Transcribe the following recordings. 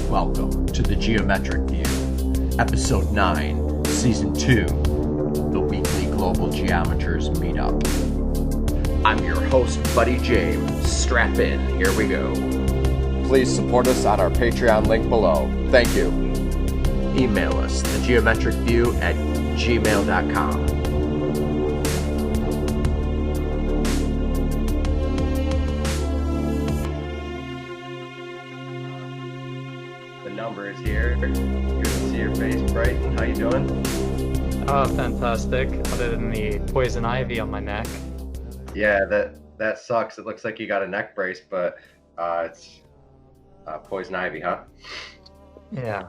Welcome to the Geometric View, Episode 9, Season 2, the weekly Global Geometers Meetup. I'm your host, Buddy James. Strap in, here we go. Please support us on our Patreon link below. Thank you. Email us, thegeometricview@gmail.com. The number is here. Good to see your face, Brighton. How you doing? Oh, fantastic. Other than the poison ivy on my neck. Yeah, that sucks. It looks like you got a neck brace, but it's poison ivy, huh? Yeah.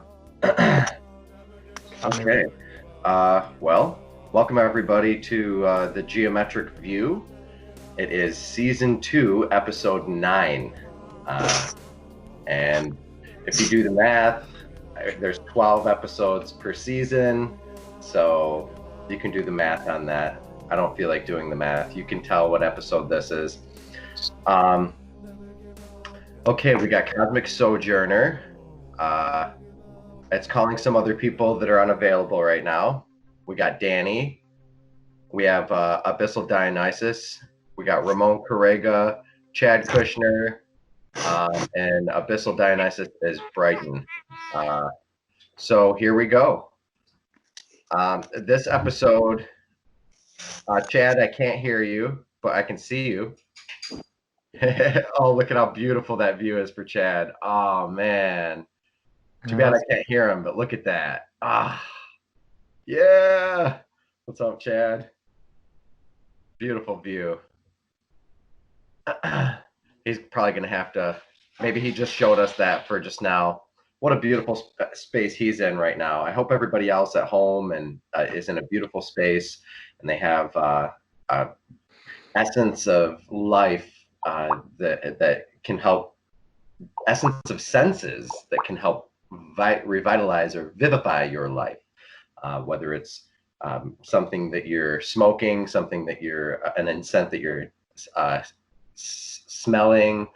Okay. Well, welcome everybody to the Geometric View. It is Season 2, Episode 9. And if you do the math, there's 12 episodes per season, so you can do the math on that. I don't feel like doing the math. You can tell what episode this is. Okay, we got Cosmic Sojourner. It's calling some other people that are unavailable right now. We got Danny. We have Abyssal Dionysus. We got Ramon Correga, Chad Kushner, and Abyssal Dionysus is Brighton. So here we go. This episode, Chad, I can't hear you, but I can see you. Oh, look at how beautiful that view is for Chad. Oh, man. Too bad I can't hear him, but look at that. Yeah. What's up, Chad? Beautiful view. He's probably going to have to, maybe he just showed us that for just now. What a beautiful space he's in right now. I hope everybody else at home and is in a beautiful space, and they have essence of life that can help, essence of senses that can help revitalize or vivify your life, whether it's something that you're smoking, something that you're an scent that you're smelling,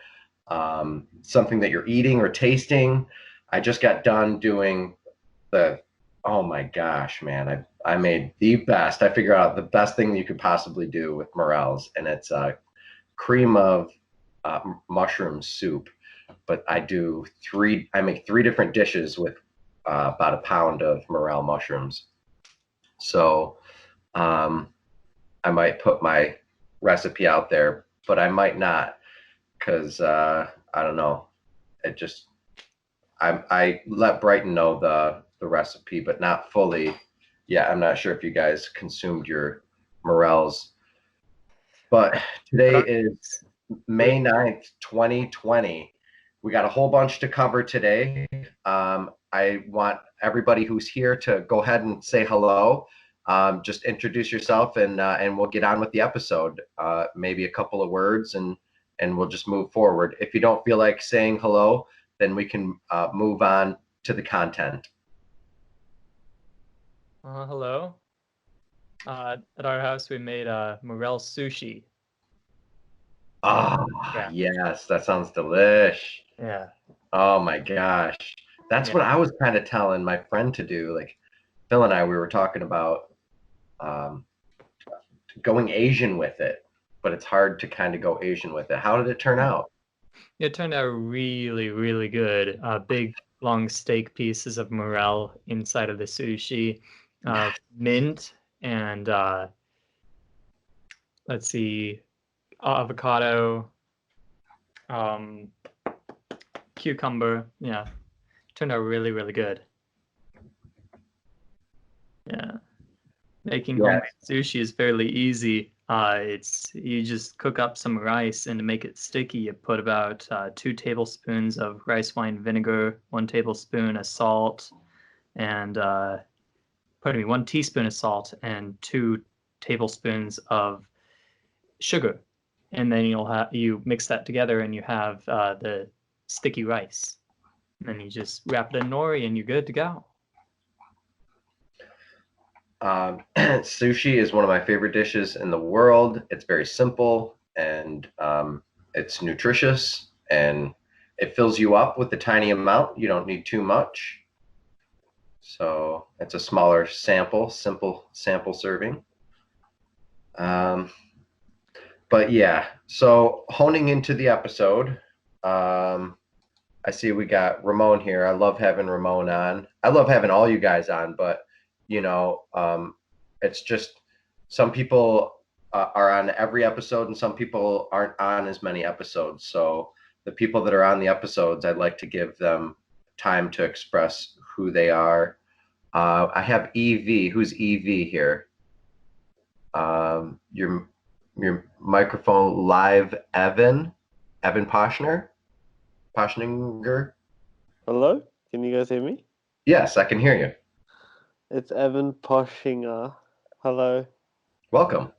something that you're eating or tasting. I just got done doing oh my gosh, man, I made the best. I figured out the best thing you could possibly do with morels, and it's cream of mushroom soup. But I make three different dishes with about a pound of morel mushrooms. So I might put my recipe out there, but I might not, because I don't know. I let Brighton know the recipe, but not fully. Yeah, I'm not sure if you guys consumed your morels. But today is May 9th, 2020. We got a whole bunch to cover today. I want everybody who's here to go ahead and say hello. Just introduce yourself, and we'll get on with the episode. Maybe a couple of words, and we'll just move forward. If you don't feel like saying hello, then we can move on to the content. Hello. At our house, we made morel sushi. Yeah. Yes, that sounds delish. Yeah. Oh my gosh. That's what I was kind of telling my friend to do. Like Phil and I, we were talking about going Asian with it, but it's hard to kind of go Asian with it. How did it turn out? It turned out really, really good. Big, long steak pieces of morel inside of the sushi, mint, and let's see, avocado, cucumber. Yeah, turned out really, really good. Yeah, making homemade sushi is fairly easy. You just cook up some rice, and to make it sticky, you put about 2 tablespoons of rice wine vinegar, 1 tablespoon of salt, and 1 teaspoon of salt, and 2 tablespoons of sugar, and then you mix that together, and you have the sticky rice, and then you just wrap it in nori, and you're good to go. Sushi is one of my favorite dishes in the world. It's very simple, and it's nutritious, and It fills you up with a tiny amount. You don't need too much. So it's a smaller sample, simple sample serving. But yeah, so honing into the episode, I see we got Ramon here. I love having Ramon on. I love having all you guys on, but it's just some people are on every episode and some people aren't on as many episodes. So the people that are on the episodes, I'd like to give them time to express who they are. I have EV. Who's EV here? Your microphone live, Evan Poshninger. Hello? Can you guys hear me? Yes, I can hear you. It's Evan Poshinger. Hello. Welcome.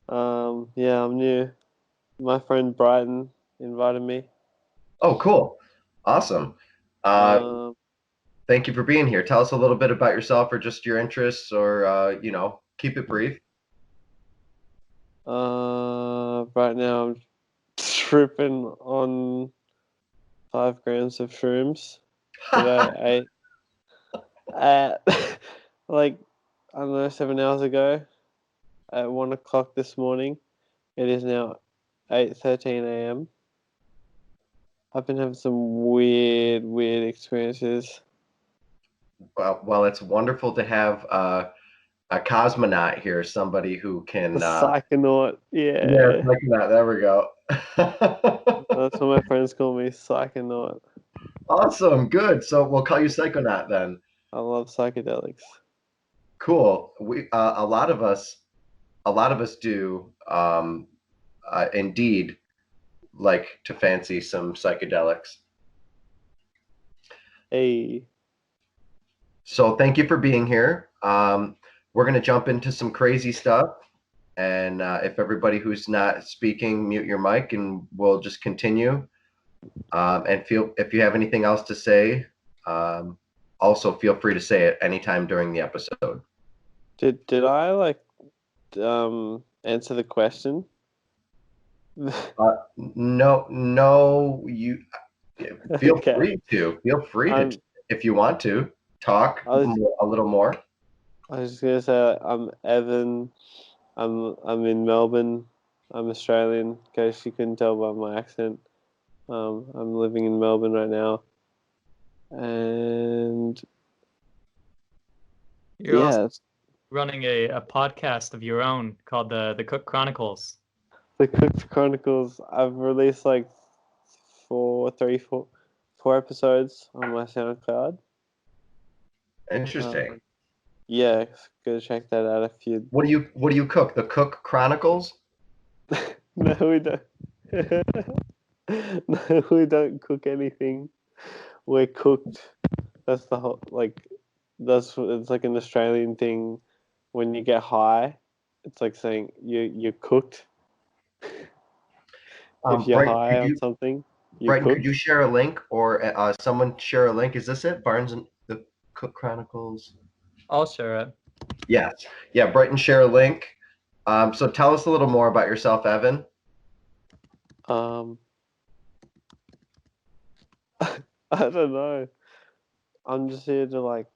Yeah, I'm new. My friend Brighton invited me. Oh, cool. Awesome. Thank you for being here. Tell us a little bit about yourself or just your interests or, keep it brief. Right now I'm tripping on 5 grams of shrooms that I ate at, like, I don't know, 7 hours ago at 1 o'clock this morning. It is now 8:13 a.m. I've been having some weird experiences. Well, it's wonderful to have a cosmonaut here, somebody who can... The psychonaut, Yeah, yeah. psychonaut, there we go. That's what my friends call me, psychonaut. Awesome, good. So we'll call you psychonaut then. I love psychedelics. Cool. We a lot of us do indeed like to fancy some psychedelics. Hey. So thank you for being here. We're going to jump into some crazy stuff. And if everybody who's not speaking, mute your mic and we'll just continue. And if you have anything else to say, also feel free to say it anytime during the episode. Did I answer the question? No, you feel Okay. free to. Feel free to, if you want to, talk a little more. I was just gonna say I'm Evan. I'm in Melbourne. I'm Australian, in case you couldn't tell by my accent. I'm living in Melbourne right now, and You're also running a podcast of your own called the Cook Chronicles. The Cook Chronicles. I've released like four episodes on my SoundCloud. Interesting. Yeah, go check that out if you. What do you cook? The Cook Chronicles? No, we don't. No, we don't cook anything. We're cooked. That's the whole it's like an Australian thing. When you get high, it's like saying you're cooked. If you're high on something, Brighton, could you share a link or someone share a link? Is this it? Barnes and the Cook Chronicles? I'll share it. Yes. Yeah, Brighton, share a link. So tell us a little more about yourself, Evan. I don't know. I'm just here to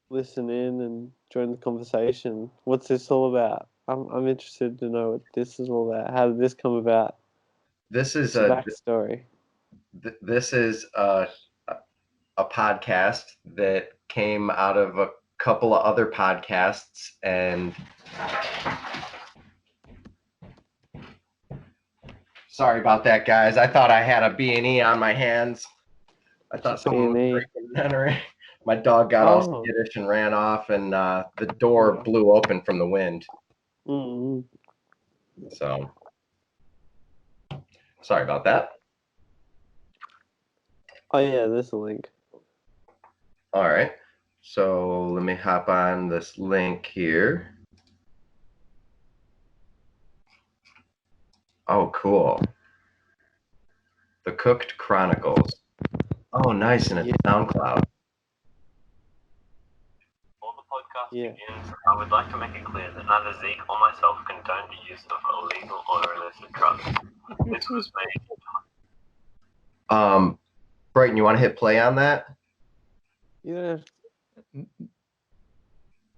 listen in and join the conversation. What's this all about? I'm interested to know what this is all about. How did this come about? This is a backstory. This is a podcast that came out of a couple of other podcasts, and sorry about that, guys. I thought I had a B&E on my hands. I thought someone was breaking and entering. My dog got all skittish and ran off, and the door blew open from the wind. Mm-hmm. So, sorry about that. Oh yeah, there's a link. All right. So let me hop on this link here. Oh, cool. The Cooked Chronicles. Oh, nice. And it's SoundCloud. Before the podcast begins, I would like to make it clear that neither Zeke or myself condone the use of illegal or illicit drugs. This was made. Brighton, you want to hit play on that? Yeah.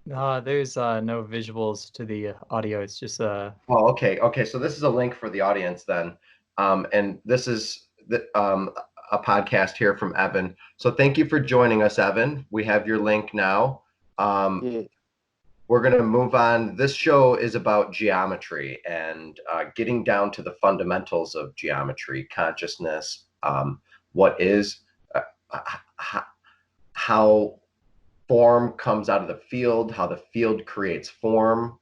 There's no visuals to the audio. It's just Oh, okay. Okay, so this is a link for the audience then. And this is a podcast here from Evan. So thank you for joining us, Evan. We have your link now. Yeah. We're going to move on. This show is about geometry and getting down to the fundamentals of geometry, consciousness, what is, how form comes out of the field, how the field creates form,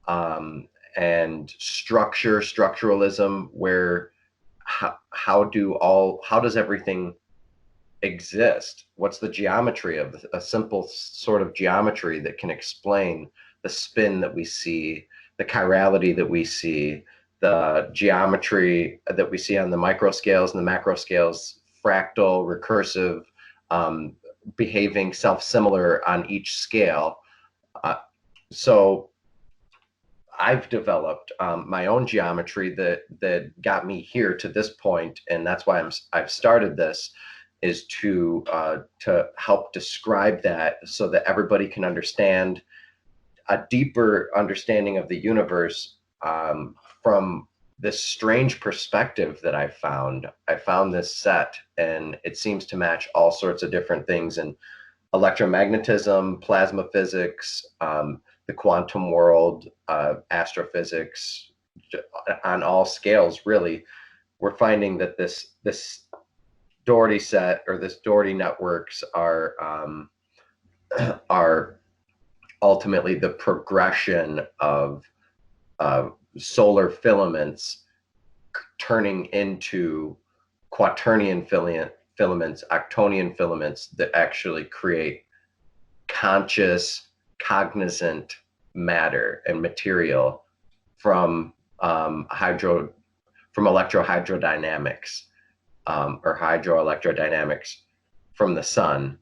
and structuralism, where how does everything exist? What's the geometry of a simple sort of geometry that can explain the spin that we see, the chirality that we see, the geometry that we see on the micro scales and the macro scales, fractal, recursive, behaving self-similar on each scale. So I've developed my own geometry that got me here to this point, and that's why I've started this, is to help describe that so that everybody can understand a deeper understanding of the universe from this strange perspective that I found. I found this set, and it seems to match all sorts of different things in electromagnetism, plasma physics, the quantum world, astrophysics, on all scales. Really, we're finding that this Dougherty set, or this Dougherty networks, are ultimately the progression of solar filaments turning into quaternion filaments, octonion filaments that actually create conscious, cognizant matter and material from electrohydrodynamics, or hydroelectrodynamics from the sun,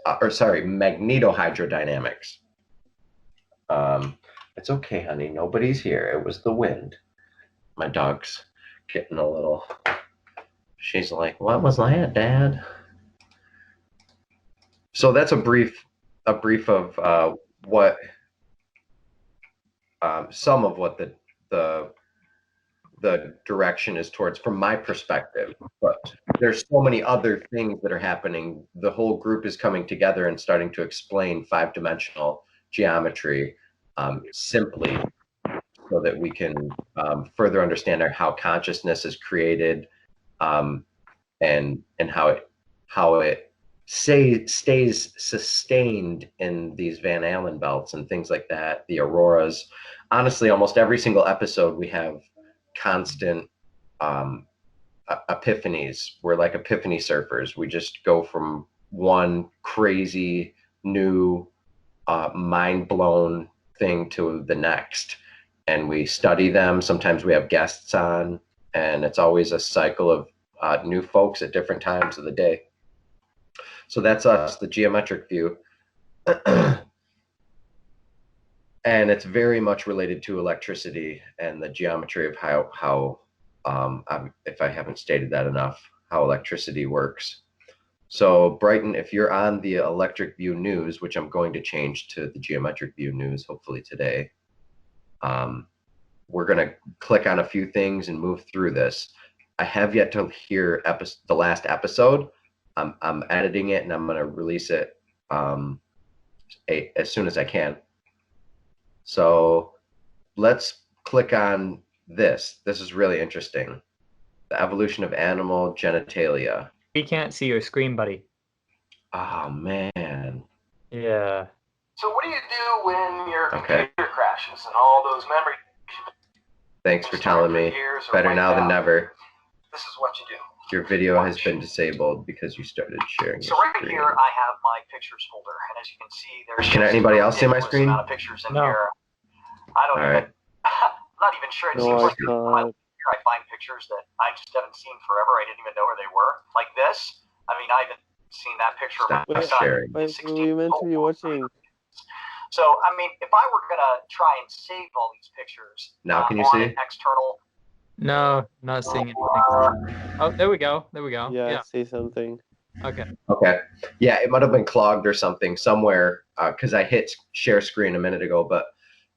magnetohydrodynamics. It's okay, honey, nobody's here. It was the wind. My dog's getting a little, she's like, what was that, Dad? So that's a brief of what some of what the direction is towards from my perspective. But there's so many other things that are happening. The whole group is coming together and starting to explain five-dimensional geometry simply, so that we can further understand how consciousness is created, and how it stays sustained in these Van Allen belts and things like that, the auroras. Honestly, almost every single episode we have constant epiphanies. We're like epiphany surfers. We just go from one crazy new mind-blown thing to the next, and we study them. Sometimes we have guests on, and it's always a cycle of new folks at different times of the day. So that's us, the geometric view. And it's very much related to electricity and the geometry of how if I haven't stated that enough, how electricity works. So Brighton, if you're on the electric view news, which I'm going to change to the geometric view news hopefully today, we're going to click on a few things and move through this. I have yet to hear the last episode. I'm editing it, and I'm going to release it as soon as I can. So let's click on this. This is really interesting. The evolution of animal genitalia. we can't see your screen, buddy. Oh, man. Yeah. So what do you do when your computer crashes and all those memory? Thanks for telling me. Better now than never. This is what you do. Your video has been disabled because you started sharing your So right screen. here, I have my pictures folder, and as you can see, there's Can anybody else see my screen? amount of pictures in No. here. I don't All even. right. I'm not even sure. It No, seems I like can't. here I find pictures that I just haven't seen forever. I didn't even know where they were. Like this. I mean, I haven't seen that picture Stop of my Wait, son. sharing. Wait, 16 we meant to be watching. So, I mean, if I were gonna try and save all these pictures Now can you on see? an external No, not seeing anything. Oh, there we go. There we go. Yeah, I see something. Okay. Okay. Yeah, it might have been clogged or something somewhere because I hit share screen a minute ago. But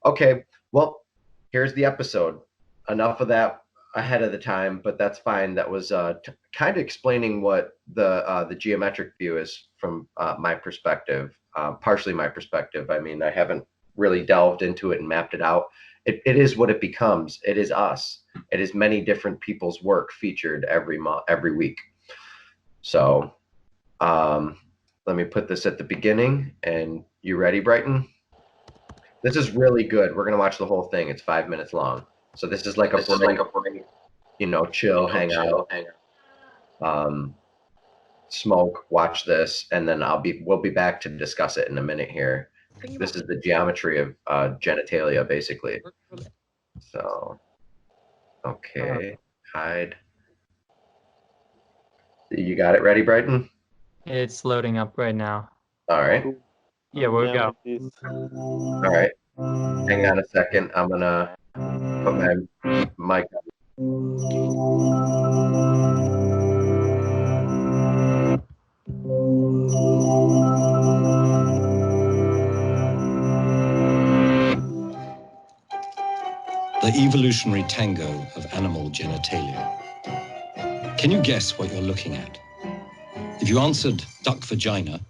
okay, well, here's the episode. Enough of that ahead of the time, but that's fine. That was kind of explaining what the geometric view is from my perspective, partially my perspective. I mean, I haven't really delved into it and mapped it out. It is what it becomes. It is us. It is many different people's work featured every week. So let me put this at the beginning. And you ready, Brighton? This is really good. We're gonna watch the whole thing. It's 5 minutes long. So this is like a break, chill, hang out, smoke, watch this, and then we'll be back to discuss it in a minute here. This is the geometry of genitalia, basically. So, okay, hide. You got it ready, Brighton? It's loading up right now. All right. Yeah, we'll go. All right. Hang on a second. I'm gonna put my mic on. The evolutionary tango of animal genitalia. Can you guess what you're looking at? If you answered duck vagina,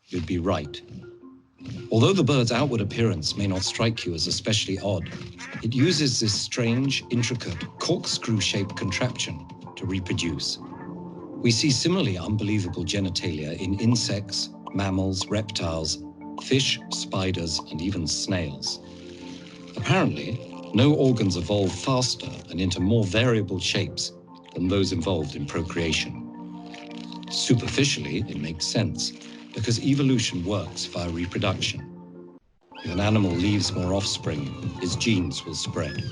you'd be right. Although the bird's outward appearance may not strike you as especially odd, it uses this strange, intricate, corkscrew-shaped contraption to reproduce. We see similarly unbelievable genitalia in insects, mammals, reptiles, fish, spiders, and even snails. Apparently, no organs evolve faster and into more variable shapes than those involved in procreation. Superficially, it makes sense, because evolution works via reproduction. If an animal leaves more offspring, its genes will spread.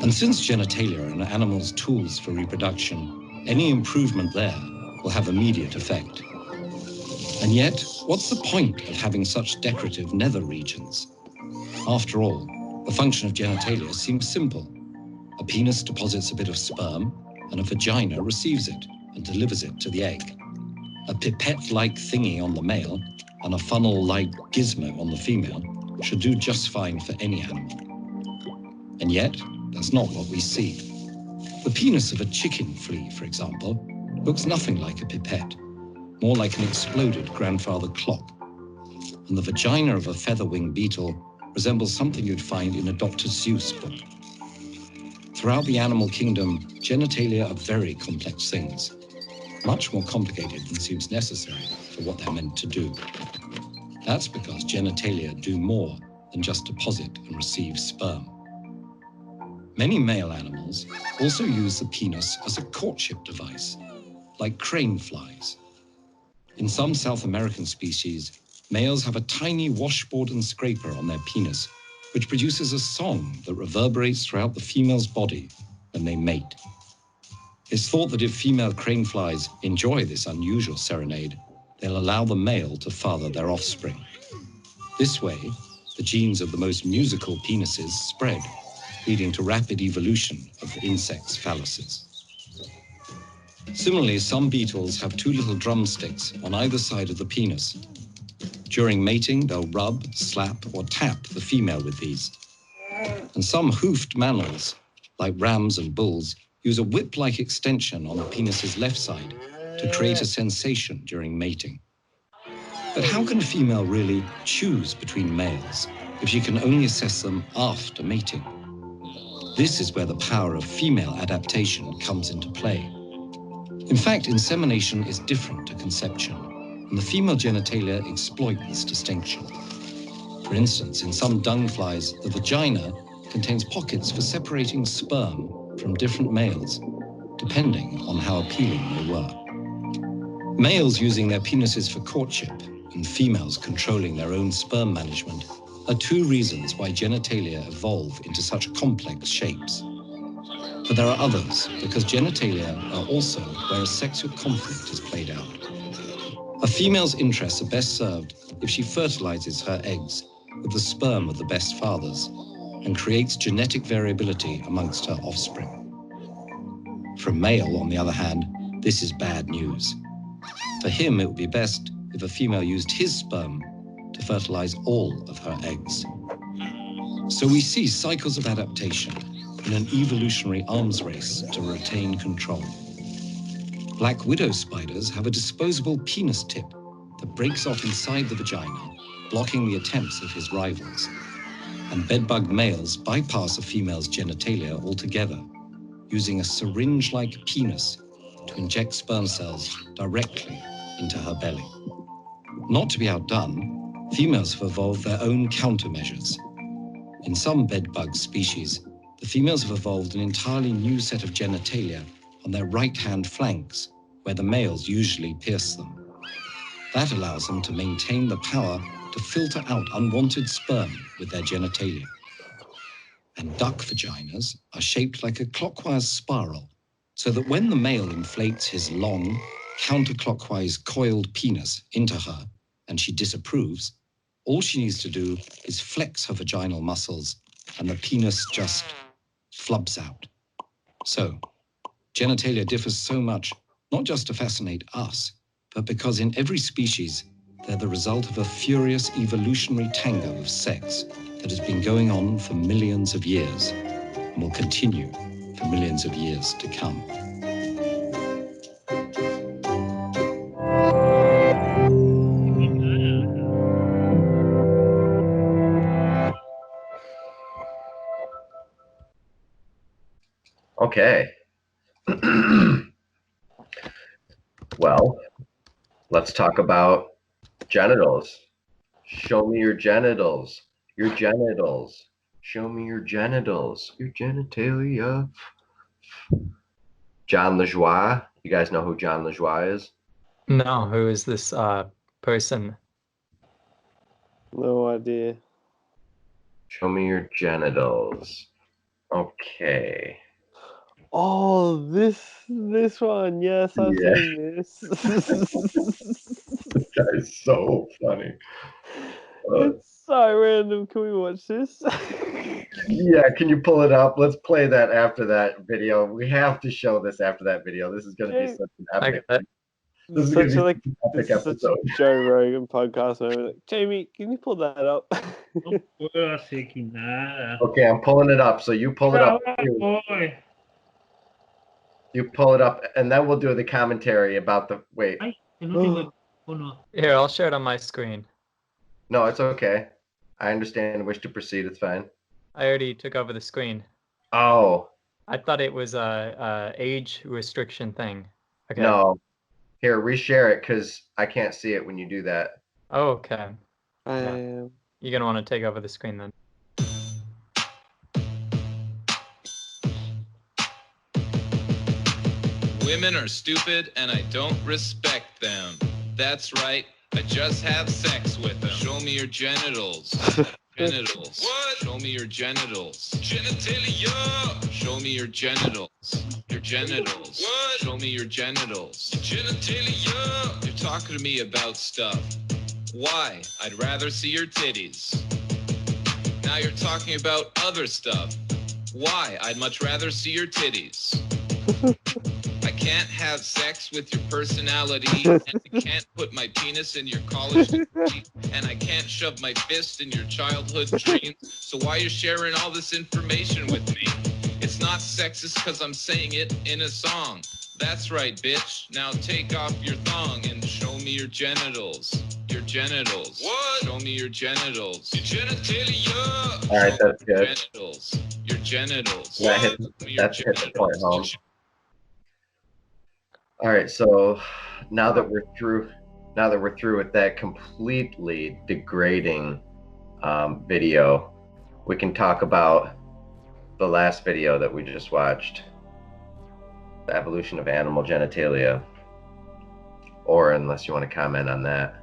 And since genitalia are an animal's tools for reproduction, any improvement there will have immediate effect. And yet, what's the point of having such decorative nether regions? After all, the function of genitalia seems simple. A penis deposits a bit of sperm, and a vagina receives it and delivers it to the egg. A pipette-like thingy on the male and a funnel-like gizmo on the female should do just fine for any animal. And yet, that's not what we see. The penis of a chicken flea, for example, looks nothing like a pipette, more like an exploded grandfather clock. And the vagina of a featherwing beetle resembles something you'd find in a Dr. Seuss book. Throughout the animal kingdom, genitalia are very complex things, much more complicated than seems necessary for what they're meant to do. That's because genitalia do more than just deposit and receive sperm. Many male animals also use the penis as a courtship device, like crane flies. In some South American species, males have a tiny washboard and scraper on their penis, which produces a song that reverberates throughout the female's body when they mate. It's thought that if female crane flies enjoy this unusual serenade, they'll allow the male to father their offspring. This way, the genes of the most musical penises spread, leading to rapid evolution of the insect's phalluses. Similarly, some beetles have two little drumsticks on either side of the penis. During mating, they'll rub, slap, or tap the female with these. And some hoofed mammals, like rams and bulls, use a whip-like extension on the penis's left side to create a sensation during mating. But how can a female really choose between males if she can only assess them after mating? This is where the power of female adaptation comes into play. In fact, insemination is different to conception, and the female genitalia exploit this distinction. For instance, in some dung flies, the vagina contains pockets for separating sperm from different males, depending on how appealing they were. Males using their penises for courtship and females controlling their own sperm management are two reasons why genitalia evolve into such complex shapes. But there are others, because genitalia are also where a sexual conflict is played out. A female's interests are best served if she fertilizes her eggs with the sperm of the best fathers and creates genetic variability amongst her offspring. For a male, on the other hand, this is bad news. For him, it would be best if a female used his sperm to fertilize all of her eggs. So we see cycles of adaptation in an evolutionary arms race to retain control. Black widow spiders have a disposable penis tip that breaks off inside the vagina, blocking the attempts of his rivals. And bedbug males bypass a female's genitalia altogether, using a syringe-like penis to inject sperm cells directly into her belly. Not to be outdone, females have evolved their own countermeasures. In some bedbug species, the females have evolved an entirely new set of genitalia on their right-hand flanks, where the males usually pierce them. That allows them to maintain the power to filter out unwanted sperm with their genitalia. And duck vaginas are shaped like a clockwise spiral, so that when the male inflates his long, counterclockwise coiled penis into her and she disapproves, all she needs to do is flex her vaginal muscles and the penis just flubs out. So, genitalia differs so much, not just to fascinate us, but because in every species, they're the result of a furious evolutionary tango of sex that has been going on for millions of years and will continue for millions of years to come. Okay. Well, let's talk about genitals. Show me your genitals. Your genitals. Show me your genitals. Your genitalia. John LeJoie. You guys know who John LeJoie is? No, who is this person? No idea. Show me your genitals. Okay. Oh, this one. Yes, I've Yeah. seen this. This guy is so funny. It's so random. Can we watch this? Yeah, can you pull it up? Let's play that after that video. We have to show this after that video. This is going to be such an epic. This is going to be an epic episode. Joe Rogan podcast moment. Like, Jamie, can you pull that up? No puedo hacer aquí nada. Okay, I'm pulling it up. So you pull it up. Voy. You pull it up, and then we'll do the commentary about the. Wait. Ay, que no tengo el teléfono. Here, I'll share it on my screen. No, it's okay. I understand. Wish to proceed. It's fine. I already took over the screen. Oh. I thought it was a age restriction thing. Okay. No. Here, reshare it because I can't see it when you do that. Oh, okay. Um, You're gonna want to take over the screen then. Women are stupid and I don't respect them. That's right, I just have sex with them. Show me your genitals. Genitals. What? Show me your genitals. Genitalia. Show me your genitals. Your genitals. What? Show me your genitals. Genitalia. You're talking to me about stuff. Why? I'd rather see your titties. Now you're talking about other stuff. Why? I'd much rather see your titties. I can't have sex with your personality, and I can't put my penis in your college degree, and I can't shove my fist in your childhood dreams. So why are you sharing all this information with me? It's not sexist because I'm saying it in a song. That's right, bitch. Now take off your thong and show me your genitals. Your genitals. What? Show me your genitals. Your genitalia. All right, that's good. Genitals. Your genitals. That hit, that's hit the point home. All right, so now that we're through with that completely degrading video, we can talk about the last video that we just watched, the evolution of animal genitalia. Or unless you want to comment on that.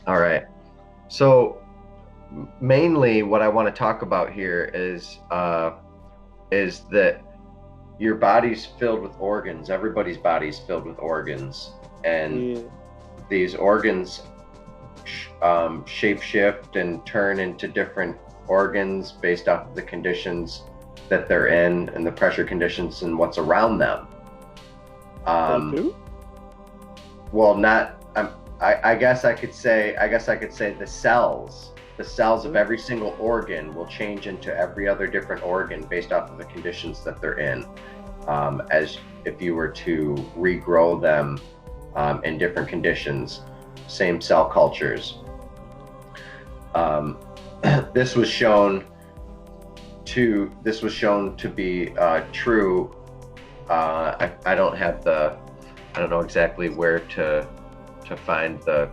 All right, so mainly what I want to talk about here is that your body's filled with organs. Everybody's body's filled with organs, and these organs shape shift and turn into different organs based off of the conditions that they're in and the pressure conditions and what's around them. They do? Well, not. I guess I could say the cells of every single organ will change into every other different organ based off of the conditions that they're in, as if you were to regrow them in different conditions, same cell cultures. This was shown to be true. I don't know exactly where to find the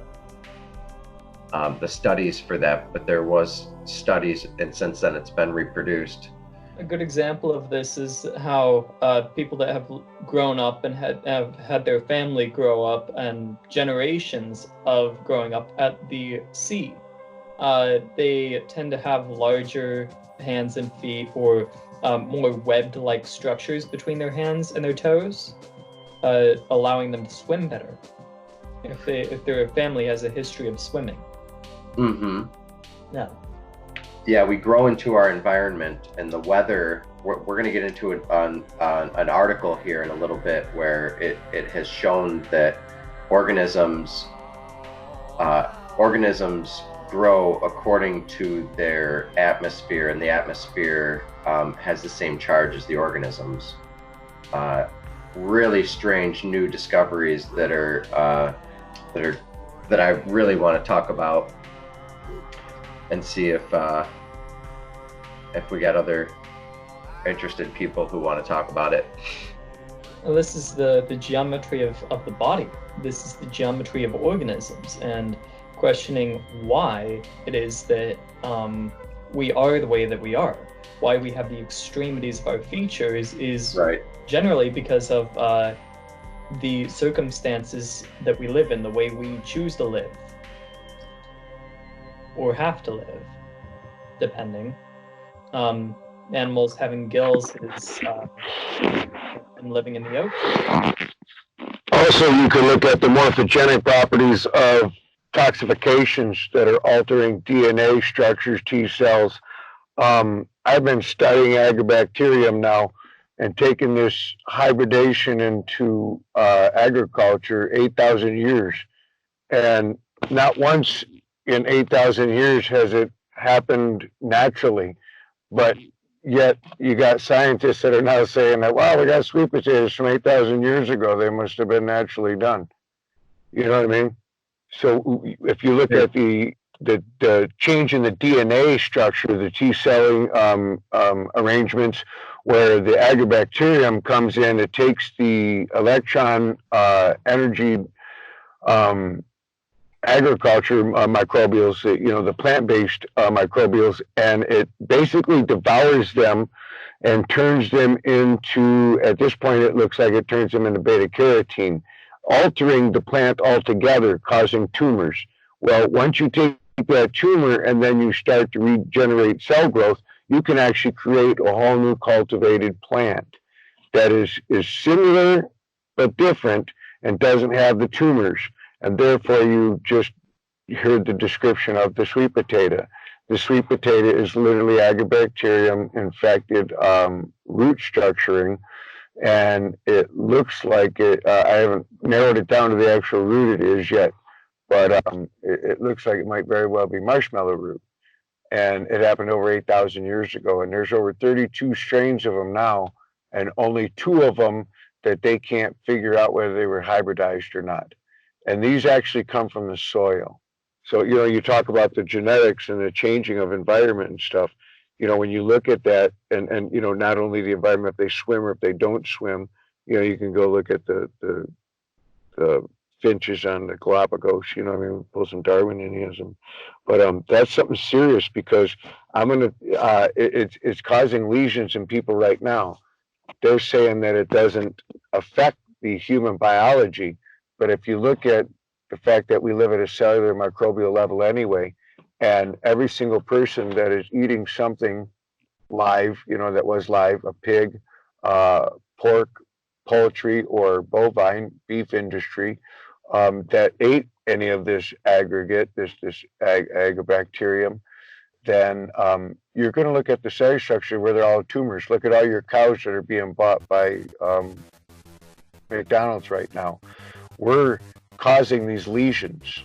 studies for that, but there was studies, and since then it's been reproduced. A good example of this is how people that have grown up and have had their family grow up, and generations of growing up at the sea, they tend to have larger hands and feet, or more webbed-like structures between their hands and their toes, allowing them to swim better if their family has a history of swimming. Mm-hmm. Yeah. Yeah, we grow into our environment, and the weather. We're going to get into an article here in a little bit where it has shown that organisms grow according to their atmosphere, and the atmosphere has the same charge as the organisms. Really strange new discoveries that I really want to talk about and see if we got other interested people who want to talk about it. Well, this is the geometry of the body. This is the geometry of organisms, and questioning why it is that we are the way that we are. Why we have the extremities of our features is right. Generally because of the circumstances that we live in, the way we choose to live. Or have to live, depending. Animals having gills is and living in the ocean. Also, you can look at the morphogenic properties of toxifications that are altering DNA structures, T cells. I've been studying agrobacterium now and taking this hybridation into agriculture 8,000 years. And not once in 8,000 years has it happened naturally, but yet you got scientists that are now saying that, wow, we got sweet potatoes from 8,000 years ago. They must have been naturally done. You know what I mean? So if you look at the change in the DNA structure, the T cell arrangements, where the agrobacterium comes in, it takes the electron energy agriculture microbials, the plant-based microbials, and it basically devours them and turns them into, at this point, it looks like it turns them into beta-carotene, altering the plant altogether, causing tumors. Well, once you take that tumor and then you start to regenerate cell growth, you can actually create a whole new cultivated plant that is similar but different and doesn't have the tumors. And therefore, you just heard the description of the sweet potato. The sweet potato is literally agrobacterium infected root structuring, and it looks like it. I haven't narrowed it down to the actual root it is yet, but it looks like it might very well be marshmallow root. And it happened over 8,000 years ago, and there's over 32 strains of them now, and only 2 of them that they can't figure out whether they were hybridized or not. And these actually come from the soil. So, you talk about the genetics and the changing of environment and stuff. When you look at that, and not only the environment, if they swim or if they don't swim, you can go look at the finches on the Galapagos, pull some Darwinianism. But that's something serious, because it's causing lesions in people right now. They're saying that it doesn't affect the human biology, but if you look at the fact that we live at a cellular microbial level anyway, and every single person that is eating something live, that was live, a pig, pork, poultry, or bovine, beef industry, that ate any of this aggregate, this agrobacterium, then you're going to look at the cellular structure where they're all tumors. Look at all your cows that are being bought by McDonald's right now. We're causing these lesions.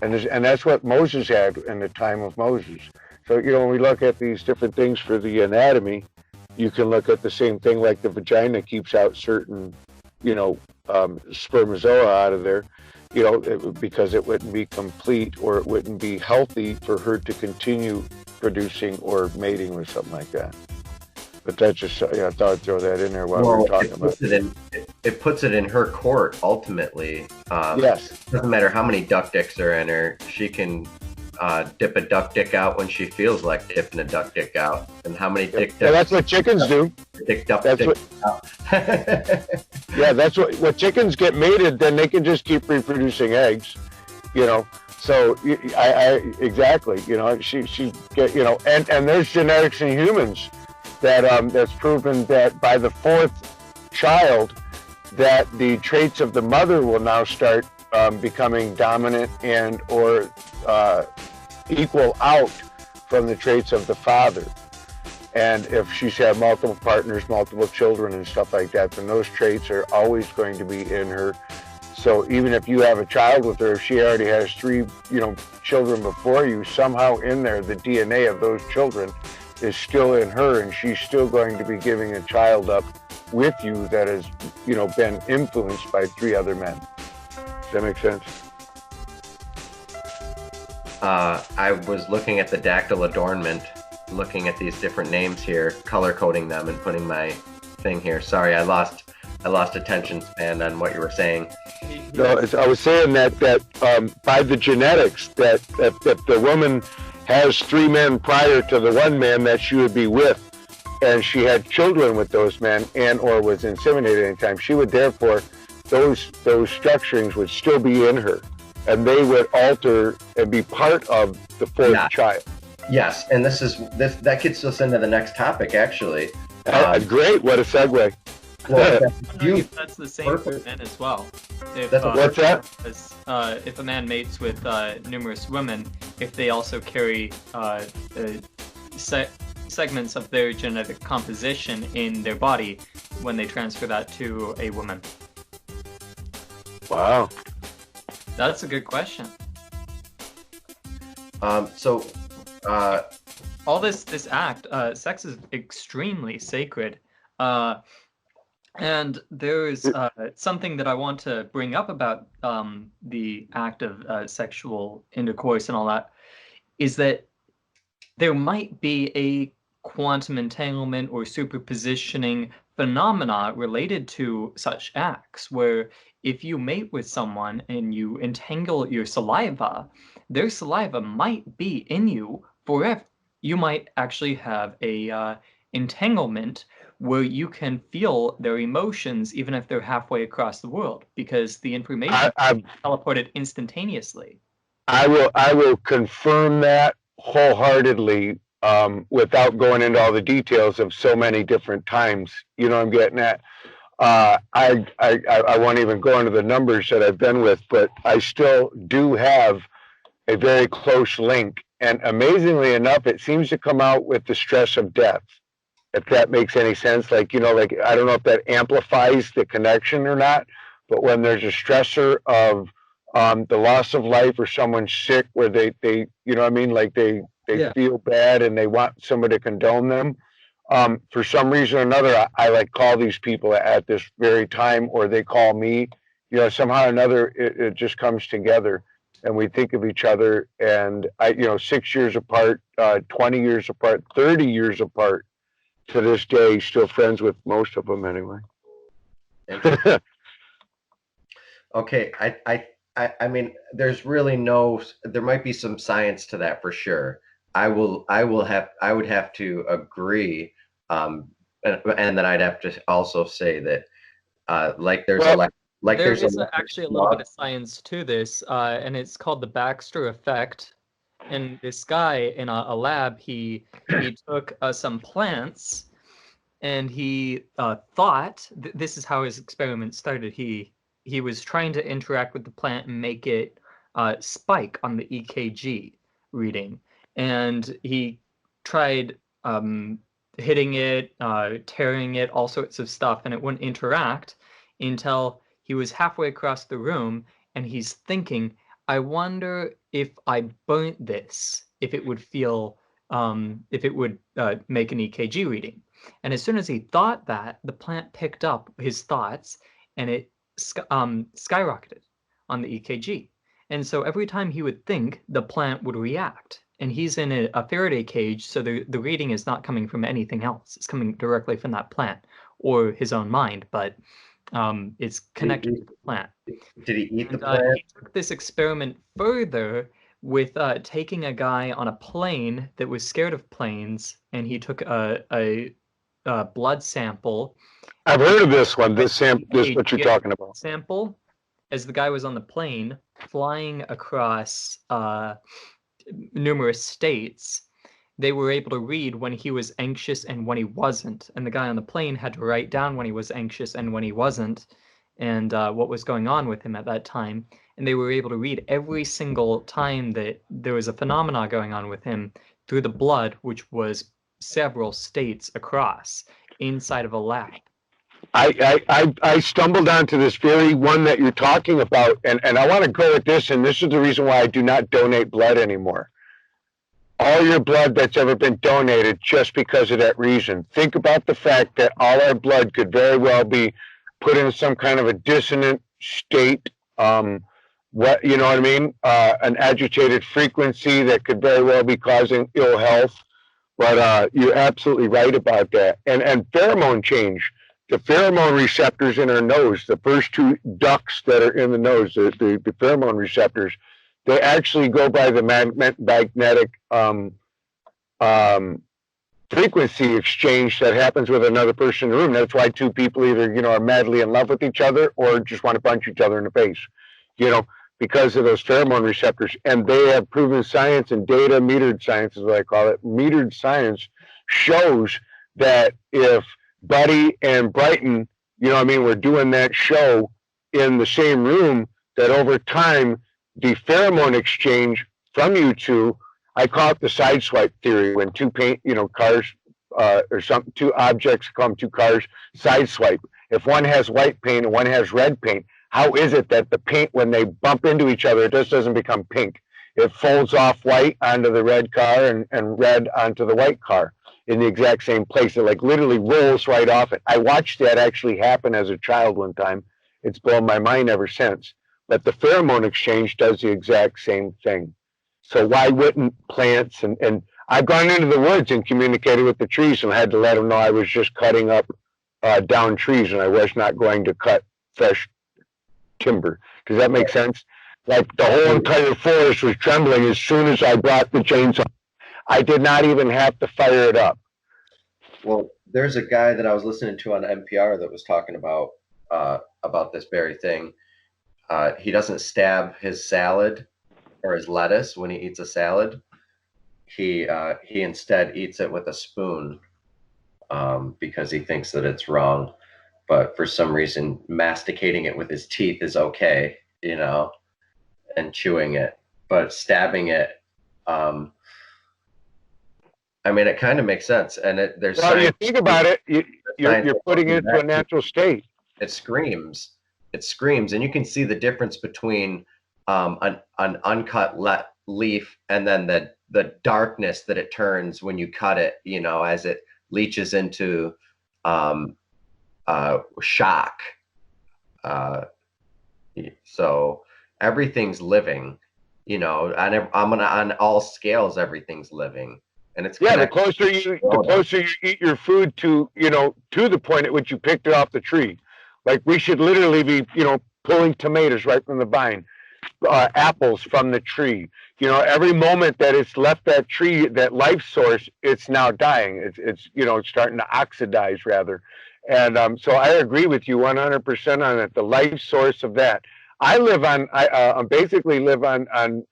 And that's what Moses had in the time of Moses. So, when we look at these different things for the anatomy, you can look at the same thing, like the vagina keeps out certain, spermatozoa out of there, because it wouldn't be complete or it wouldn't be healthy for her to continue producing or mating with something like that. But that's just, I thought I'd throw that in there while we're talking about it. It puts it in her court, ultimately. Yes. It doesn't matter how many duck dicks are in her. She can dip a duck dick out when she feels like dipping a duck dick out. And how many dick Yeah, that's what chickens do. That's what, out. Yeah, that's what chickens get mated, then they can just keep reproducing eggs, So I exactly, she get, and there's genetics in humans that that's proven that by the fourth child, that the traits of the mother will now start becoming dominant and or equal out from the traits of the father. And if she's had multiple partners, multiple children and stuff like that, then those traits are always going to be in her. So even if you have a child with her, if she already has 3, children before you, somehow in there, the DNA of those children is still in her, and she's still going to be giving a child up with you that has, been influenced by 3 other men. Does that make sense? I was looking at the dactyl adornment, looking at these different names here, color coding them and putting my thing here. Sorry, I lost attention span on what you were saying. No, I was saying that by the genetics, that the woman has 3 men prior to the 1 man that she would be with, and she had children with those men and or was inseminated anytime, she would therefore, those structurings would still be in her, and they would alter and be part of the 4th child. Yes, and that gets us into the next topic, actually. Great, what a segue. Well, that's the same for men as well. What's that? If a man mates with numerous women, if they also carry segments of their genetic composition in their body when they transfer that to a woman. Wow. That's a good question. All this act, sex is extremely sacred. And there's something that I want to bring up about the act of sexual intercourse and all that, is that there might be a quantum entanglement or superpositioning phenomena related to such acts, where if you mate with someone and you entangle your saliva, their saliva might be in you forever. You might actually have a entanglement where you can feel their emotions even if they're halfway across the world, because the information is teleported instantaneously. I will confirm that wholeheartedly, without going into all the details of so many different times. You know what I'm getting at? I won't even go into the numbers that I've been with, but I still do have a very close link. And amazingly enough, it seems to come out with the stress of death, if that makes any sense. Like, I don't know if that amplifies the connection or not, but when there's a stressor of the loss of life, or someone's sick where they like they feel bad and they want somebody to condone them, for some reason or another, I like call these people at this very time, or they call me, somehow or another, it just comes together. And we think of each other, and 6 years apart, 20 years apart, 30 years apart, to this day, still friends with most of them anyway. Okay, I mean, there's really there might be some science to that for sure. I would have to agree, and then I'd have to also say that, there's actually a little bit of science to this, and it's called the Baxter effect. And this guy in a lab, he took some plants, and he thought this is how his experiment started. He was trying to interact with the plant and make it spike on the EKG reading, and he tried hitting it, tearing it, all sorts of stuff, and it wouldn't interact until he was halfway across the room, and he's thinking, I wonder if I burnt this, if it would feel, if it would make an EKG reading. And as soon as he thought that, the plant picked up his thoughts, and it skyrocketed on the EKG. And so every time he would think, the plant would react. And he's in a Faraday cage, so the reading is not coming from anything else. It's coming directly from that plant or his own mind, but it's connected to the plant. Did he eat the plant? He took this experiment further with taking a guy on a plane that was scared of planes, and he took a blood sample. I've heard of this one. This what you're talking about. Sample, as the guy was on the plane flying across numerous states, they were able to read when he was anxious and when he wasn't. And the guy on the plane had to write down when he was anxious and when he wasn't, and what was going on with him at that time. And they were able to read every single time that there was a phenomena going on with him through the blood, which was several states across, inside of a lab. I stumbled onto this very one that you're talking about, and I want to go with this, and this is the reason why I do not donate blood anymore. All your blood that's ever been donated, just because of that reason. Think about the fact that all our blood could very well be put in some kind of a dissonant state, what, you know what I mean? An agitated frequency that could very well be causing ill health. But you're absolutely right about that. And pheromone change. The pheromone receptors in our nose, the first two ducts that are in the nose, the pheromone receptors, they actually go by the magnetic frequency exchange that happens with another person in the room. That's why two people either, you know, are madly in love with each other or just want to punch each other in the face, you know, because of those pheromone receptors. And they have proven science and data, metered science is what I call it. Metered science shows that if Buddy and Brighton, you know what I mean, were doing that show in the same room, that over time, the pheromone exchange from you two, I call it the sideswipe theory, when two cars or two objects, call them two cars, sideswipe. If one has white paint and one has red paint, how is it that the paint, when they bump into each other, it just doesn't become pink? It folds off white onto the red car and red onto the white car in the exact same place. It like literally rolls right off it. I watched that actually happen as a child one time. It's blown my mind ever since. But the pheromone exchange does the exact same thing. So why wouldn't plants and I've gone into the woods and communicated with the trees and had to let them know I was just cutting up down trees and I was not going to cut fresh timber. Does that make sense? Like the whole entire forest was trembling as soon as I brought the chainsaw. I did not even have to fire it up. Well, there's a guy that I was listening to on NPR that was talking about this very thing. He doesn't stab his salad or his lettuce when he eats a salad. He instead eats it with a spoon because he thinks that it's wrong. But for some reason, masticating it with his teeth is okay, you know, and chewing it. But stabbing it, I mean, it kind of makes sense. And there's well, you think about it, you're putting it into a natural state. It screams, and you can see the difference between an uncut leaf and then the darkness that it turns when you cut it, you know, as it leaches into shock. So everything's living, you know, on all scales, everything's living. And it's the closer you eat your food to, you know, to the point at which you picked it off the tree. Like we should literally be, you know, pulling tomatoes right from the vine, apples from the tree. You know, every moment that it's left that tree, that life source, it's now dying. It's you know, it's starting to oxidize rather. And so I agree with you 100% on it. The life source of that. I basically live on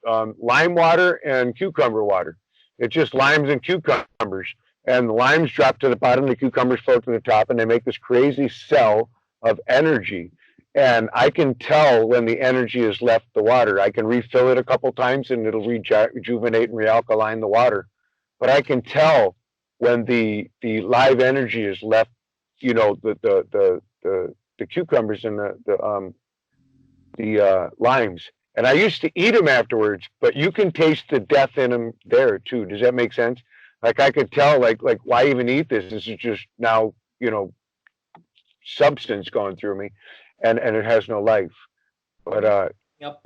lime water and cucumber water. It's just limes and cucumbers. And the limes drop to the bottom, the cucumbers float to the top, and they make this crazy cell of energy. and I can tell when the energy has left the water. I can refill it a couple times and it'll rejuvenate and realkaline the water. But I can tell when the live energy has left, you know, the cucumbers and the limes. And I used to eat them afterwards, but you can taste the death in them there too. Does that make sense? Like I could tell, like why even eat this? This is just now, you know, substance going through me, and it has no life. But up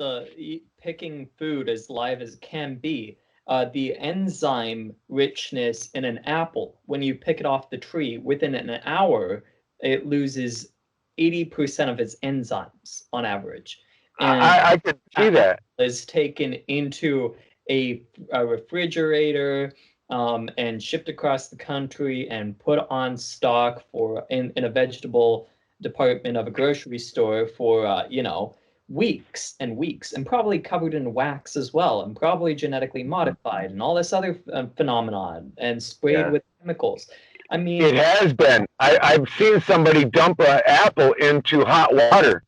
picking food as live as can be. The enzyme richness in an apple, when you pick it off the tree, within an hour, it loses 80% of its enzymes on average. And I could see that. Is taken into a refrigerator and shipped across the country and put on stock for in a vegetable department of a grocery store for you know, weeks and weeks, and probably covered in wax as well, and probably genetically modified and all this other phenomenon, and sprayed with chemicals. I mean, it has been. I've seen somebody dump an apple into hot water,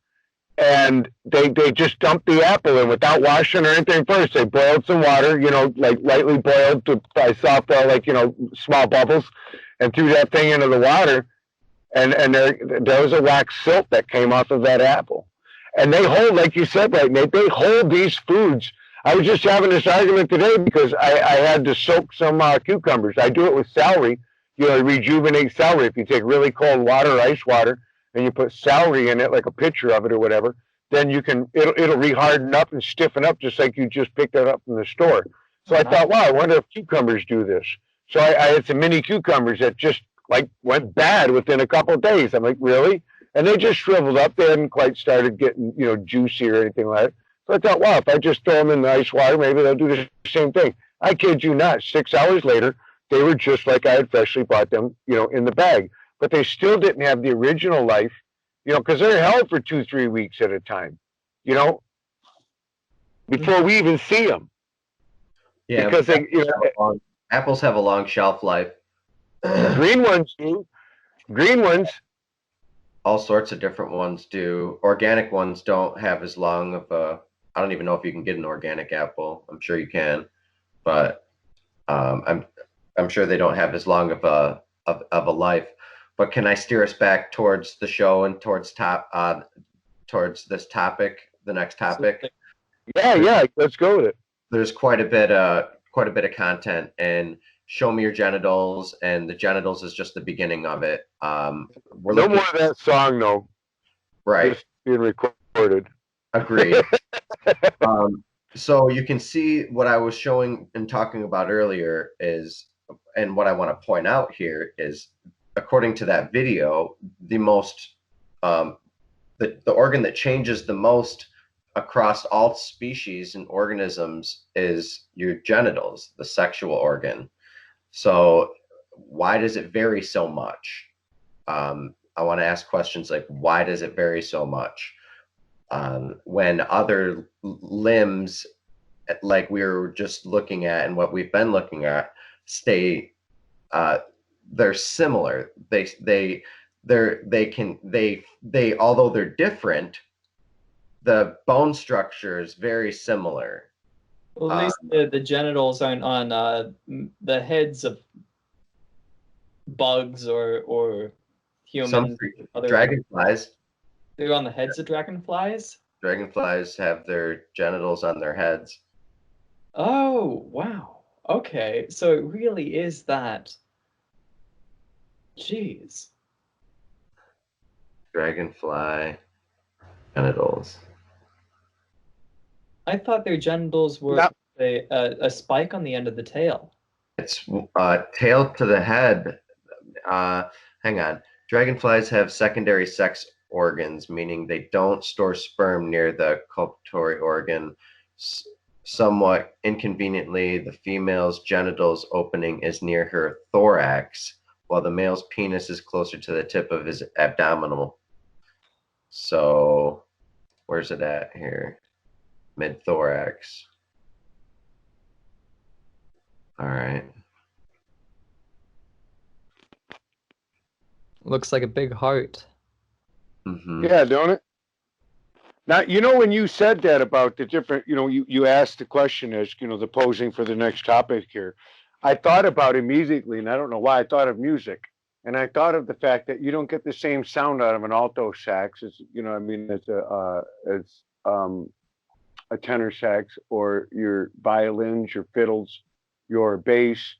and they just dumped the apple in without washing or anything first. They boiled some water, you know, like lightly boiled to by soft, like, you know, small bubbles, and threw that thing into the water, and there was a wax silt that came off of that apple. And they hold, like you said, right, Nate, they hold these foods. I was just having this argument today because I had to soak some cucumbers. I do it with celery. You know, rejuvenate celery. If you take really cold water, ice water, and you put celery in it, like a pitcher of it or whatever, then you can, it'll re-harden up and stiffen up just like you just picked it up from the store. So I thought, wow, I wonder if cucumbers do this. So I had some mini cucumbers that just like went bad within a couple of days. I'm like, really? And they just shriveled up. They hadn't quite started getting, you know, juicy or anything like that. So I thought, wow, if I just throw them in the ice water, maybe they'll do the same thing. I kid you not. 6 hours later, they were just like I had freshly bought them, you know, in the bag. But they still didn't have the original life, you know, because they're held for 2-3 weeks at a time, you know, before we even see them. Yeah, because they, you know, apples have a long shelf life. Green ones do. Green ones. All sorts of different ones do. Organic ones don't have as long of a. I don't even know if you can get an organic apple. I'm sure you can, but I'm sure they don't have as long of a life. But can I steer us back towards the show and towards towards this topic, the next topic? Yeah, let's go with it. There's quite a bit of content, and show me your genitals, and the genitals is just the beginning of it. No more of that song, though. Right. It's being recorded. Agreed. So you can see what I was showing and talking about earlier is, and what I want to point out here is, according to that video, the most, the organ that changes the most across all species and organisms is your genitals, the sexual organ. So why does it vary so much? I want to ask questions like, why does it vary so much? When other limbs, like we were just looking at and what we've been looking at, stay, they're similar. They although they're different, the bone structure is very similar. Well, at least the genitals aren't on the heads of bugs or humans. Dragonflies. They're on the heads of dragonflies? Dragonflies have their genitals on their heads. Oh, wow. Okay, so it really is that. Jeez. Dragonfly genitals. I thought their genitals were a spike on the end of the tail. It's tail to the head. Hang on. Dragonflies have secondary sex organs, meaning they don't store sperm near the copulatory organ. Somewhat inconveniently, the female's genitals opening is near her thorax, while the male's penis is closer to the tip of his abdominal. So, where's it at here? Mid-thorax. All right. Looks like a big heart. Mm-hmm. Yeah, don't it? Now, you know, when you said that about the different, you know, you asked the question as, you know, the posing for the next topic here, I thought about immediately, and I don't know why, I thought of music. And I thought of the fact that you don't get the same sound out of an alto sax as, you know, I mean, a tenor sax or your violins, your fiddles, your bass.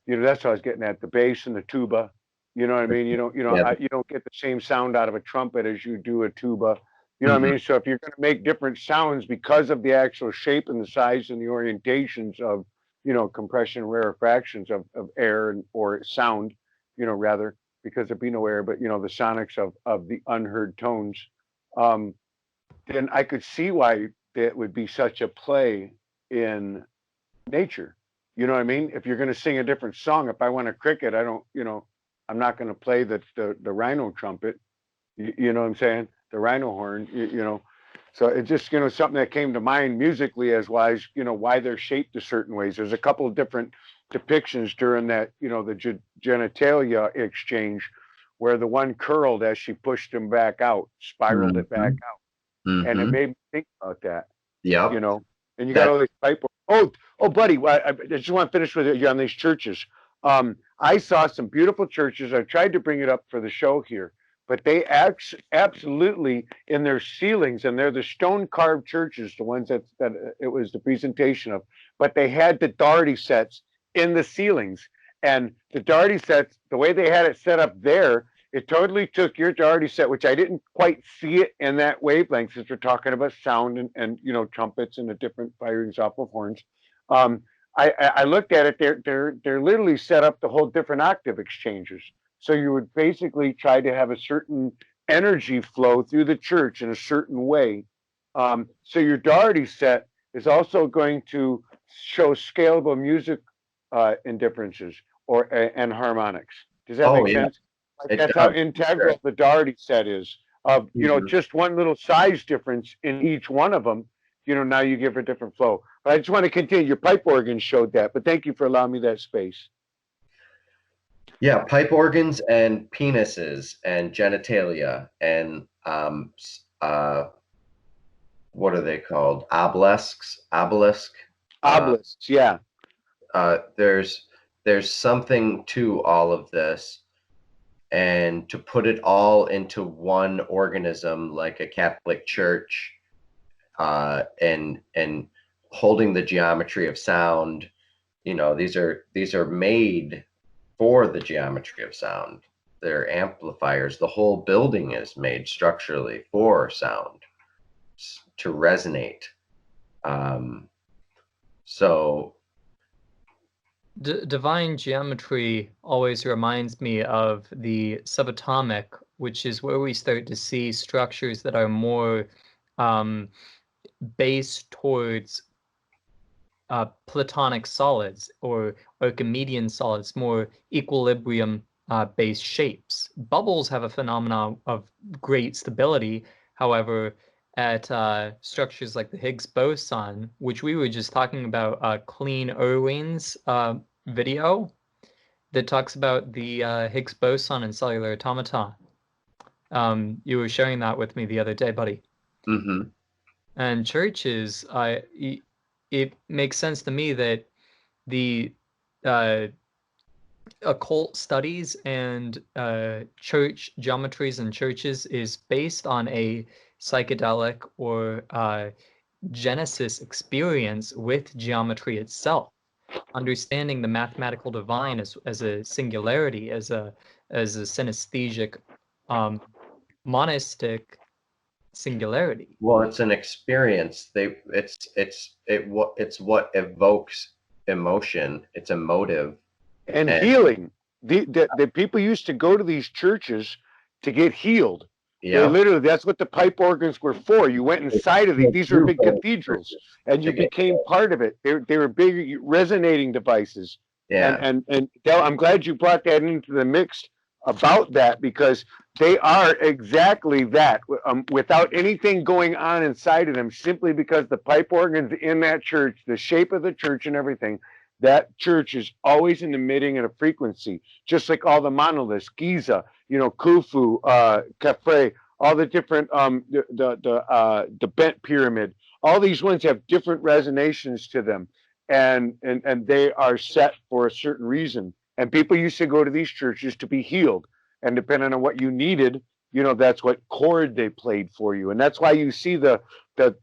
You know, that's what I was getting at, the bass and the tuba. You know what I mean? Yeah. You don't get the same sound out of a trumpet as you do a tuba. You know what I Mhm. mean? So if you're going to make different sounds because of the actual shape and the size and the orientations of, you know, compression rarefactions of air or sound, you know, rather, because there'd be no air, but, you know, the sonics of the unheard tones, um, then I could see why that would be such a play in nature. You know what I mean? If you're going to sing a different song, if I want a cricket, I don't, you know, I'm not going to play the rhino trumpet. You know what I'm saying? The rhino horn, you know. So it's just, you know, something that came to mind musically as wise, you know, why they're shaped a certain ways. There's a couple of different depictions during that, you know, the genitalia exchange where the one curled as she pushed him back out, spiraled it back Mhm. out. And it Mhm. made me think about that, you Yep. know. And you got That all these pipe. Oh, buddy, I just want to finish with you on these churches. I saw some beautiful churches. I tried to bring it up for the show here, but they absolutely in their ceilings, and they're the stone carved churches, the ones that it was the presentation of. But they had the Dougherty sets in the ceilings, and the Dougherty sets, the way they had it set up there, it totally took your Dougherty set, which I didn't quite see it in that wavelength, since we're talking about sound and you know, trumpets and the different firings off of horns. Um, I looked at it. They're literally set up to hold different octave exchanges. So you would basically try to have a certain energy flow through the church in a certain way. So your Dougherty set is also going to show scalable music indifferences and harmonics. Does that oh make yeah, sense? Like it that's how does for sure. integral the Dougherty set is. Of, you know, Mhm. just one little size difference in each one of them. You know, now you give a different flow. But I just want to continue. Your pipe organ showed that, but thank you for allowing me that space. Yeah, pipe organs and penises and genitalia and what are they called? Obelisk. Uh, Obelisks, yeah. there's something to all of this, and to put it all into one organism like a Catholic Church, and holding the geometry of sound. You know, these are made for the geometry of sound. They're amplifiers. The whole building is made structurally for sound to resonate. Um, so Divine geometry always reminds me of the subatomic, which is where we start to see structures that are more based towards platonic solids or Archimedean solids, more equilibrium based shapes. Bubbles have a phenomenon of great stability. However, at structures like the Higgs boson, which we were just talking about, Clean Irwin's video that talks about the Higgs boson and cellular automata. You were sharing that with me the other day, buddy. mhm. And churches, it makes sense to me that the occult studies and church geometries and churches is based on a psychedelic or Genesis experience with geometry itself, understanding the mathematical divine as a singularity, as a synesthetic, monistic singularity. Well, it's an experience. It's what evokes emotion. It's emotive. And And healing. The people used to go to these churches to get healed. They yeah, literally, that's what the pipe organs were for. You went inside of these are big cathedrals, and you became part of it. They were big resonating devices. yeah. And Del, I'm glad you brought that into the mix about that, because they are exactly that, without anything going on inside of them, simply because the pipe organs in that church, the shape of the church and everything, that church is always emitting at a frequency, just like all the monoliths, Giza, you know, Khufu, Khafre, all the different the bent pyramid. All these ones have different resonations to them, and they are set for a certain reason. And people used to go to these churches to be healed, and depending on what you needed, that's what chord they played for you. And that's why you see the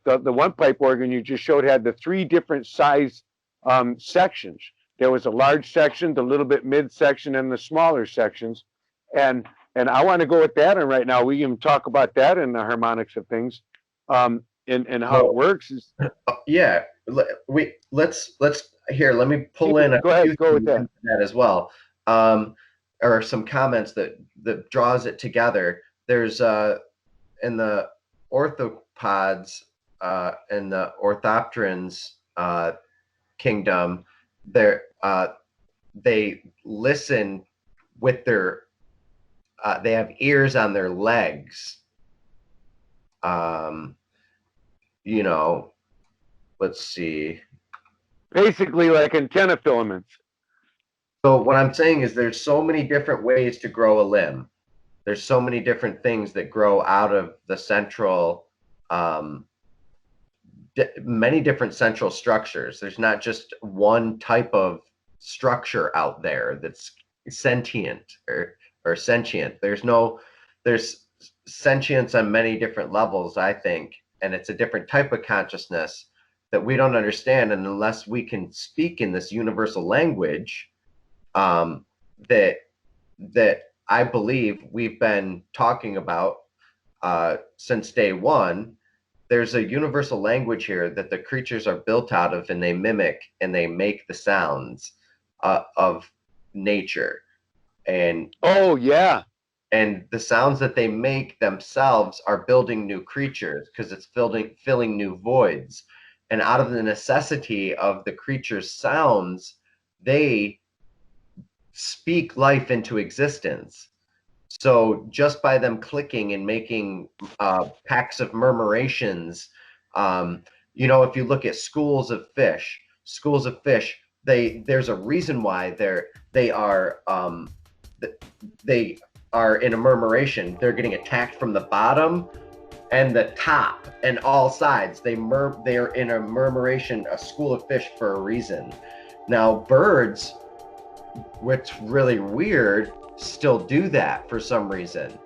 one pipe organ you just showed had the 3 different size sections. There was a large section, the little bit mid section, and the smaller sections. And I want to go with that. And right now we can talk about that and the harmonics of things, and how it works. Is yeah. Let's here. Let me pull in. Go ahead. Go with that as well. Or some comments that draws it together. There's in the orthopods in the orthopterans kingdom, they listen with their they have ears on their legs. Let's see. Basically like antenna filaments. So what I'm saying is there's so many different ways to grow a limb. There's so many different things that grow out of the central, many different central structures. There's not just one type of structure out there that's sentient or sentient. There's sentience on many different levels, I think, and it's a different type of consciousness that we don't understand. And unless we can speak in this universal language, that I believe we've been talking about since day one, there's a universal language here that the creatures are built out of, and they mimic and they make the sounds of nature. And oh yeah, and the sounds that they make themselves are building new creatures because it's filling new voids. And out of the necessity of the creature's sounds, they speak life into existence. So just by them clicking and making packs of murmurations, if you look at schools of fish, there's a reason why they are in a murmuration. They're getting attacked from the bottom and the top and all sides. They're in a murmuration, a school of fish, for a reason. Now birds, what's really weird, still do that for some reason.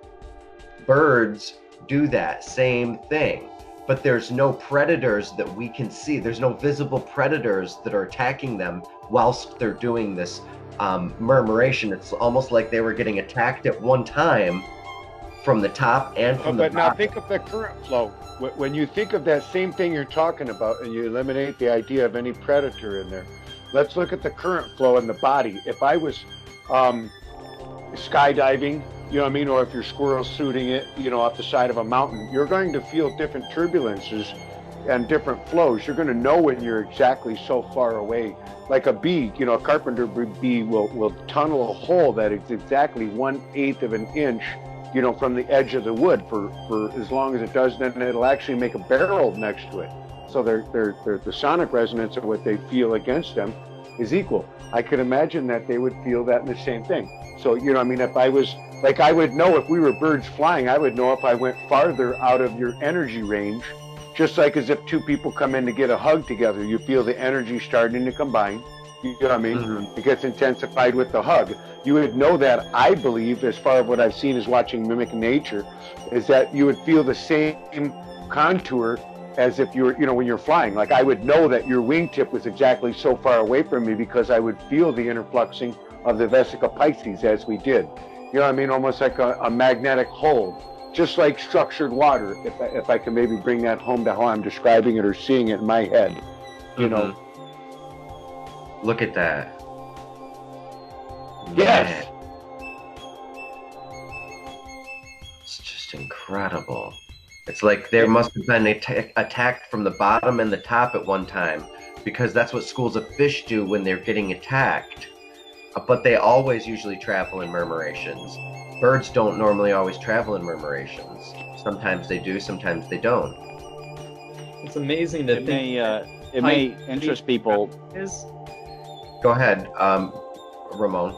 Birds do that same thing, but there's no predators that we can see. There's no visible predators that are attacking them whilst they're doing this murmuration. It's almost like they were getting attacked at one time from the top and from the bottom. But now think of the current flow. When you think of that same thing you're talking about and you eliminate the idea of any predator in there, let's look at the current flow in the body. If I was skydiving, or if you're squirrel suiting it, off the side of a mountain, you're going to feel different turbulences and different flows. You're going to know when you're exactly so far away. Like a bee, a carpenter bee will tunnel a hole that is exactly 1/8 of an inch, from the edge of the wood for as long as it does, then it'll actually make a barrel next to it. So the sonic resonance of what they feel against them is equal. I could imagine that they would feel that in the same thing. So, if I was, I would know if we were birds flying, I would know if I went farther out of your energy range, just like as if two people come in to get a hug together. You feel the energy starting to combine. You know what I mean? Mm-hmm. It gets intensified with the hug. You would know that, I believe, as far as what I've seen is watching mimic nature, is that you would feel the same contour as if you were, when you're flying. Like I would know that your wingtip was exactly so far away from me because I would feel the interfluxing of the vesica piscis as we did. You know what I mean? Almost like a magnetic hold, just like structured water. If I can maybe bring that home to how I'm describing it or seeing it in my head, Look at that. Yes. Man. It's just incredible. It's like there must have been attacked from the bottom and the top at one time, because that's what schools of fish do when they're getting attacked. But they always usually travel in murmurations. Birds don't normally always travel in murmurations. Sometimes they do, sometimes they don't. It's amazing to think. It may interest people. Go ahead, Ramon.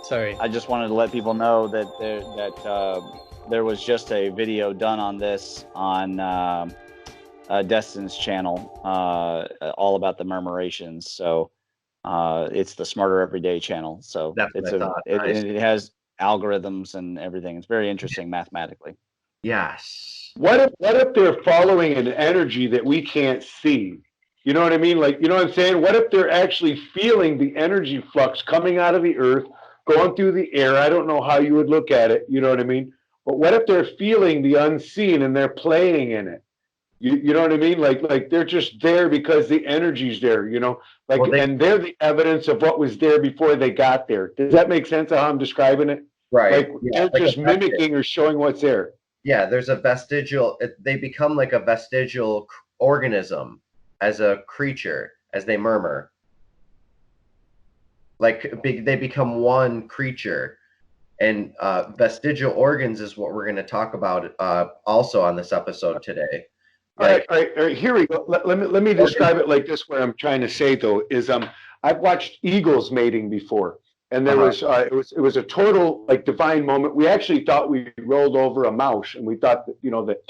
Sorry. I just wanted to let people know that there was just a video done on this on Destin's channel, all about the murmurations. So it's the Smarter Everyday channel. So That's it's what I thought. Nice. it has algorithms and everything. It's very interesting mathematically. Yes. What if they're following an energy that we can't see? You know what I mean? Like, you know what I'm saying? What if they're actually feeling the energy flux coming out of the earth, going through the air? I don't know how you would look at it. You know what I mean? But what if they're feeling the unseen and they're playing in it? You know what I mean? Like they're just there because the energy's there, you know? Like, Well, and they're the evidence of what was there before they got there. Does that make sense how I'm describing it? Right. Like, Yeah, they're just mimicking or showing what's there. Yeah, there's a vestigial, they become like a vestigial organism as a creature, as they murmur. Like they become one creature. And vestigial organs is what we're going to talk about also on this episode today. All right, here we go. Let me describe it like this. What I'm trying to say though is I've watched eagles mating before, and there was it was a total like divine moment. We actually thought we rolled over a mouse, and we thought that, you know, that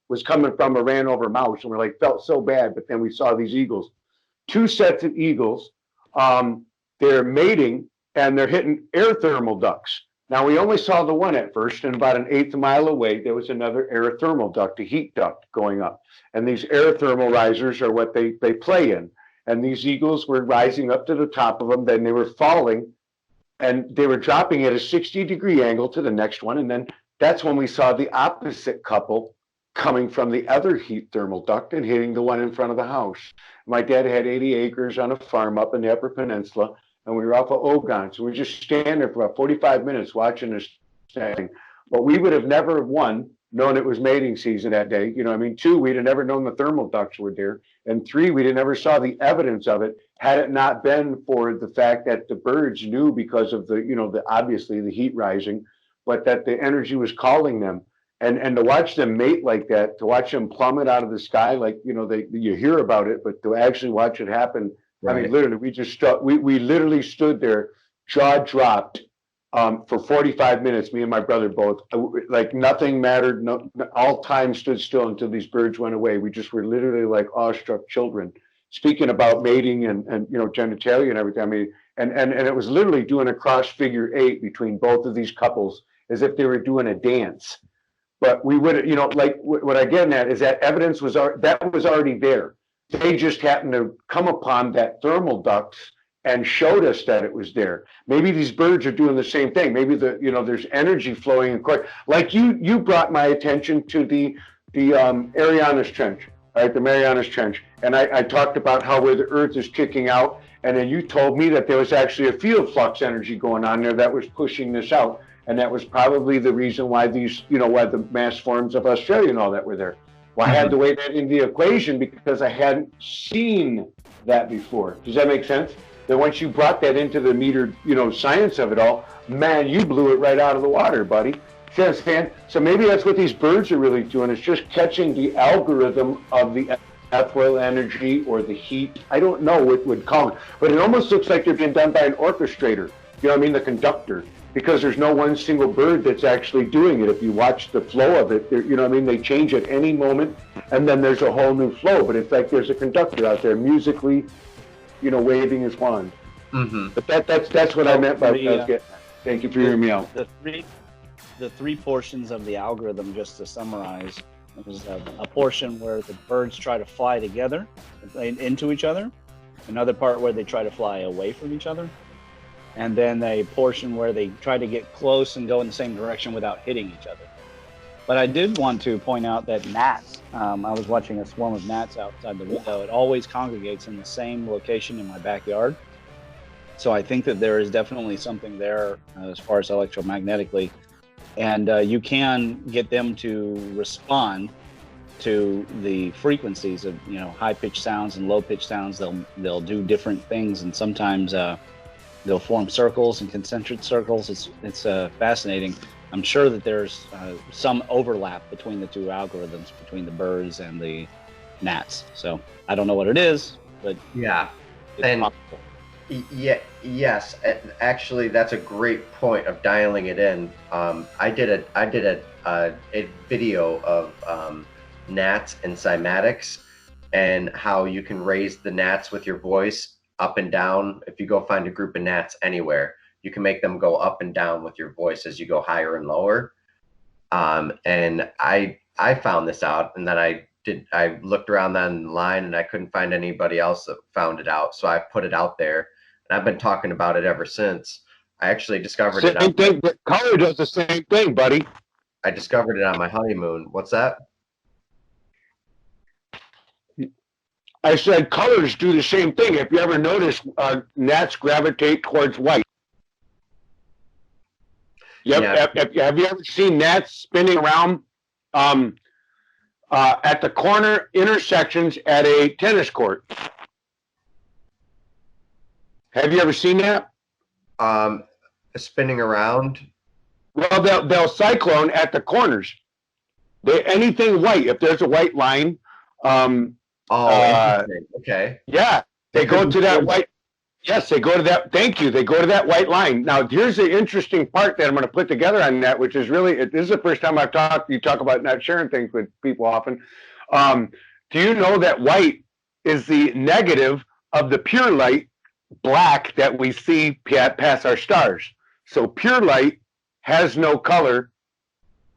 was coming from a ran over mouse, and we're like felt so bad. But then we saw these eagles, two sets of eagles. They're mating and they're hitting air thermal ducts. Now, we only saw the one at first, and about an eighth mile away, there was another air thermal duct, a heat duct going up. And these air thermal risers are what they play in. And these eagles were rising up to the top of them, then they were falling, and they were dropping at a 60-degree angle to the next one. And then that's when we saw the opposite couple coming from the other heat thermal duct and hitting the one in front of the house. My dad had 80 acres on a farm up in the Upper Peninsula, and we were off of Ogon. So we just stand there for about 45 minutes watching this thing. But we would have never, one, known it was mating season that day. You know what I mean? Two, we'd have never known the thermal ducts were there. And three, we'd have never saw the evidence of it had it not been for the fact that the birds knew because of the, you know, the obviously the heat rising, but that the energy was calling them. And to watch them mate like that, to watch them plummet out of the sky, like, you know, you hear about it, but to actually watch it happen. Right. I mean, literally, we literally stood there, jaw dropped, for 45 minutes. Me and my brother both, like nothing mattered. No, all time stood still until these birds went away. We just were literally like awestruck children. Speaking about mating and you know, genitalia and everything. I mean, and it was literally doing a cross figure 8 between both of these couples, as if they were doing a dance. But we would, you know, like what I'm getting at is that evidence was already there. They just happened to come upon that thermal ducts and showed us that it was there. Maybe these birds are doing the same thing. Maybe there's energy flowing in court. Like you brought my attention to the Arianas Trench, right? The Marianas Trench, and I talked about how where the Earth is kicking out, and then you told me that there was actually a field flux energy going on there that was pushing this out, and that was probably the reason why these, you know, why the mass forms of Australia and all that were there. Well, I had to weigh that into the equation because I hadn't seen that before. Does that make sense? That once you brought that into the metered, you know, science of it all, man, you blew it right out of the water, buddy. See what I'm saying? So maybe that's what these birds are really doing. It's just catching the algorithm of the ethereal energy or the heat. I don't know what would call it, but it almost looks like they're being done by an orchestrator. You know what I mean? The conductor. Because there's no one single bird that's actually doing it. If you watch the flow of it, you know what I mean? They change at any moment, and then there's a whole new flow. But it's like there's a conductor out there musically, you know, waving his wand. Mm-hmm. But that's what I meant by what I was getting at. Thank you for hearing me out. The three portions of the algorithm, just to summarize, is a portion where the birds try to fly together into each other, another part where they try to fly away from each other, and then a portion where they try to get close and go in the same direction without hitting each other. But I did want to point out that gnats, I was watching a swarm of gnats outside the window. It always congregates in the same location in my backyard. So I think that there is definitely something there as far as electromagnetically. And you can get them to respond to the frequencies of, you know, high-pitched sounds and low-pitched sounds. They'll do different things, and sometimes they'll form circles and concentric circles. It's fascinating. I'm sure that there's some overlap between the two algorithms, between the birds and the gnats. So I don't know what it is, but yeah, it's possible. Yeah, yes. Actually, that's a great point of dialing it in. I did a video of gnats and cymatics and how you can raise the gnats with your voice up and down. If you go find a group of gnats anywhere, you can make them go up and down with your voice as you go higher and lower. And I found this out, and then I looked around online and I couldn't find anybody else that found it out, so I put it out there, and I've been talking about it ever since. I actually discovered it. Same thing. But color does the same thing, buddy. I discovered it on my honeymoon. What's that? I said colors do the same thing. If you ever notice, gnats gravitate towards white. Yep. Yeah. Have you ever seen gnats spinning around at the corner intersections at a tennis court? Have you ever seen that? Spinning around. Well, they'll cyclone at the corners. Anything white. If there's a white line. Okay. Yeah, they go to that white. Yes, they go to that. Thank you. They go to that white line. Now, here's the interesting part that I'm going to put together on that, which is really, this is the first time I've talked. You talk about not sharing things with people often. Do you know that white is the negative of the pure light, black, that we see past our stars? So pure light has no color,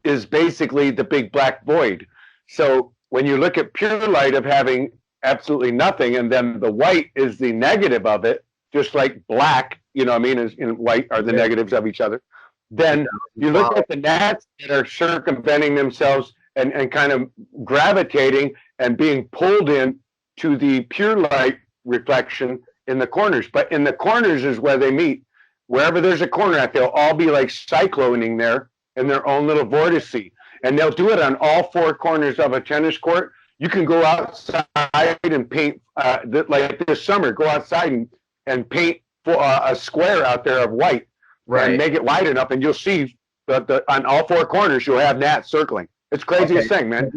is basically the big black void. So when you look at pure light of having absolutely nothing, and then the white is the negative of it, just like black, you know what I mean, is in white are the negatives of each other. Then you look at the gnats that are circumventing themselves and kind of gravitating and being pulled in to the pure light reflection in the corners. But in the corners is where they meet. Wherever there's a corner, they'll all be like cycloning there in their own little vortice. And they'll do it on all four corners of a tennis court. You can go outside and paint, like this summer, go outside and paint a square out there of white, right, and make it wide enough, and you'll see on all four corners you'll have gnats circling. It's craziest thing, man.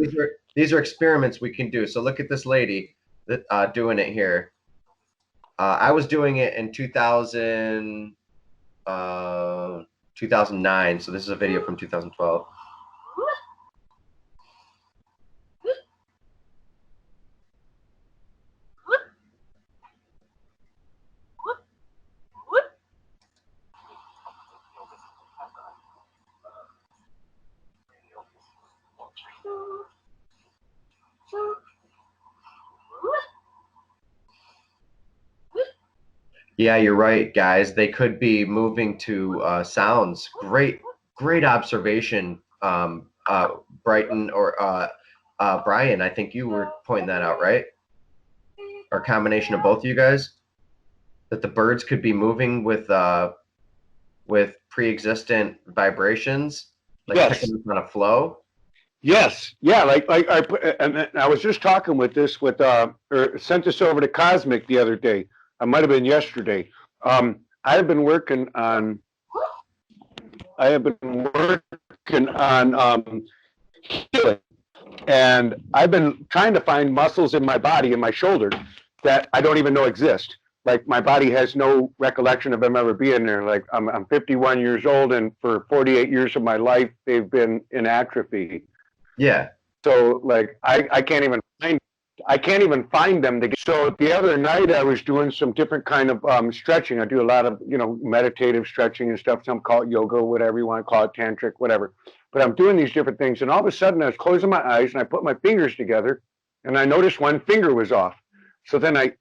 These are experiments we can do. So look at this lady that doing it here. I was doing it in 2009. So this is a video from 2012. Yeah, you're right, guys. They could be moving to sounds. Great observation, Brighton or Brian. I think you were pointing that out, right? Or a combination of both of you guys, that the birds could be moving with pre-existent vibrations, like picking up on a flow. Yes, yeah, like I was just talking with this or sent this over to Cosmic the other day. I might have been yesterday. I have been working on healing, and I've been trying to find muscles in my body, in my shoulder, that I don't even know exist. Like my body has no recollection of them ever being there. Like I'm 51 years old, and for 48 years of my life, they've been in atrophy. Yeah. So like I can't even find them. So the other night I was doing some different kind of stretching. I do a lot of meditative stretching and stuff. Some call it yoga, whatever you want to call it, tantric, whatever. But I'm doing these different things, and all of a sudden I was closing my eyes and I put my fingers together, and I noticed one finger was off. So then I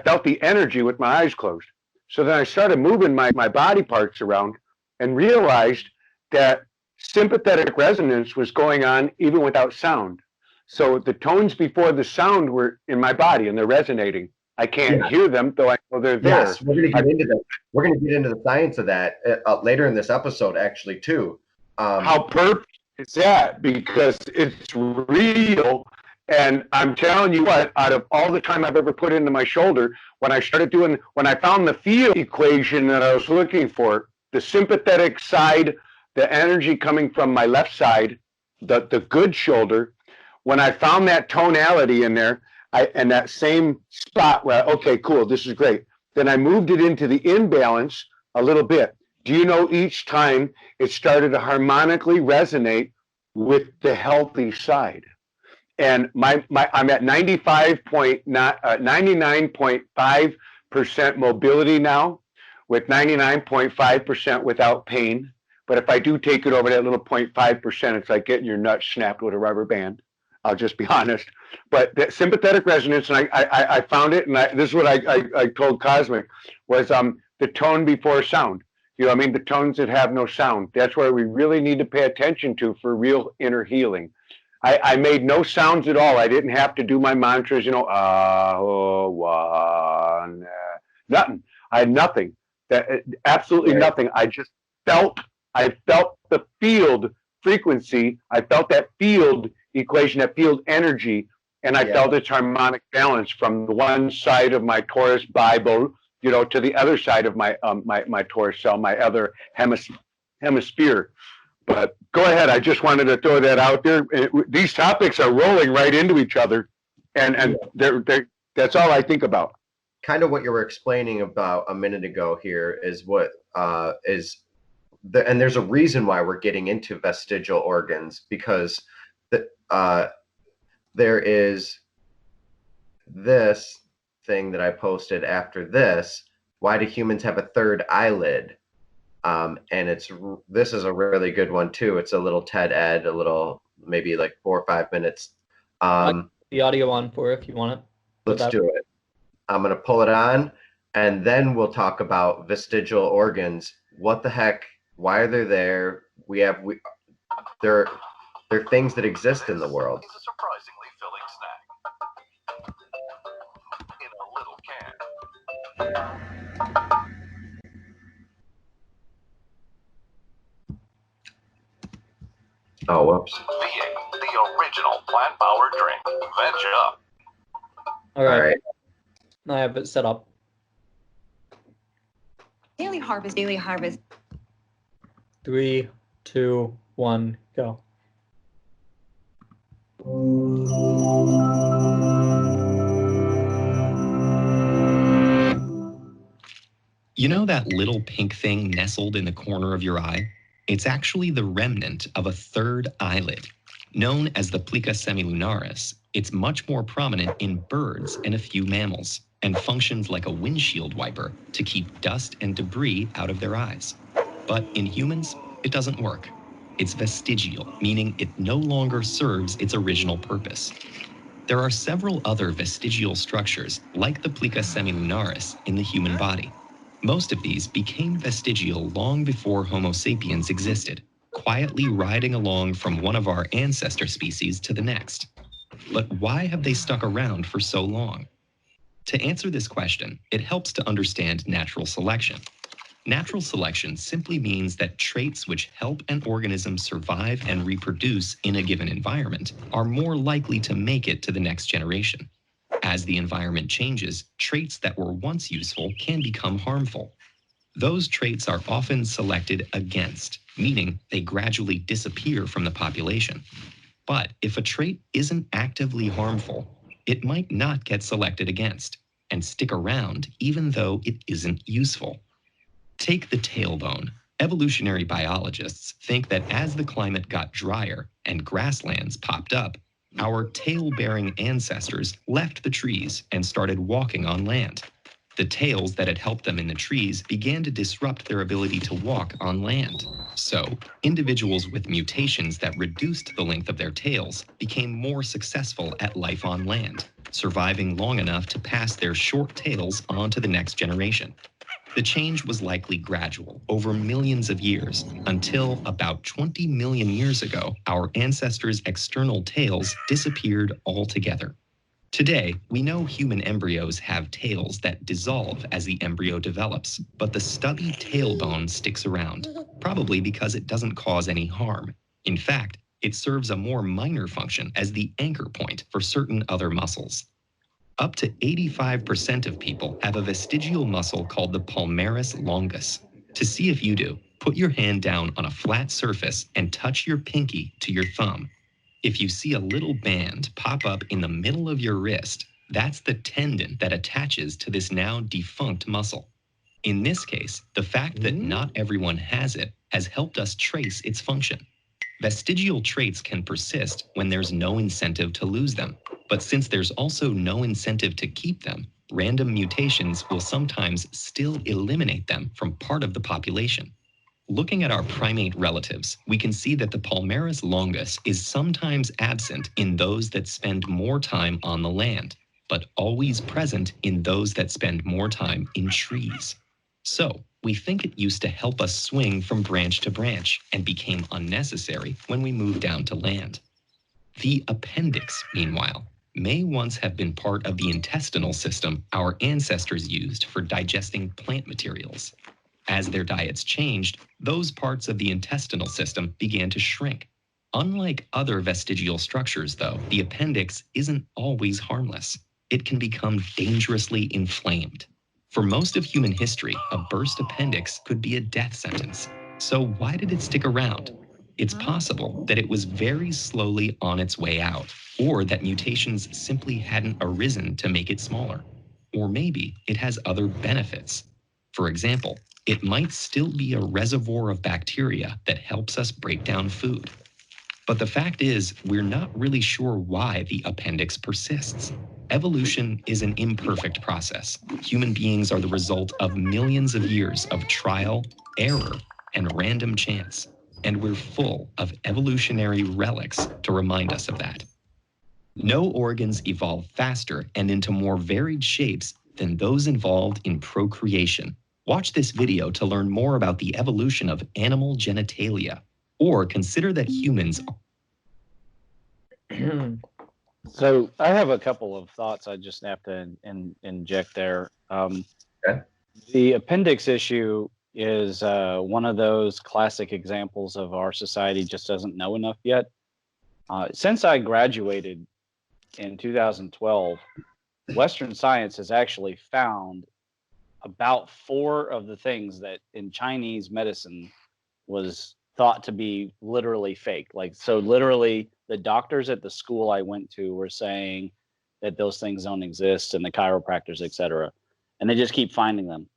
felt the energy with my eyes closed. So then I started moving my body parts around and realized that sympathetic resonance was going on even without sound. So the tones before the sound were in my body and they're resonating. I can't hear them, though I know they're there. Yes, we're going to get into that. We're going to get into the science of that later in this episode, actually, too. How perfect is that? Because it's real. And I'm telling you what, out of all the time I've ever put into my shoulder, when I found the field equation that I was looking for, the sympathetic side, the energy coming from my left side, the good shoulder, when I found that tonality in there, and that same spot where, okay, cool, this is great. Then I moved it into the imbalance a little bit. Do you know each time it started to harmonically resonate with the healthy side? And I'm at 99.5% mobility now, with 99.5% without pain. But if I do take it over that little 0.5%, it's like getting your nuts snapped with a rubber band. I'll just be honest. But that sympathetic resonance, and I found it, and this is what I told Cosmic, was the tone before sound. You know what I mean? The tones that have no sound. That's where we really need to pay attention to for real inner healing. I made no sounds at all. I didn't have to do my mantras, you know, nothing. I had nothing. Absolutely nothing. I felt the field frequency. I felt that field equation, that field energy, and I felt its harmonic balance from the one side of my torus Bible, you know, to the other side of my my torus cell, my other hemisphere. But go ahead. I just wanted to throw that out there. These topics are rolling right into each other, and that's all I think about. Kind of what you were explaining about a minute ago here is what and there's a reason why we're getting into vestigial organs, because there is this thing that I posted after this. Why do humans have a third eyelid? And this is a really good one too. It's a little TED Ed, a little, maybe like 4 or 5 minutes. The audio on for if you want it. Let's do it. I'm going to pull it on, and then we'll talk about vestigial organs. What the heck? Why are they there? They're things that exist in the world. It's a surprisingly filling snack in a little can. Oh, whoops. Being the original plant-powered drink. Veg up. All right. I have it set up. Daily harvest, daily harvest. 3, 2, 1, go. You know that little pink thing nestled in the corner of your eye? It's actually the remnant of a third eyelid. Known as the plica semilunaris, it's much more prominent in birds and a few mammals, and functions like a windshield wiper to keep dust and debris out of their eyes. But in humans, it doesn't work. It's vestigial, meaning it no longer serves its original purpose. There are several other vestigial structures, like the plica semilunaris, in the human body. Most of these became vestigial long before Homo sapiens existed, quietly riding along from one of our ancestor species to the next. But why have they stuck around for so long? To answer this question, it helps to understand natural selection. Natural selection simply means that traits which help an organism survive and reproduce in a given environment are more likely to make it to the next generation. As the environment changes, traits that were once useful can become harmful. Those traits are often selected against, meaning they gradually disappear from the population. But if a trait isn't actively harmful, it might not get selected against and stick around even though it isn't useful. Take the tailbone. Evolutionary biologists think that as the climate got drier and grasslands popped up, our tail-bearing ancestors left the trees and started walking on land. The tails that had helped them in the trees began to disrupt their ability to walk on land. So, individuals with mutations that reduced the length of their tails became more successful at life on land, surviving long enough to pass their short tails on to the next generation. The change was likely gradual, over millions of years, until about 20 million years ago, our ancestors' external tails disappeared altogether. Today, we know human embryos have tails that dissolve as the embryo develops, but the stubby tailbone sticks around, probably because it doesn't cause any harm. In fact, it serves a more minor function as the anchor point for certain other muscles. Up to 85% of people have a vestigial muscle called the palmaris longus. To see if you do, put your hand down on a flat surface and touch your pinky to your thumb. If you see a little band pop up in the middle of your wrist, That's the tendon that attaches to this now defunct muscle. In this case, the fact that not everyone has it has helped us trace its function. Vestigial traits can persist when there's no incentive to lose them. But since there's also no incentive to keep them, random mutations will sometimes still eliminate them from part of the population. Looking at our primate relatives, we can see that the Palmaris longus is sometimes absent in those that spend more time on the land, but always present in those that spend more time in trees. So, we think it used to help us swing from branch to branch and became unnecessary when we moved down to land. The appendix, meanwhile, may once have been part of the intestinal system our ancestors used for digesting plant materials. As their diets changed, those parts of the intestinal system began to shrink. Unlike other vestigial structures, though, the appendix isn't always harmless. It can become dangerously inflamed. For most of human history, a burst appendix could be a death sentence. So why did it stick around? It's possible that it was very slowly on its way out, or that mutations simply hadn't arisen to make it smaller. Or maybe it has other benefits. For example, it might still be a reservoir of bacteria that helps us break down food. But the fact is, we're not really sure why the appendix persists. Evolution is an imperfect process. Human beings are the result of millions of years of trial, error, and random chance. And we're full of evolutionary relics to remind us of that. No organs evolve faster and into more varied shapes than those involved in procreation. Watch this video to learn more about the evolution of animal genitalia, or consider that humans So I have a couple of thoughts I just have to inject there. Okay. The appendix issue is one of those classic examples of our society just doesn't know enough yet. Since I graduated in 2012, Western science has actually found about 4 of the things that in Chinese medicine was thought to be literally fake. Like, so literally the doctors at the school I went to were saying that those things don't exist, and the chiropractors, etc. And they just keep finding them.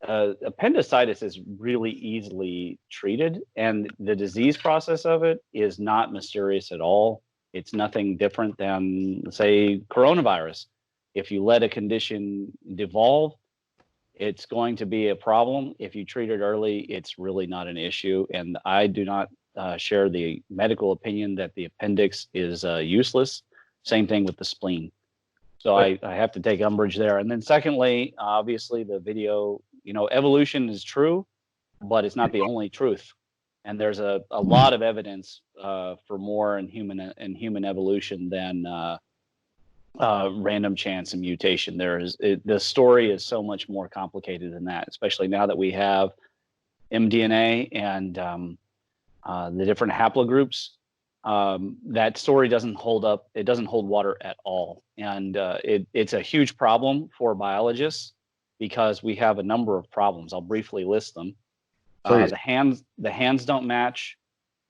Appendicitis is really easily treated, and the disease process of it is not mysterious at all. It's nothing different than, say, coronavirus. If you let a condition devolve, it's going to be a problem. If you treat it early, it's really not an issue. And I do not share the medical opinion that the appendix is useless. Same thing with the spleen. So I have to take umbrage there. And then secondly, obviously the video, evolution is true, but it's not the only truth. And there's a lot of evidence for more in human evolution than random chance and mutation. The story is so much more complicated than that, especially now that we have mDNA and the different haplogroups. That story doesn't hold up. It doesn't hold water at all. And it's a huge problem for biologists because we have a number of problems. I'll briefly list them. The hands don't match.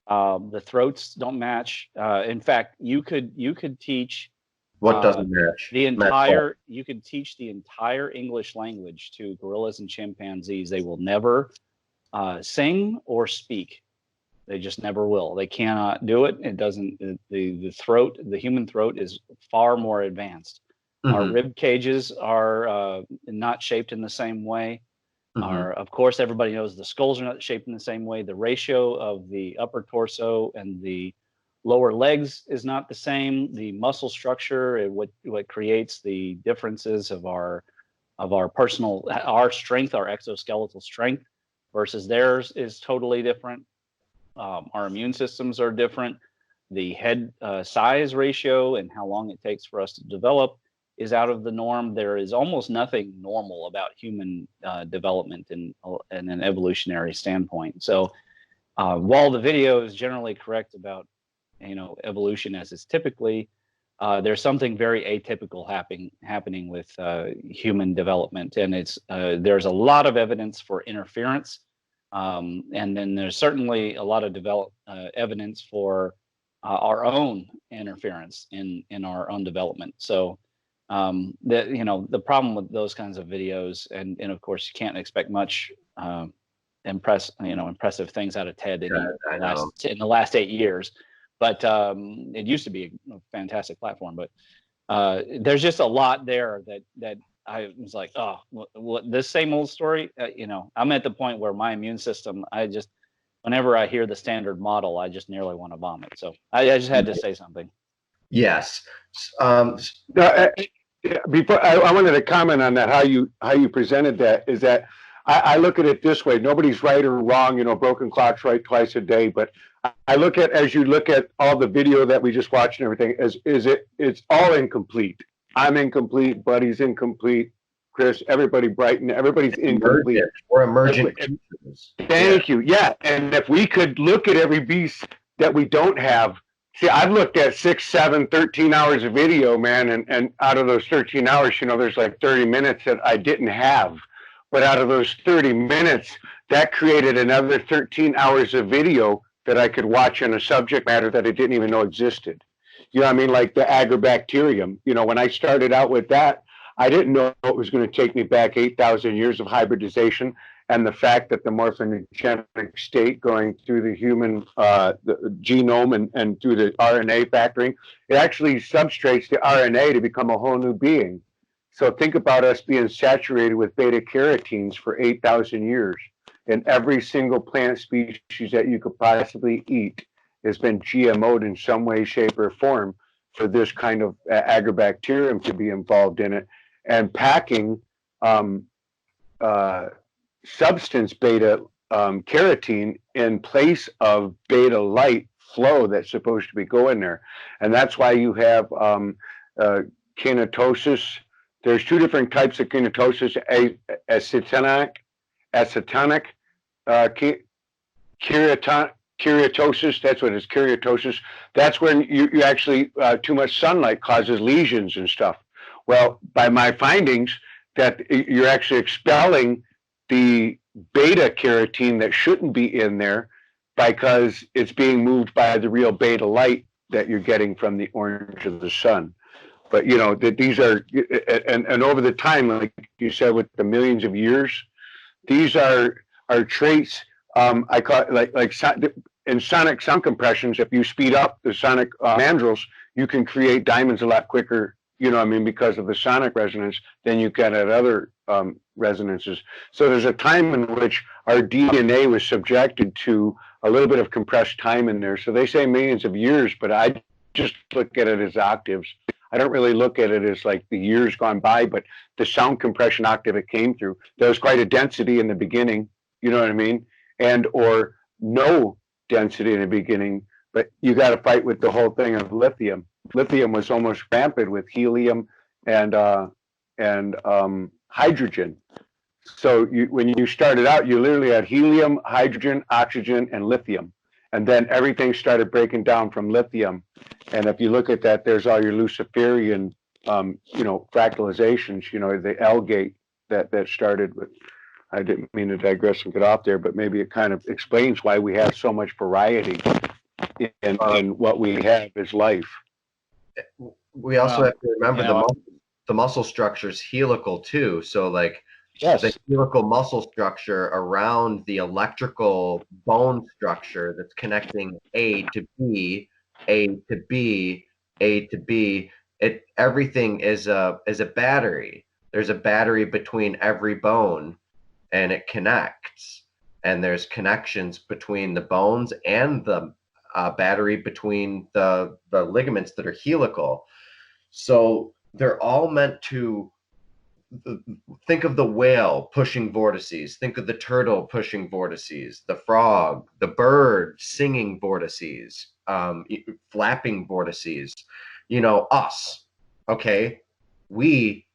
The throats don't match. In fact, you could teach what doesn't match? You could teach the entire English language to gorillas and chimpanzees. They will never sing or speak. They just never will. They cannot do it. It doesn't. The human throat is far more advanced. Mm-hmm. Our rib cages are not shaped in the same way. Mm-hmm. Of course, everybody knows the skulls are not shaped in the same way. The ratio of the upper torso and the lower legs is not the same. The muscle structure, what creates the differences of our strength, our exoskeletal strength versus theirs is totally different. Our immune systems are different. The head size ratio and how long it takes for us to develop is out of the norm. There is almost nothing normal about human development in an evolutionary standpoint. So while the video is generally correct about evolution as is typically, there's something very atypical happening with human development, and there's a lot of evidence for interference, and then there's certainly a lot of evidence for our own interference in our own development. So The problem with those kinds of videos, and of course you can't expect much impressive things out of TED in the last 8 years, but it used to be a fantastic platform. But there's just a lot there that I was like, oh, this same old story. I'm at the point where my immune system, whenever I hear the standard model, I just nearly want to vomit. So I just had to say something. Yes. Before I wanted to comment on that, how you presented that is that I look at it this way: nobody's right or wrong. Broken clocks right twice a day. But I look at, as you look at all the video that we just watched and everything, it's all incomplete. I'm incomplete. Buddy's incomplete. Chris, everybody, Brighton, everybody's incomplete. We're emergent. Thank you. Yeah, and if we could look at every beast that we don't have. See, I've looked at 6, 7, 13 hours of video, man, and out of those 13 hours, there's like 30 minutes that I didn't have. But out of those 30 minutes, that created another 13 hours of video that I could watch on a subject matter that I didn't even know existed. You know what I mean? Like the agrobacterium. When I started out with that, I didn't know it was going to take me back 8,000 years of hybridization. And the fact that the morphogenetic state going through the human the genome and through the RNA factoring, it actually substrates the RNA to become a whole new being. So think about us being saturated with beta carotenes for 8,000 years. And every single plant species that you could possibly eat has been GMO'd in some way, shape, or form for this kind of agrobacterium to be involved in it. And packing substance beta carotene in place of beta light flow that's supposed to be going there. And that's why you have kinetosis. There's 2 different types of kinetosis: acetonic keratosis. That's what it is, keratosis. That's when you actually too much sunlight causes lesions and stuff. Well, by my findings, that you're actually expelling the beta carotene that shouldn't be in there because it's being moved by the real beta light that you're getting from the orange of the sun. But that these are, and over the time, like you said, with the millions of years, these are traits. I call it like in sonic sound compressions. If you speed up the sonic mandrels, you can create diamonds a lot quicker. Because of the sonic resonance than you can at other resonances. So there's a time in which our DNA was subjected to a little bit of compressed time in there. So they say millions of years, but I just look at it as octaves. I don't really look at it as like the years gone by, but the sound compression octave it came through. There was quite a density in the beginning, you know what I mean? And or no density in the beginning, but you got to fight with the whole thing of lithium. Lithium was almost rampant with helium and hydrogen. So when you started out, you literally had helium, hydrogen, oxygen, and lithium. And then everything started breaking down from lithium. And if you look at that, there's all your Luciferian, fractalizations, the algate that started with. I didn't mean to digress and get off there, but maybe it kind of explains why we have so much variety in what we have as life. We also have to remember the muscle structure is helical too. So like the helical muscle structure around the electrical bone structure that's connecting A to B, A to B, A to B. Everything is a battery. There's a battery between every bone, and it connects. And there's connections between the bones and the battery between the ligaments that are helical. So they're all meant to think of the whale pushing vortices, think of the turtle pushing vortices, the frog, the bird singing vortices, flapping vortices, us, okay? We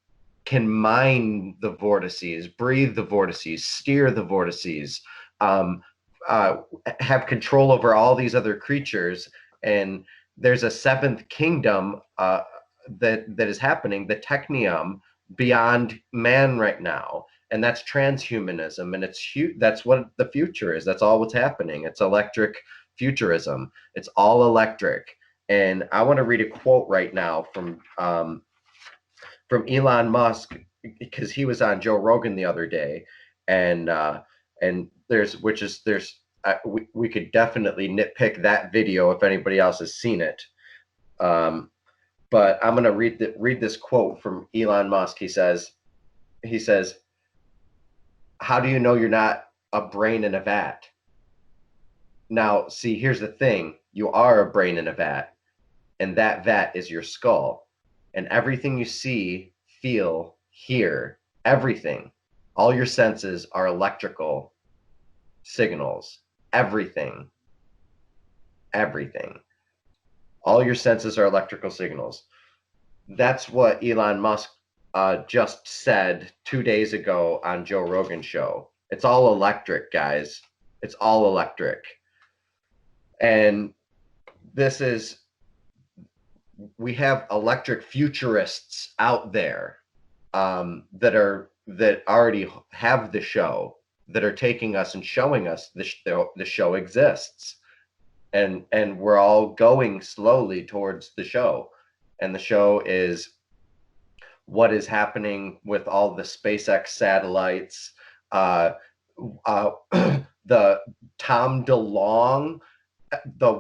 can mine the vortices, breathe the vortices, steer the vortices, have control over all these other creatures. And there's a 7th kingdom that is happening, the technium, beyond man right now, and that's transhumanism, and that's what the future is. That's all what's happening. It's electric futurism. It's all electric. And I want to read a quote right now from from Elon Musk, because he was on Joe Rogan the other day, and we could definitely nitpick that video if anybody else has seen it. But I'm gonna read this quote from Elon Musk. He says, "How do you know you're not a brain in a vat?" Now, see, here's the thing: you are a brain in a vat, and that vat is your skull, and everything you see, feel, hear, everything, all your senses are electrical signals. Everything. All your senses are electrical signals. That's what Elon Musk just said 2 days ago on Joe Rogan's show. It's all electric, guys. It's all electric. And we have electric futurists out there that already have the show, that are taking us and showing us the show exists. And we're all going slowly towards the show. And the show is what is happening with all the SpaceX satellites, the Tom DeLonge, the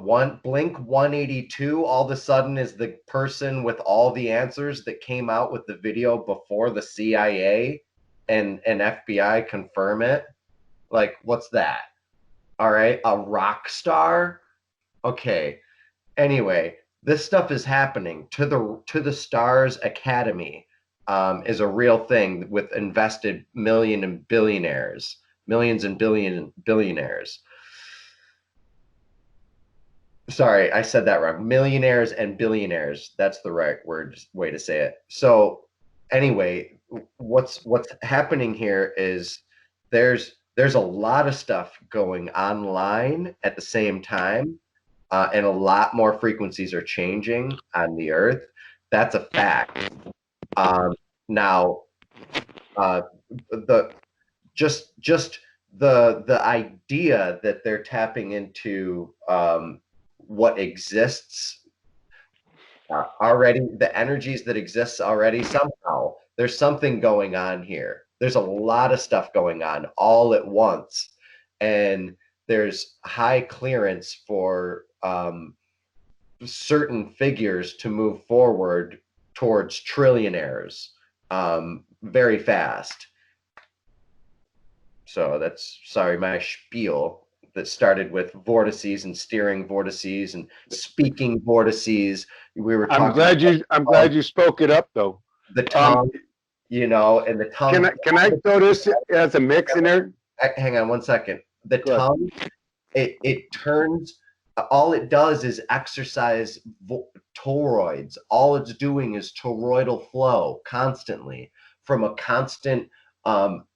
Blink 182 all of a sudden is the person with all the answers that came out with the video before the CIA and FBI confirm it. Like, what's that? All right, a rock star? Okay. Anyway, this stuff is happening. To the Stars Academy is a real thing with invested millions and billionaires. Sorry, I said that wrong. Millionaires and billionaires. That's the right way to say it. So anyway, what's happening here is there's a lot of stuff going online at the same time, and a lot more frequencies are changing on the Earth. That's a fact. Now, the idea that they're tapping into what exists already, the energies that exist already, somehow there's something going on here. There's a lot of stuff going on all at once, and there's high clearance for certain figures to move forward towards trillionaires very fast. So that's, sorry, my spiel that started with vortices and steering vortices and speaking vortices. We were talking. I'm glad you spoke it up though. The tongue, and the tongue. Can I throw this as a mix in there? Hang on 1 second. The tongue, it turns. All it does is exercise toroids. All it's doing is toroidal flow constantly from a constant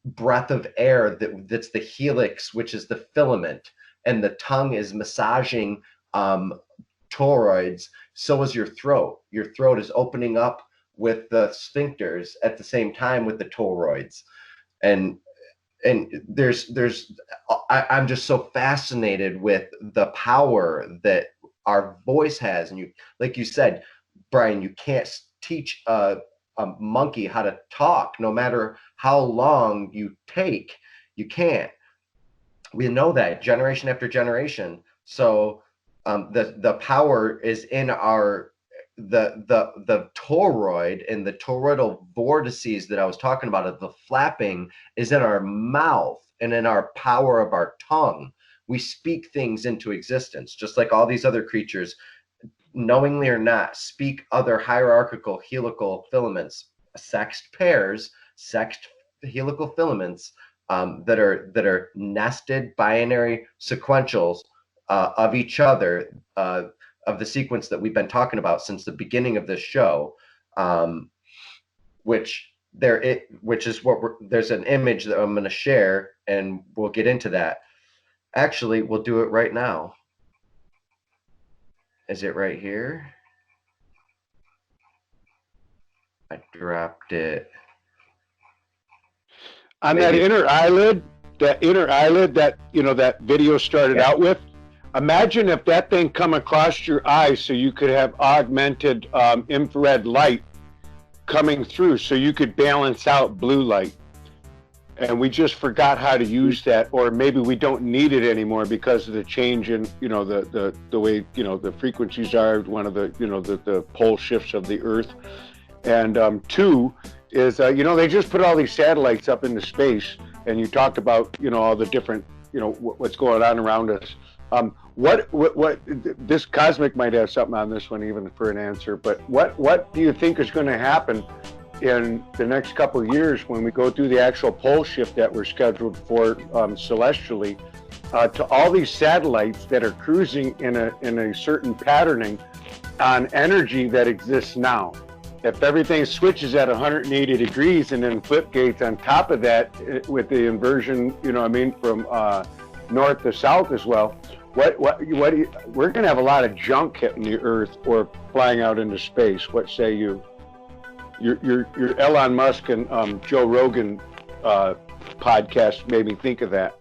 breath of air that's the helix, which is the filament, and the tongue is massaging toroids. So is your throat. Your throat is opening up with the sphincters at the same time with the toroids, and I'm just so fascinated with the power that our voice has. And like you said, Brian, you can't teach a monkey how to talk, no matter how long you take. You can't. We know that generation after generation. So the power is in the toroid, and the toroidal vortices that I was talking about, the flapping, is in our mouth and in our power of our tongue. We speak things into existence, just like all these other creatures, knowingly or not, speak other hierarchical helical filaments, sexed pairs, sexed helical filaments that are nested binary sequentials of each other, of the sequence that we've been talking about since the beginning of this show, which is what there's an image that I'm going to share, and we'll get into that. Actually, we'll do it right now. Is it right here? I dropped it. On that inner eyelid that that video started out with. Imagine if that thing come across your eye so you could have augmented infrared light coming through, so you could balance out blue light. And we just forgot how to use that, or maybe we don't need it anymore because of the change in, you know, the way, you know, the frequencies are, one of the, you know, the pole shifts of the Earth. And two is, you know, they just put all these satellites up into space, and you talked about, you know, all the different, you know, what's going on around us. What this Cosmic might have something on this one even for an answer, but what do you think is going to happen in the next couple of years when we go through the actual pole shift that we're scheduled for celestially, to all these satellites that are cruising in a certain patterning on energy that exists now? If everything switches at 180 degrees and then flip gates on top of that with the inversion, you know what I mean, from north to south as well, we're going to have a lot of junk hitting the Earth or flying out into space. What say you? Your Elon Musk and Joe Rogan podcast made me think of that.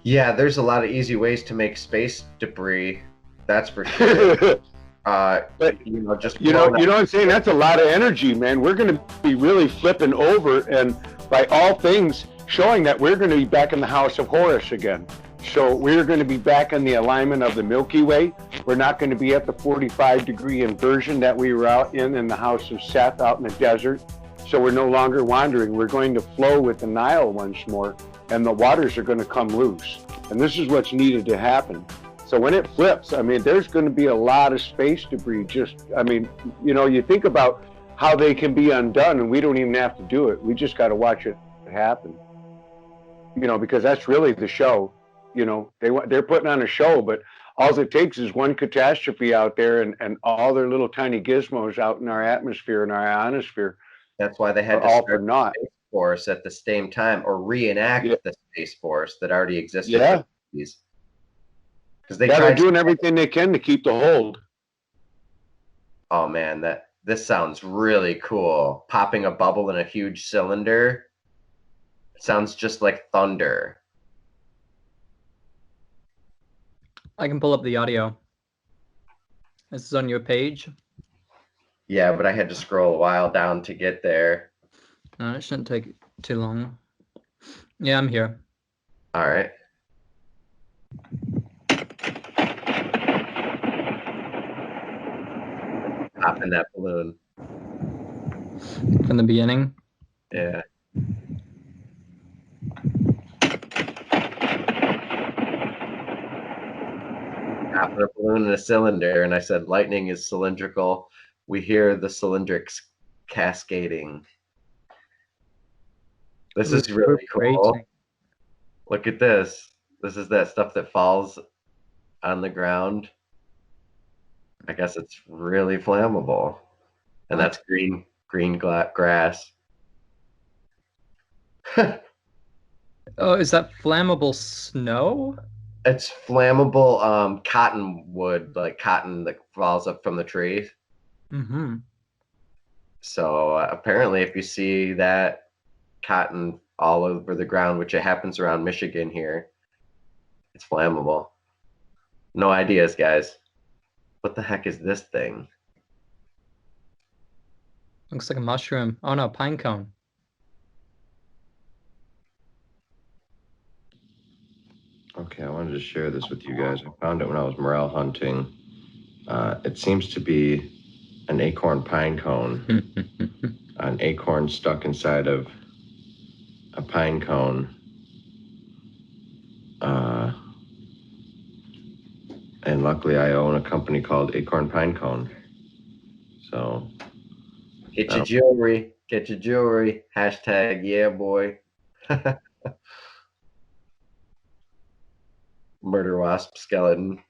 Yeah, there's a lot of easy ways to make space debris. That's for sure. But you know, you know what I'm saying? That's a lot of energy, man. We're going to be really flipping over, and by all things, showing that we're going to be back in the house of Horus again. So we're going to be back in the alignment of the Milky Way. We're not going to be at the 45-degree inversion that we were out in the house of Seth out in the desert. So we're no longer wandering. We're going to flow with the Nile once more, and the waters are going to come loose. And this is what's needed to happen. So when it flips, I mean, there's going to be a lot of space debris. Just, I mean, you know, you think about how they can be undone, and we don't even have to do it. We just got to watch it happen. You know, because that's really the show. You know, they're putting on a show, but all it takes is one catastrophe out there, and all their little tiny gizmos out in our atmosphere and our ionosphere. That's why they had to all start for naught. the Space Force at the same time, or reenact the Space Force that already existed. Yeah. Because they're doing everything they can to keep the hold. Oh man, this sounds really cool. Popping a bubble in a huge cylinder. It sounds just like thunder. I can pull up the audio. This is on your page. Yeah, but I had to scroll a while down to get there. No, it shouldn't take too long. Yeah, I'm here. All right. Popping that balloon. From the beginning? Yeah. Popping a balloon in a cylinder, and I said lightning is cylindrical. We hear the cylindrics cascading. This is really cool. Look at this. This is that stuff that falls on the ground. I guess it's really flammable. And that's green grass. Oh, is that flammable snow? It's flammable cottonwood, like cotton that falls up from the tree. Mm-hmm. So apparently if you see that cotton all over the ground, which it happens around Michigan here, it's flammable. No ideas, guys. What the heck is this thing? Looks like a mushroom. Oh no, pine cone. Okay, I wanted to share this with you guys. I found it when I was morel hunting. It seems to be an acorn pine cone. An acorn stuck inside of a pine cone. And luckily I own a company called Acorn Pine Cone. So get your jewelry. Get your jewelry. Hashtag yeah boy. Murder wasp skeleton.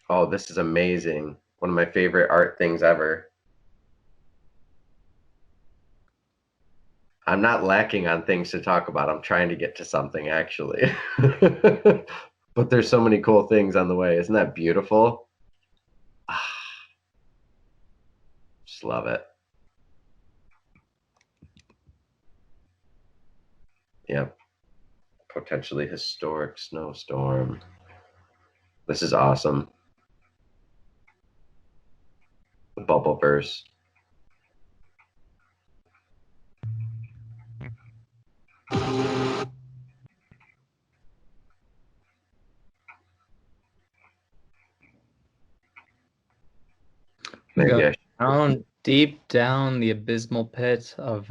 Oh, this is amazing. One of my favorite art things ever. I'm not lacking on things to talk about. I'm trying to get to something, actually. But there's so many cool things on the way. Isn't that beautiful? Just love it. Yep. Potentially historic snowstorm. This is awesome. the bubble verse. Maybe I should. Down deep down the abysmal pit of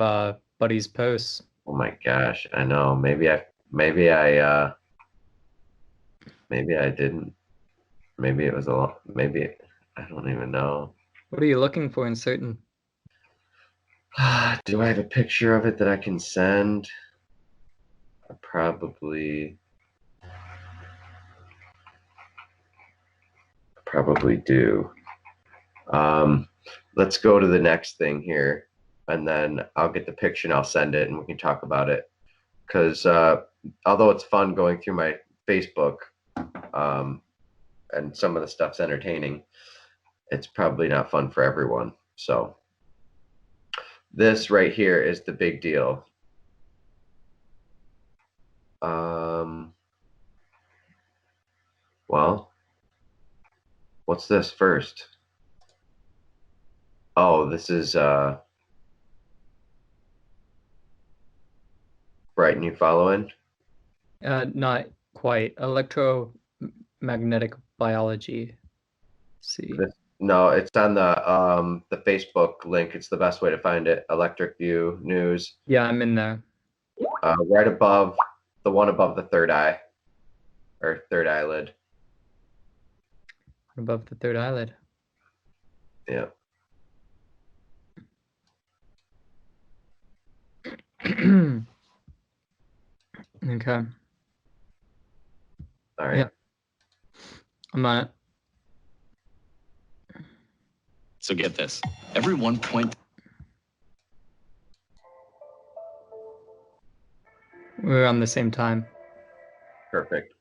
Buddy's posts. Oh my gosh, I know. Maybe I didn't. Maybe it was a lot. Maybe I don't even know. What are you looking for in certain? Do I have a picture of it that I can send? I probably do. Let's go to the next thing here, and then I'll get the picture and I'll send it and we can talk about it. Because although it's fun going through my Facebook, and some of the stuff's entertaining, it's probably not fun for everyone. So this right here is the big deal. Well, what's this first? Oh, this is Brighton, you following? Not quite. Electromagnetic biology. See. No, it's on the Facebook link. It's the best way to find it. Electric View News. Yeah, I'm in there. Right above the one above the third eye, or third eyelid. Above the third eyelid. Yeah. Okay. All right. Yeah. I'm on it. So get this. Every 1 point. We're on the same time. Perfect.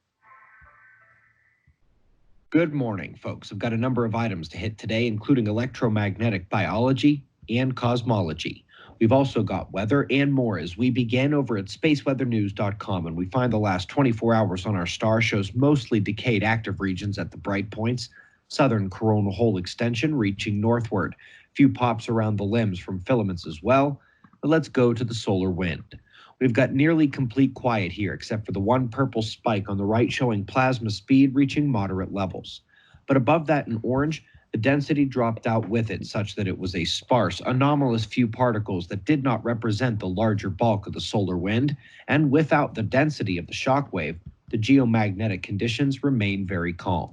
Good morning, folks. I've got a number of items to hit today, including electromagnetic biology and cosmology. We've also got weather and more as we begin over at spaceweathernews.com, and we find the last 24 hours on our star shows mostly decayed active regions at the bright points, southern coronal hole extension reaching northward, few pops around the limbs from filaments as well. But let's go to the solar wind. We've got nearly complete quiet here, except for the one purple spike on the right showing plasma speed reaching moderate levels. But above that in orange, the density dropped out with it, such that it was a sparse, anomalous few particles that did not represent the larger bulk of the solar wind, and without the density of the shock wave, the geomagnetic conditions remain very calm.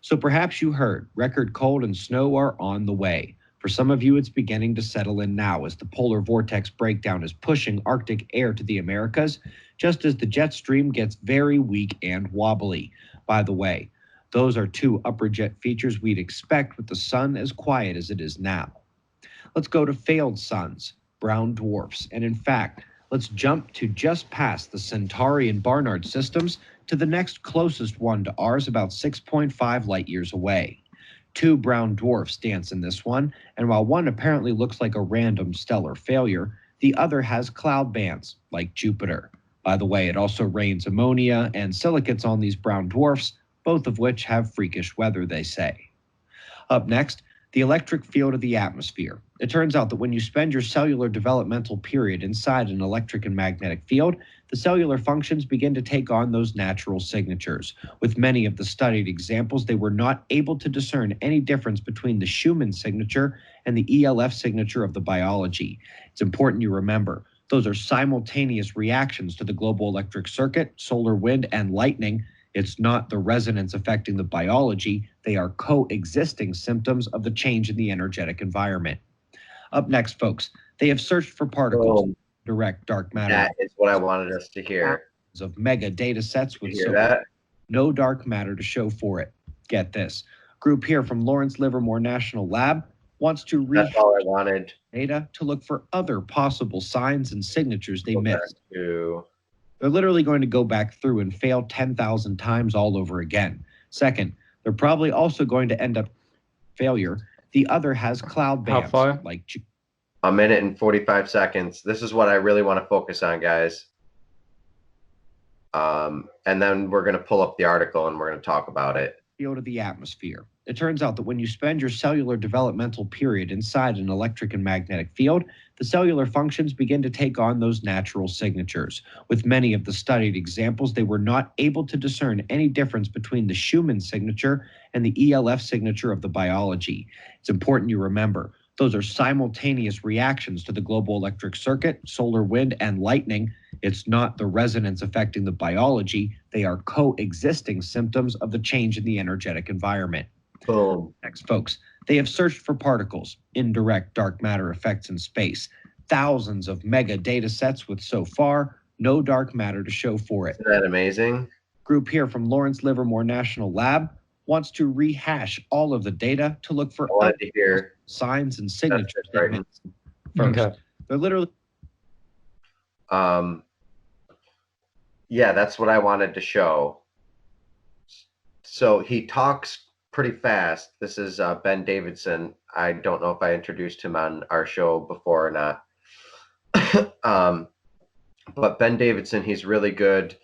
So perhaps you heard, record cold and snow are on the way. For some of you, it's beginning to settle in now as the polar vortex breakdown is pushing Arctic air to the Americas, just as the jet stream gets very weak and wobbly. By the way, those are two upper jet features we'd expect with the sun as quiet as it is now. Let's go to failed suns, brown dwarfs, and in fact, let's jump to just past the Centauri and Barnard systems to the next closest one to ours, about 6.5 light years away. Two brown dwarfs dance in this one, and while one apparently looks like a random stellar failure, the other has cloud bands, like Jupiter. By the way, it also rains ammonia and silicates on these brown dwarfs, both of which have freakish weather, they say. Up next, the electric field of the atmosphere. It turns out that when you spend your cellular developmental period inside an electric and magnetic field, the cellular functions begin to take on those natural signatures. With many of the studied examples, they were not able to discern any difference between the Schumann signature and the ELF signature of the biology. It's important you remember, those are simultaneous reactions to the global electric circuit, solar wind, and lightning. It's not the resonance affecting the biology. They are coexisting symptoms of the change in the energetic environment. Up next, folks, they have searched for particles in direct dark matter. That is what I wanted us to hear. Of mega data sets with that? No dark matter to show for it. Get this. Group here from Lawrence Livermore National Lab wants to read That's all I wanted. Data to look for other possible signs and signatures they missed. To... They're literally going to go back through and fail 10,000 times all over again. Second, they're probably also going to end up failure. The other has cloud bands. How far? Like 1 minute and 45 seconds. This is what I really want to focus on, guys. And then we're going to pull up the article and we're going to talk about it. field of the atmosphere. It turns out that when you spend your cellular developmental period inside an electric and magnetic field, the cellular functions begin to take on those natural signatures. With many of the studied examples, they were not able to discern any difference between the Schumann signature and the ELF signature of the biology. It's important you remember, those are simultaneous reactions to the global electric circuit, solar wind, and lightning. It's not the resonance affecting the biology. They are coexisting symptoms of the change in the energetic environment. Boom. Next, folks, they have searched for particles, indirect dark matter effects in space. Thousands of mega data sets with so far no dark matter to show for it. Isn't that amazing? Group here from Lawrence Livermore National Lab wants to rehash all of the data to look for signs and signatures. Right. First, they're literally. Yeah, that's what I wanted to show. So he talks pretty fast. This is Ben Davidson. I don't know if I introduced him on our show before or not. But Ben Davidson, he's really good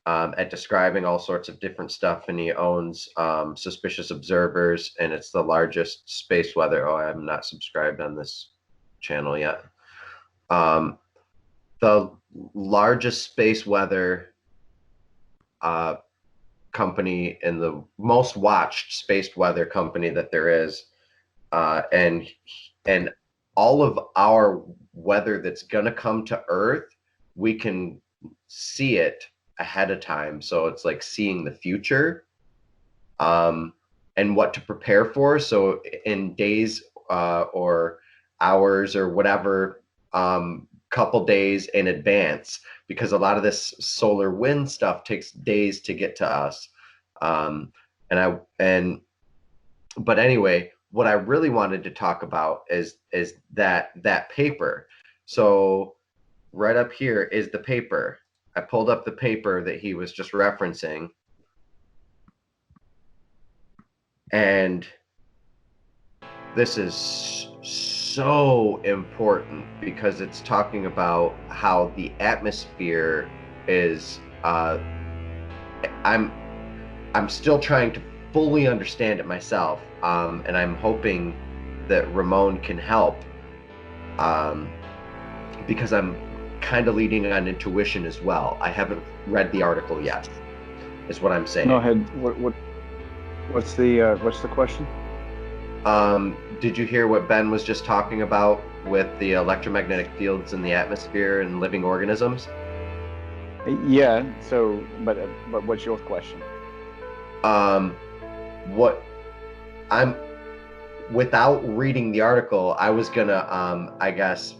at describing all sorts of different stuff, and he owns Suspicious Observers, and it's the largest space weather. Oh, I'm not subscribed on this channel yet. The largest space weather company and the most watched space weather company that there is, and all of our weather that's gonna come to Earth, we can see it ahead of time. So it's like seeing the future, and what to prepare for. So in days or hours or whatever, couple days in advance, because a lot of this solar wind stuff takes days to get to us. But anyway, what I really wanted to talk about is that paper. So right up here is the paper. I pulled up the paper that he was just referencing, and this is so important because it's talking about how the atmosphere is I'm still trying to fully understand it myself, and I'm hoping that Ramon can help, because I'm kind of leading on intuition as well. I haven't read the article yet, is what I'm saying. Go ahead. What's the question? Did you hear what Ben was just talking about with the electromagnetic fields in the atmosphere and living organisms? Yeah. So, but what's your question? Without reading the article, I was gonna, I guess,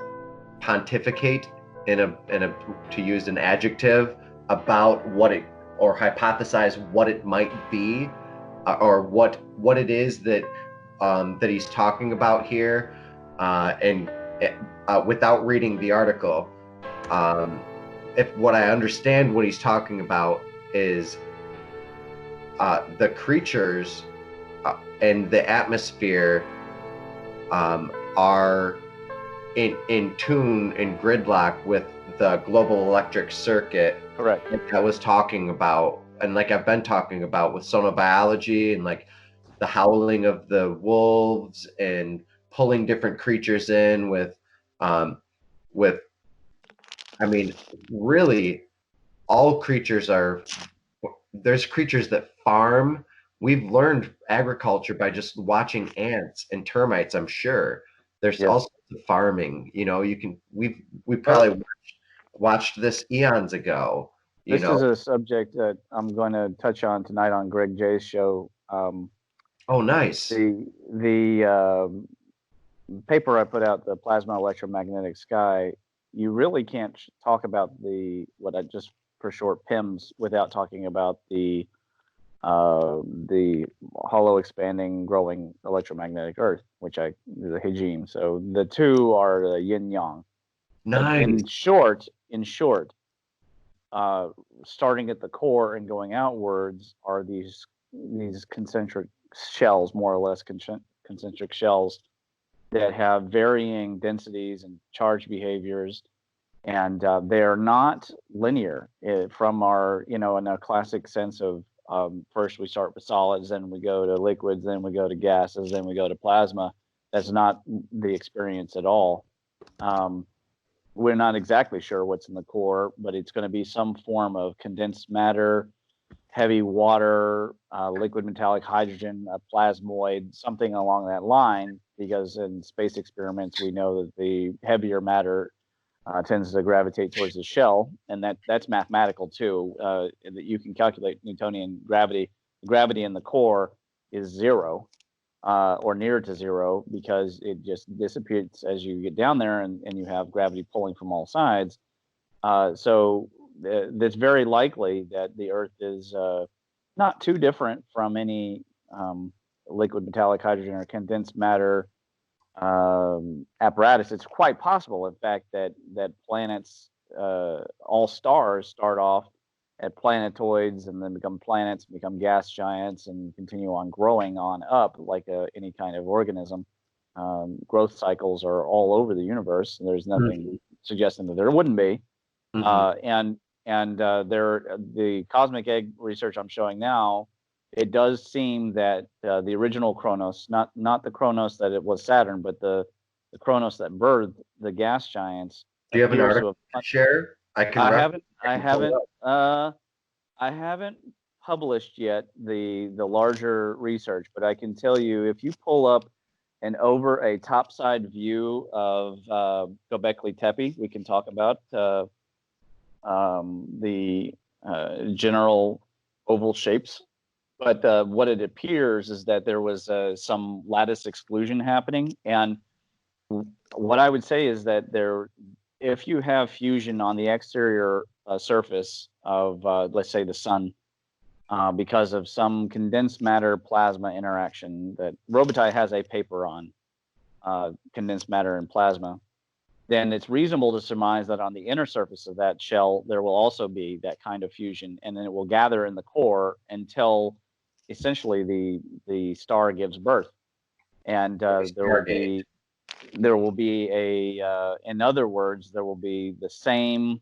pontificate to use an adjective about what it, or hypothesize what it might be, or what it is that that he's talking about here, and without reading the article, if what I understand what he's talking about is the creatures and the atmosphere are in tune, in gridlock with the global electric circuit. Correct. Like I was talking about, and like I've been talking about with sonobiology, and like the howling of the wolves and pulling different creatures in with I mean, really, all creatures are, there's creatures that farm. We've learned agriculture by just watching ants and termites, I'm sure. There's also farming, you know, we probably watched this eons ago. This is a subject that I'm going to touch on tonight on Greg J's show. Oh, nice. The paper I put out, the plasma electromagnetic sky, you really can't talk about what I just for short PIMS without talking about the hollow expanding growing electromagnetic earth, which is a hejime. So the two are the yin yang. Nice. In short, starting at the core and going outwards are these concentric shells, more or less concentric shells that have varying densities and charge behaviors, and they're not linear from our, in a classic sense of first we start with solids, then we go to liquids, then we go to gases, then we go to plasma. That's not the experience at all. We're not exactly sure what's in the core, but it's going to be some form of condensed matter, heavy water, liquid metallic hydrogen, a plasmoid, something along that line, because in space experiments, we know that the heavier matter tends to gravitate towards the shell, and that's mathematical too, that you can calculate Newtonian gravity. The gravity in the core is zero, or near to zero, because it just disappears as you get down there, and you have gravity pulling from all sides. So it's very likely that the Earth is not too different from any liquid metallic hydrogen or condensed matter apparatus. It's quite possible, in fact, that planets, all stars, start off at planetoids and then become planets, become gas giants, and continue on growing on up like any kind of organism. Growth cycles are all over the universe, and there's nothing suggesting that there wouldn't be. And the cosmic egg research I'm showing now, it does seem that the original Kronos, not the Kronos that it was Saturn, but the Kronos that birthed the gas giants. Do you have an article to share? I haven't published yet the larger research, but I can tell you, if you pull up and over a topside view of Gobekli Tepe, we can talk about the general oval shapes. But what it appears is that there was some lattice exclusion happening. And what I would say is that if you have fusion on the exterior surface of, let's say, the sun, because of some condensed matter plasma interaction that Robitaille has a paper on, condensed matter and plasma, then it's reasonable to surmise that on the inner surface of that shell, there will also be that kind of fusion, and then it will gather in the core until essentially the star gives birth. And there will be in other words, there will be the same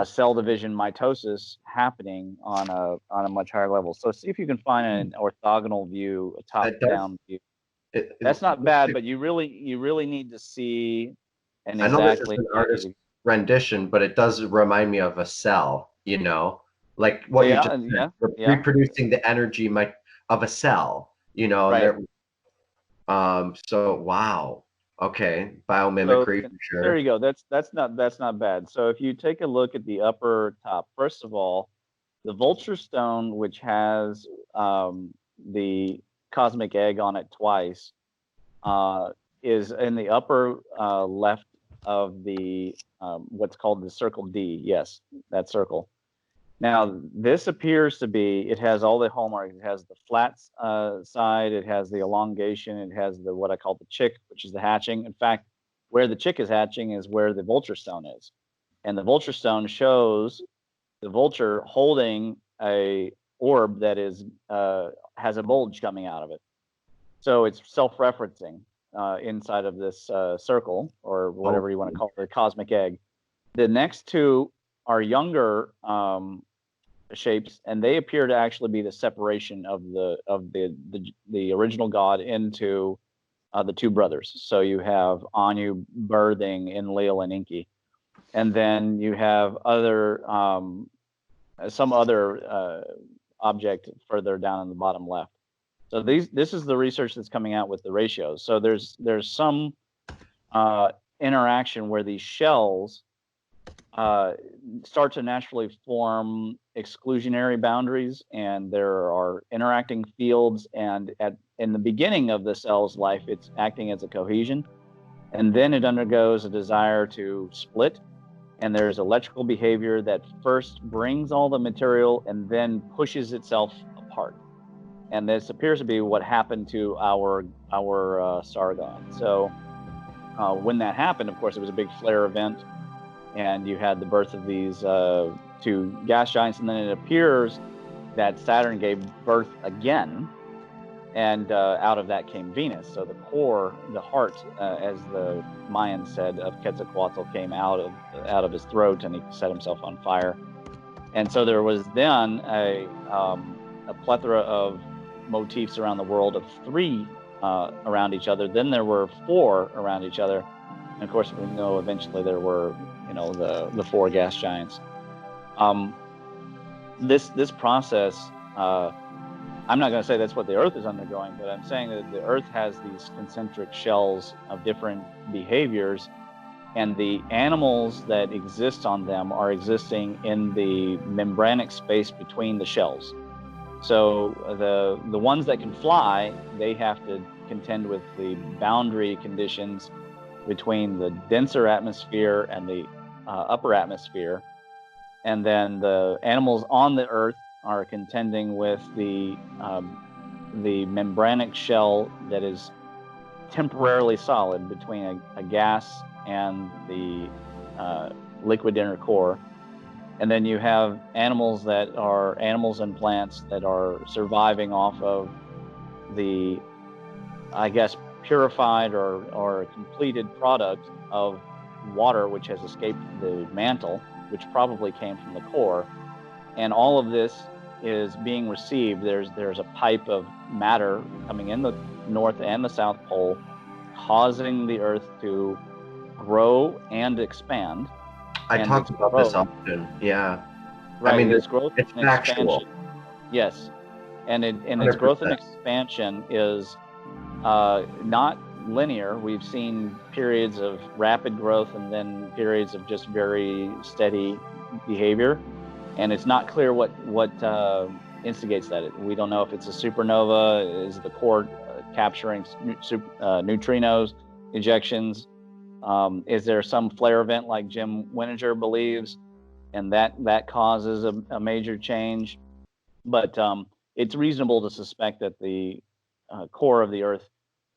cell division mitosis happening on a much higher level. So see if you can find an orthogonal view, a top-down view. That's not bad, but you really need to see an I know this is an artist rendition, but it does remind me of a cell, like what you just said. We're reproducing the energy of a cell, Right. So wow. Okay, biomimicry for sure. There you go. That's not bad. So if you take a look at the upper top, first of all, the vulture stone, which has the cosmic egg on it twice, is in the upper left of the what's called the circle D. Yes, that circle. Now, this appears to be, it has all the hallmarks. It has the flat side, it has the elongation, it has what I call the chick, which is the hatching. In fact, where the chick is hatching is where the vulture stone is. And the vulture stone shows the vulture holding a orb that is has a bulge coming out of it. So it's self-referencing inside of this circle, or whatever you want to call it, the cosmic egg. The next two are younger shapes, and they appear to actually be the separation of the original god into the two brothers. So you have Anu birthing Enlil and Enki, and then you have some other object further down in the bottom left. So this is the research that's coming out with the ratios. So there's some interaction where these shells start to naturally form exclusionary boundaries, and there are interacting fields, and in the beginning of the cell's life, it's acting as a cohesion, and then it undergoes a desire to split, and there's electrical behavior that first brings all the material and then pushes itself apart. And this appears to be what happened to our Sargon. So when that happened, of course, it was a big flare event, and you had the birth of these two gas giants, and then it appears that Saturn gave birth again, and out of that came Venus. So the core, the heart, as the Mayans said, of Quetzalcoatl came out of his throat, and he set himself on fire. And so there was then a plethora of motifs around the world of 3 around each other. Then there were 4 around each other. And of course, we know eventually there were, the 4 gas giants. This process, I'm not going to say that's what the Earth is undergoing, but I'm saying that the Earth has these concentric shells of different behaviors, and the animals that exist on them are existing in the membranic space between the shells. So the ones that can fly, they have to contend with the boundary conditions between the denser atmosphere and the upper atmosphere. And then the animals on the Earth are contending with the membranic shell that is temporarily solid between a gas and the liquid inner core. And then you have animals that are animals and plants that are surviving off of the, I guess, purified or completed product of water, which has escaped the mantle, which probably came from the core. And all of this is being received. There's a pipe of matter coming in the North and the South Pole, causing the Earth to grow and expand. I talked about this often. Yeah. Right. I mean, its growth it's and factual. expansion. Yes. And its growth and expansion is not linear. We've seen periods of rapid growth and then periods of just very steady behavior. And it's not clear what instigates that. We don't know if it's a supernova, is the core capturing neutrinos, ejections. Is there some flare event like Jim Winninger believes, and that causes a major change? But it's reasonable to suspect that the core of the Earth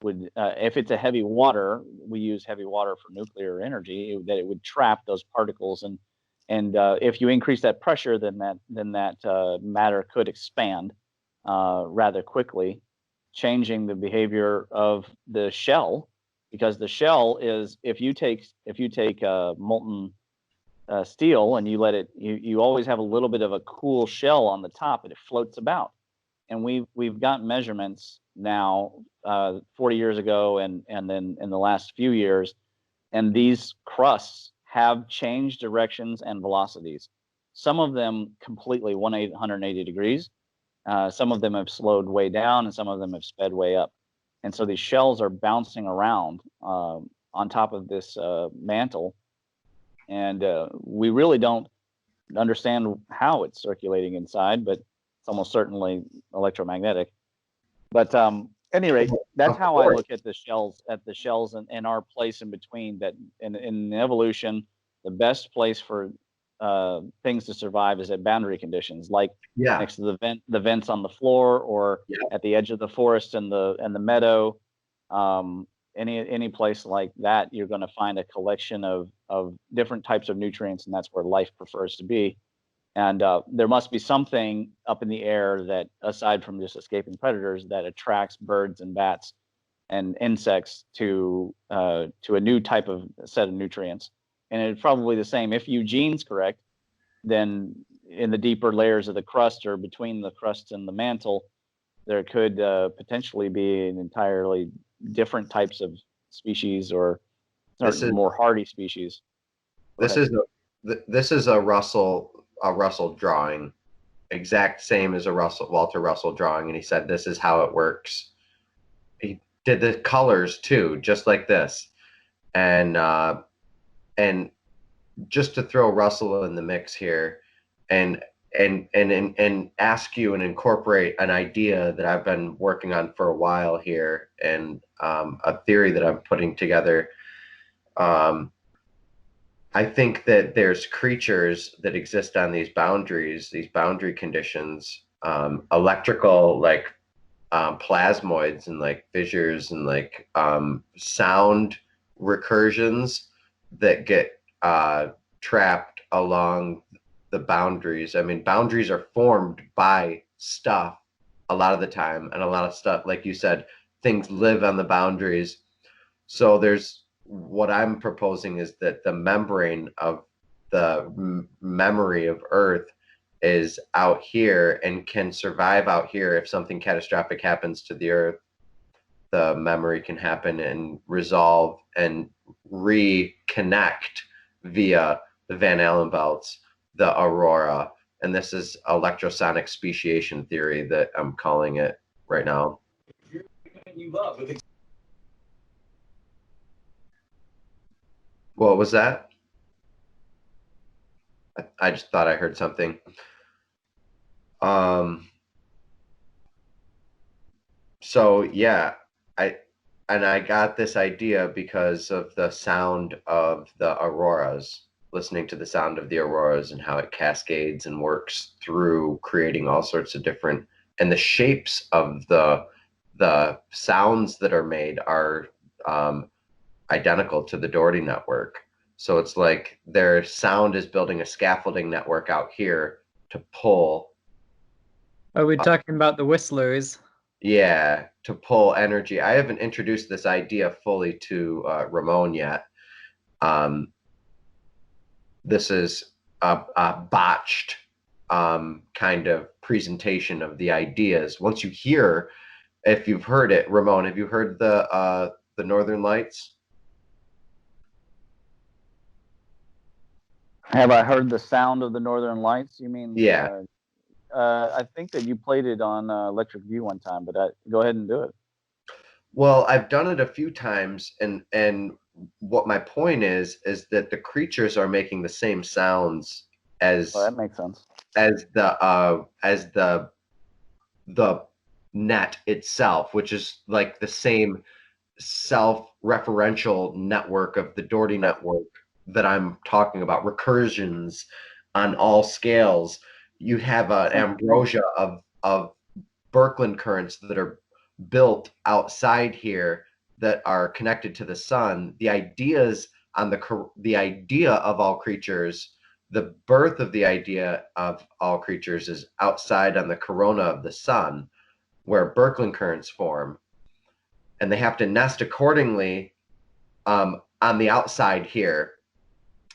would, if it's a heavy water, we use heavy water for nuclear energy, that it would trap those particles, and if you increase that pressure, then that matter could expand rather quickly, changing the behavior of the shell. Because the shell is, if you take molten steel and you let it, you always have a little bit of a cool shell on the top, and it floats about. And we've got measurements now, 40 years ago, and then in the last few years, and these crusts have changed directions and velocities. Some of them completely 180 degrees. Some of them have slowed way down, and some of them have sped way up. And so these shells are bouncing around on top of this mantle. And we really don't understand how it's circulating inside, but it's almost certainly electromagnetic. But at any rate, that's how I look at the shells and our place in between. That in evolution, the best place for things to survive is at boundary conditions, like next to the vents on the floor, or at the edge of the forest and the meadow. Any place like that, you're going to find a collection of different types of nutrients, and that's where life prefers to be. And there must be something up in the air that, aside from just escaping predators, that attracts birds and bats and insects to a new type of set of nutrients. And it's probably the same. If Eugene's correct, then in the deeper layers of the crust, or between the crust and the mantle, there could potentially be an entirely different types of species, or more hardy species. This is a Russell drawing, exact same as a Walter Russell drawing, and he said this is how it works. He did the colors too, just like this, and just to throw Russell in the mix here, and ask you and incorporate an idea that I've been working on for a while here, and a theory that I'm putting together. I think that there's creatures that exist on these boundaries, these boundary conditions, electrical, like plasmoids, and like fissures, and like sound recursions that get trapped along the boundaries. I mean, boundaries are formed by stuff a lot of the time, and a lot of stuff, like you said, things live on the boundaries. So what I'm proposing is that the membrane of the memory of Earth is out here and can survive out here. If something catastrophic happens to the Earth, the memory can happen and resolve and reconnect via the Van Allen belts, the aurora. And this is electrosonic speciation theory that I'm calling it right now. What was that? I just thought I heard something. So yeah, I got this idea because of the sound of the auroras, listening to the sound of the auroras and how it cascades and works through creating all sorts of different, and the shapes of the sounds that are made are identical to the Dougherty network. So it's like their sound is building a scaffolding network out here to pull. Are we talking about the whistlers? Yeah, to pull energy. I haven't introduced this idea fully to Ramon yet. This is a botched kind of presentation of the ideas. Once you hear, if you've heard it, Ramon, have you heard the Northern Lights? Have I heard the sound of the Northern Lights? You mean? Yeah. I think that you played it on Electric View one time, but go ahead and do it. Well, I've done it a few times, and what my point is that the creatures are making the same sounds as. Well, that makes sense. As the net itself, which is like the same self-referential network of the Dougherty network that I'm talking about, recursions on all scales. You have an ambrosia of Birkeland currents that are built outside here that are connected to the sun. The ideas on the idea of all creatures, the birth of the idea of all creatures is outside on the corona of the sun, where Birkeland currents form, and they have to nest accordingly on the outside here.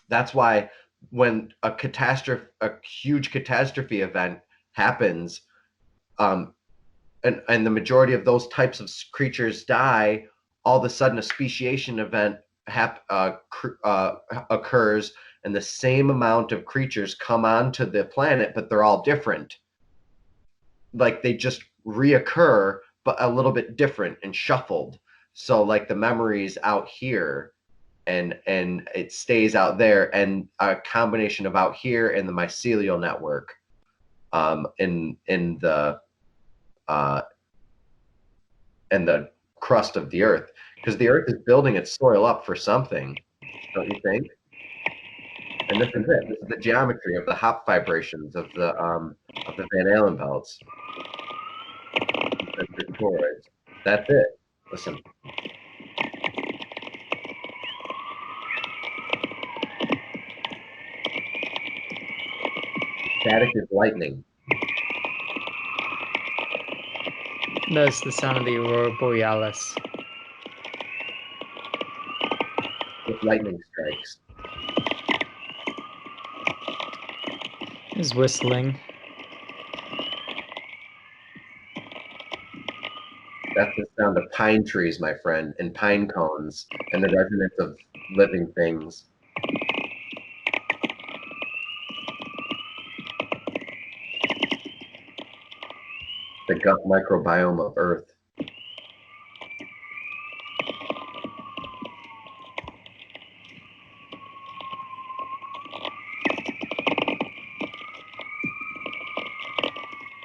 That's why when a huge catastrophe event happens, and the majority of those types of creatures die, all of a sudden a speciation event occurs, and the same amount of creatures come onto the planet, but they're all different. Like they just reoccur, but a little bit different and shuffled. So like the memory's out here, and it stays out there, and a combination of out here and the mycelial network, in the crust of the Earth, because the Earth is building its soil up for something, don't you think? And this is it. This is the geometry of the hop vibrations of the Van Allen belts. That's it. Listen. Static is lightning. That's the sound of the aurora borealis. With lightning strikes. Is whistling. That's the sound of pine trees, my friend, and pine cones, and the resonance of living things. The gut microbiome of Earth.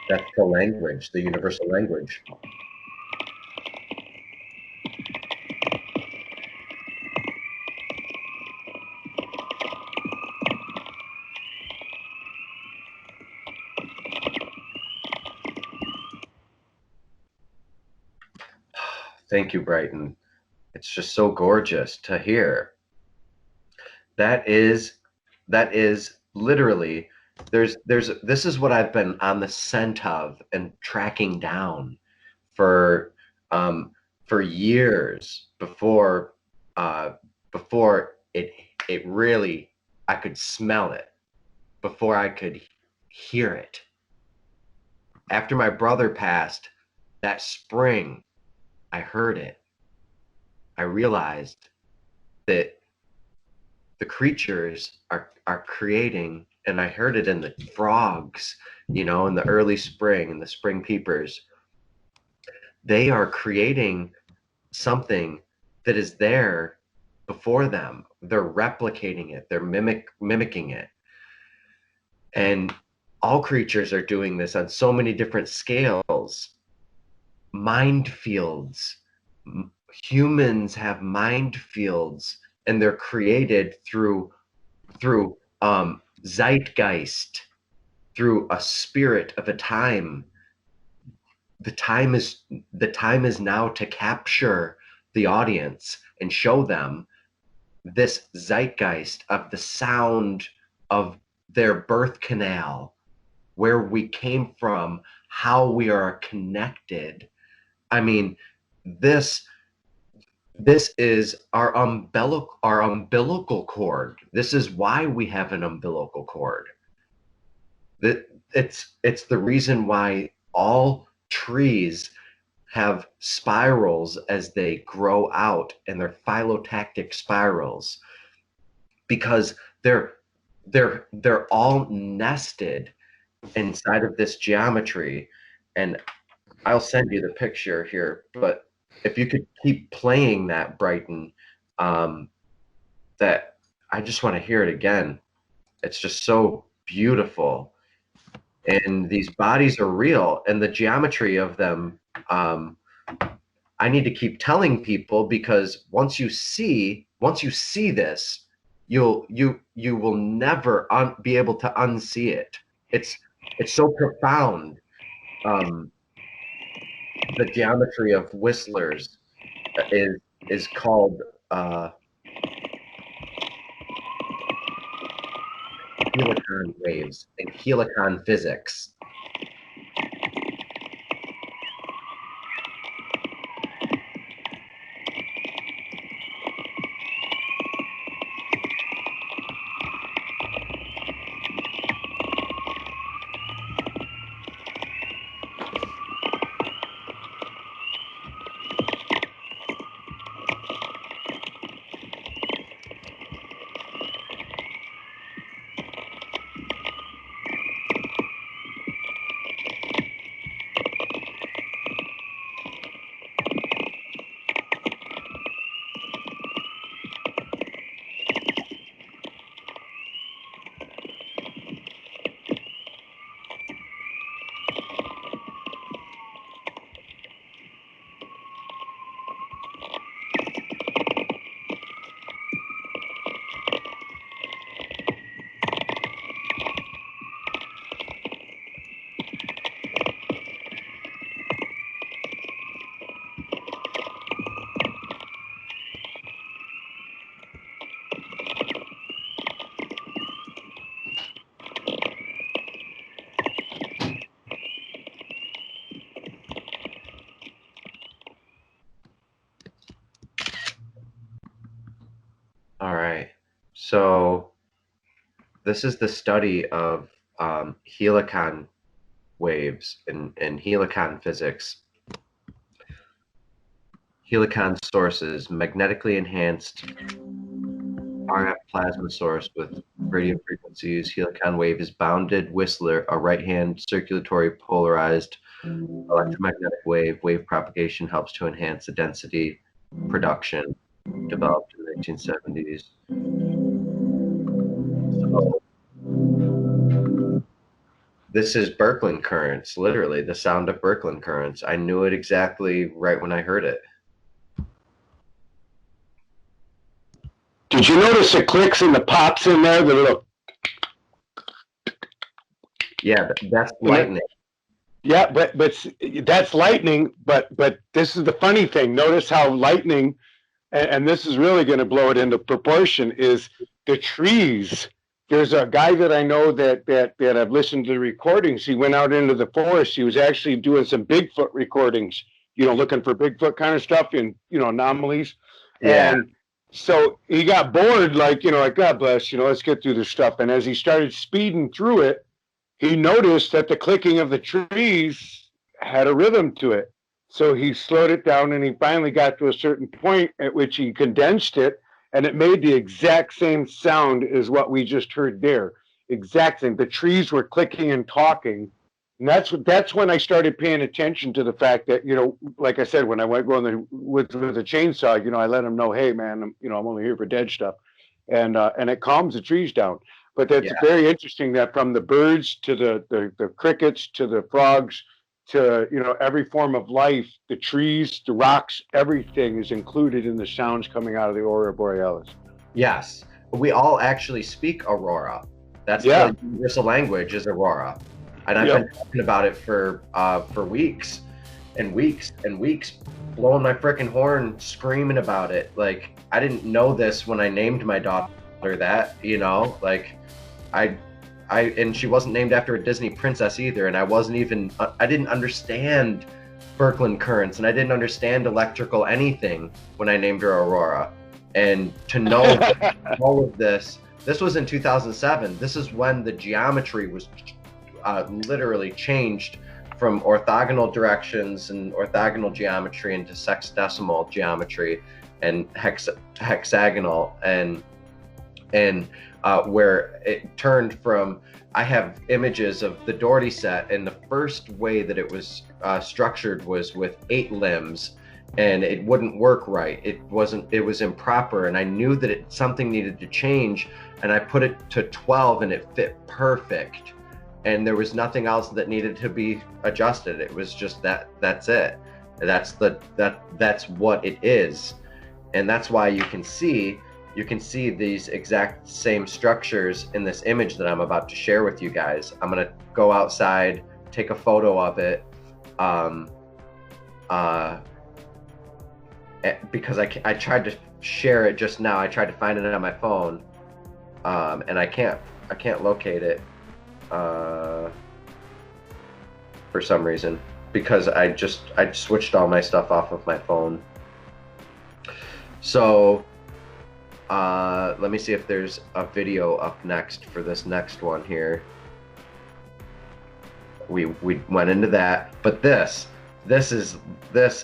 That's the language, the universal language. Thank you, Brighton. It's just so gorgeous to hear. That is literally, this is what I've been on the scent of and tracking down for years before it really, I could smell it, before I could hear it. After my brother passed, that spring, I heard it. I realized that the creatures are creating, and I heard it in the frogs, in the early spring, and the spring peepers. They are creating something that is there before them. They're replicating it. They're mimicking it. And all creatures are doing this on so many different scales. Mind fields. Humans have mind fields, and they're created through zeitgeist, through a spirit of a time. The time is now to capture the audience and show them this zeitgeist of the sound of their birth canal, where we came from, how we are connected. I mean, this is our umbilical cord. This is why we have an umbilical cord. It's the reason why all trees have spirals as they grow out, and they're phylotactic spirals, because they're all nested inside of this geometry. And I'll send you the picture here, but if you could keep playing that, Brighton, that I just want to hear it again. It's just so beautiful. And these bodies are real, and the geometry of them, I need to keep telling people, because once you see this, you will never be able to unsee it. It's so profound. The geometry of whistlers is called Helicon waves and Helicon physics. All right, so this is the study of Helicon waves and Helicon physics. Helicon sources, magnetically enhanced RF plasma source with radio frequencies. Helicon wave is bounded whistler, a right-hand circulatory polarized electromagnetic wave. Wave propagation helps to enhance the density production, developed in the 1970s. So this is Birkeland currents, literally the sound of Birkeland currents. I knew it exactly right when I heard it. Did you notice the clicks and the pops in there? The little. Yeah, that's lightning. Yeah, but that's lightning. But this is the funny thing. Notice how lightning, and this is really going to blow it into proportion, is the trees. There's a guy that I know that I've listened to the recordings. He went out into the forest. He was actually doing some Bigfoot recordings, looking for Bigfoot kind of stuff and, anomalies. Yeah. And so he got bored, like God bless, let's get through this stuff. And as he started speeding through it, he noticed that the clicking of the trees had a rhythm to it. So he slowed it down, and he finally got to a certain point at which he condensed it, and it made the exact same sound as what we just heard there. Exact same. The trees were clicking and talking. And that's when I started paying attention to the fact that, you know, like I said, when I went going the with a chainsaw, you know, I let them know, hey man, I'm only here for dead stuff, and it calms the trees down. But that's very interesting that from the birds to the crickets to the frogs to, you know, every form of life, the trees, the rocks, everything is included in the sounds coming out of the Aurora Borealis. Yes, we all actually speak Aurora. That's the universal language is Aurora. And I've been talking about it for weeks and weeks and weeks, blowing my frickin' horn, screaming about it. Like, I didn't know this when I named my daughter that, you know, like and she wasn't named after a Disney princess either. And I didn't understand Birkeland currents, and I didn't understand electrical anything when I named her Aurora. And to know all of this was in 2007. This is when the geometry was literally changed from orthogonal directions and orthogonal geometry into sexdecimal geometry and hexagonal, and where it turned from, I have images of the Dougherty set, and the first way that it was structured was with 8 limbs, and it wouldn't work right. It was improper, and I knew that something needed to change, and I put it to 12 and it fit perfect. And there was nothing else that needed to be adjusted. It was just that's it. That's what it is. And that's why you can see these exact same structures in this image that I'm about to share with you guys. I'm gonna go outside, take a photo of it, because I tried to share it just now. I tried to find it on my phone, and I can't locate it for some reason, because I switched all my stuff off of my phone. So let me see if there's a video up next for this next one here. We went into that, but this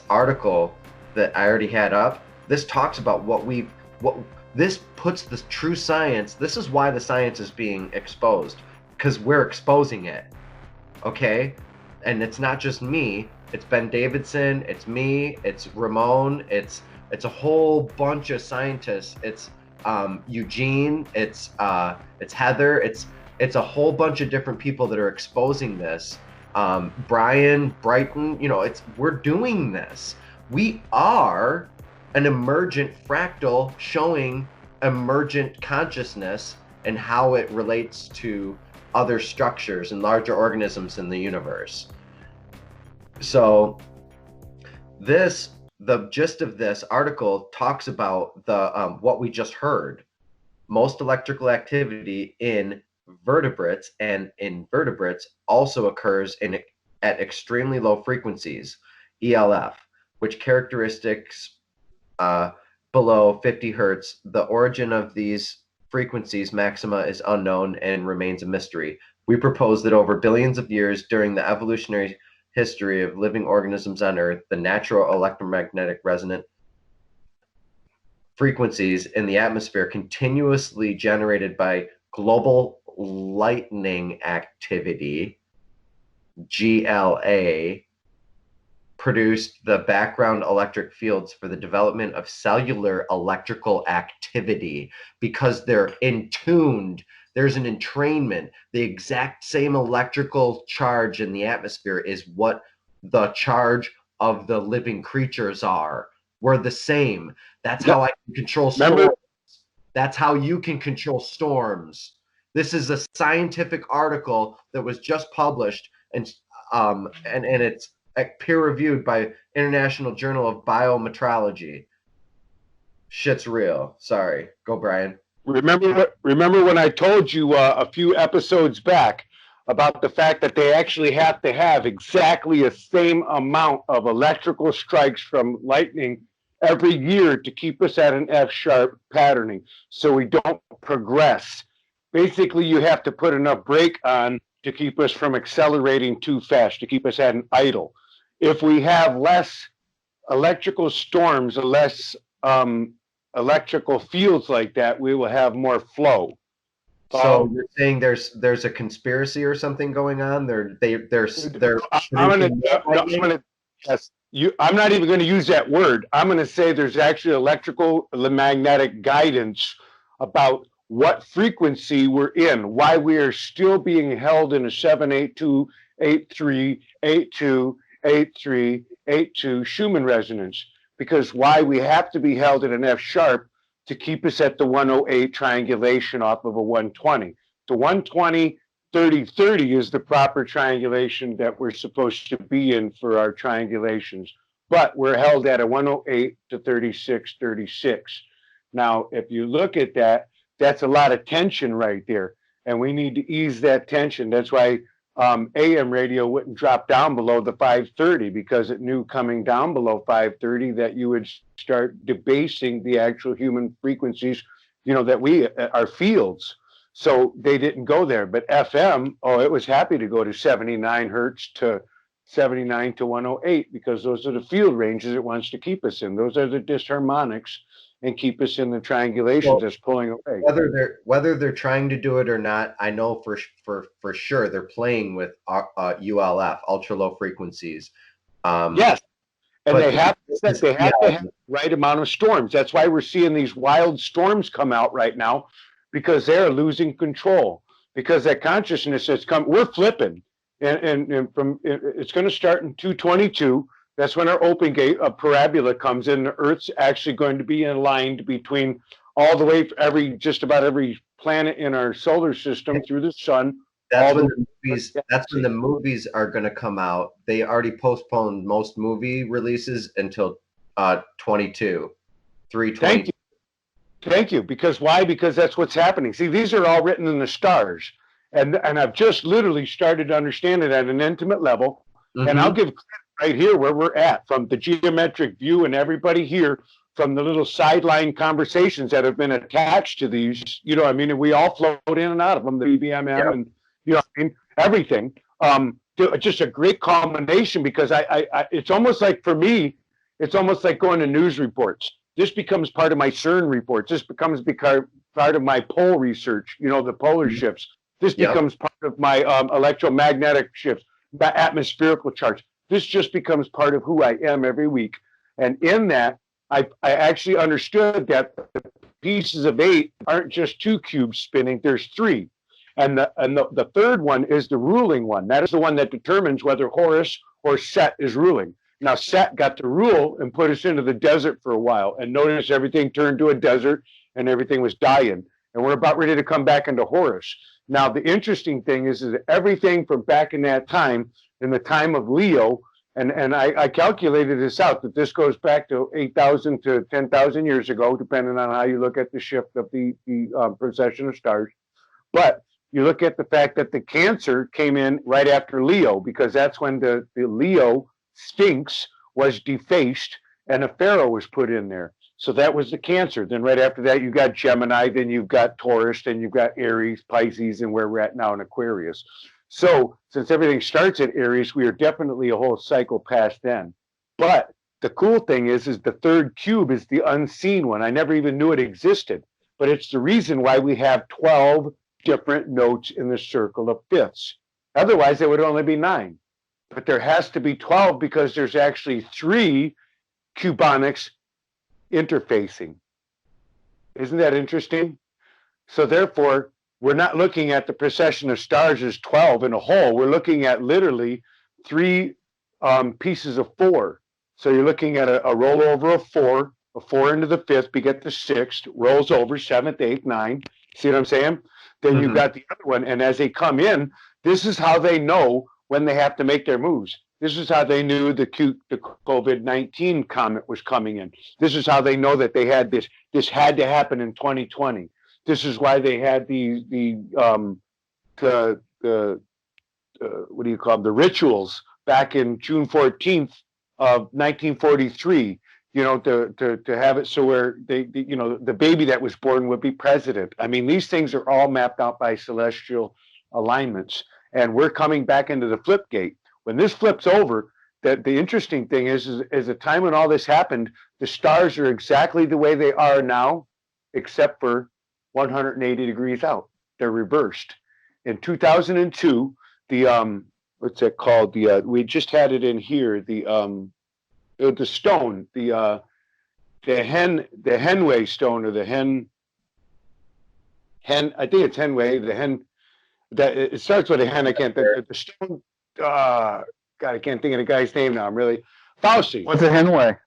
article that I already had up, this talks about this puts the true science. This is why the science is being exposed, because we're exposing it. Okay? And it's not just me, it's Ben Davidson, it's me, it's Ramon, it's a whole bunch of scientists. It's Eugene, it's Heather, it's a whole bunch of different people that are exposing this. Brighton, you know, we're doing this. We are an emergent fractal showing emergent consciousness and how it relates to other structures and larger organisms in the universe. So the gist of this article talks about what we just heard. Most electrical activity in vertebrates and invertebrates also occurs at extremely low frequencies, ELF, which characteristics below 50 hertz. The origin of these frequencies maxima is unknown and remains a mystery. We propose that over billions of years during the evolutionary history of living organisms on Earth, the natural electromagnetic resonant frequencies in the atmosphere continuously generated by global lightning activity, GLA, produced the background electric fields for the development of cellular electrical activity, because they're in tuned. There's an entrainment. The exact same electrical charge in the atmosphere is what the charge of the living creatures are. We're the same. That's how I can control storms. That's how you can control storms. This is a scientific article that was just published, and it's peer-reviewed by International Journal of Biometrology. Shit's real. Sorry. Go, Brian. Remember when I told you a few episodes back about the fact that they actually have to have exactly the same amount of electrical strikes from lightning every year to keep us at an F-sharp patterning so we don't progress. Basically, you have to put enough brake on to keep us from accelerating too fast, to keep us at an idle. If we have less electrical storms, less electrical fields like that, we will have more flow. So you're saying there's a conspiracy or something going on? I'm not even going to use that word. I'm going to say there's actually electrical magnetic guidance about what frequency we're in, why we are still being held in a 782, 83, 82, 83, 82 Schumann resonance, because why we have to be held at an F sharp to keep us at the 108 triangulation off of a 120. The 120, 30, 30 is the proper triangulation that we're supposed to be in for our triangulations. But we're held at a 108 to 36, 36. Now, if you look at that, that's a lot of tension right there. And we need to ease that tension. That's why AM radio wouldn't drop down below the 530, because it knew coming down below 530 that you would start debasing the actual human frequencies, that we are fields. So they didn't go there. But FM, it was happy to go to 79 hertz to 79 to 108, because those are the field ranges it wants to keep us in. Those are the disharmonics and keep us in the triangulations that's pulling away. Whether they're trying to do it or not, I know for sure they're playing with ULF, ultra low frequencies. Yes, and they have to have the right amount of storms. That's why we're seeing these wild storms come out right now, because they're losing control. Because that consciousness that's come, we're flipping, and from it's going to start in 222. That's when our open gate, a parabola comes in. The Earth's actually going to be aligned between all the way just about every planet in our solar system through the sun. That's when the movies are going to come out. They already postponed most movie releases until 3/22. Thank you. Because why? Because that's what's happening. See, these are all written in the stars, and I've just literally started to understand it at an intimate level. Mm-hmm. And I'll give right here where we're at, from the geometric view, and everybody here, from the little sideline conversations that have been attached to these, and we all float in and out of them, the BBMM and everything. Just a great combination, because I it's almost like, for me, it's almost like going to news reports. This becomes part of my CERN reports. This becomes part of my pole research, the polar shifts. This becomes part of my electromagnetic shifts, my atmospherical charts. This just becomes part of who I am every week. And in that, I actually understood that the pieces of 8 aren't just 2 cubes spinning, there's 3. And the third one is the ruling one. That is the one that determines whether Horus or Set is ruling. Now, Set got to rule and put us into the desert for a while. And notice everything turned to a desert and everything was dying. And we're about ready to come back into Horus. Now, the interesting thing is that everything from back in that time, in the time of Leo, and I calculated this out, that this goes back to 8,000 to 10,000 years ago, depending on how you look at the shift of the precession of stars. But you look at the fact that the Cancer came in right after Leo, because that's when the Leo Sphinx was defaced and a pharaoh was put in there. So that was the Cancer. Then right after that, you got Gemini, then you've got Taurus, then you've got Aries, Pisces, and where we're at now in Aquarius. So since everything starts at Aries, we are definitely a whole cycle past then. But the cool thing is the third cube is the unseen one. I never even knew it existed, but it's the reason why we have 12 different notes in the circle of fifths. Otherwise, there would only be 9. But there has to be 12, because there's actually 3 cubonics interfacing. Isn't that interesting? So therefore, we're not looking at the precession of stars as 12 in a whole. We're looking at literally 3 pieces of 4. So you're looking at a rollover of 4, a 4 into the 5th, beget the 6th, rolls over 7th, 8th, 9. See what I'm saying? Then you've got the other one. And as they come in, this is how they know when they have to make their moves. This is how they knew the COVID-19 comet was coming in. This is how they know that they had this. This had to happen in 2020. This is why they had the what do you call them? The rituals back in June 14th of 1943. To have it so where the baby that was born would be president. I mean, these things are all mapped out by celestial alignments. and we're coming back into the flip gate. When this flips over, the interesting thing is the time when all this happened, the stars are exactly the way they are now, except for 180 degrees out. They're reversed. In 2002, the what's it called? The we just had it in here. The stone, the Henway stone, or the Hen. I think it's Henway. The Hen. That it starts with a hen. I can't think. The stone. God, I can't think of the guy's name now. I'm really Fauci. What's a Henway?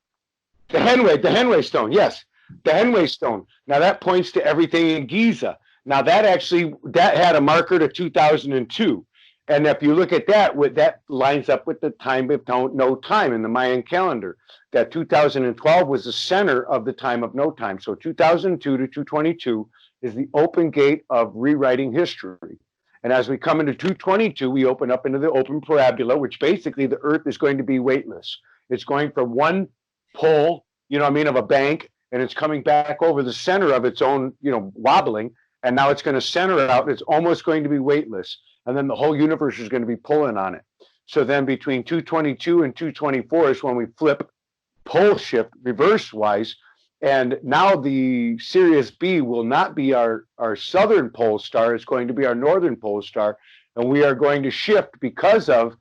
The Henway stone. Yes, the Henway stone. Now that points to everything in Giza. Now that had a marker to 2002, and if you look at that, that lines up with the time of no time in the Mayan calendar. That 2012 was the center of the time of no time. So 2002 to 222 is the open gate of rewriting history. And as we come into 222, we open up into the open parabola, which basically the Earth is going to be weightless. It's going from one pole, of a bank, and it's coming back over the center of its own, wobbling. And now it's going to center out. And it's almost going to be weightless. And then the whole universe is going to be pulling on it. So then between 222 and 224 is when we flip pole shift reverse-wise. And now the Sirius B will not be our southern pole star. It's going to be our northern pole star. And we are going to shift because of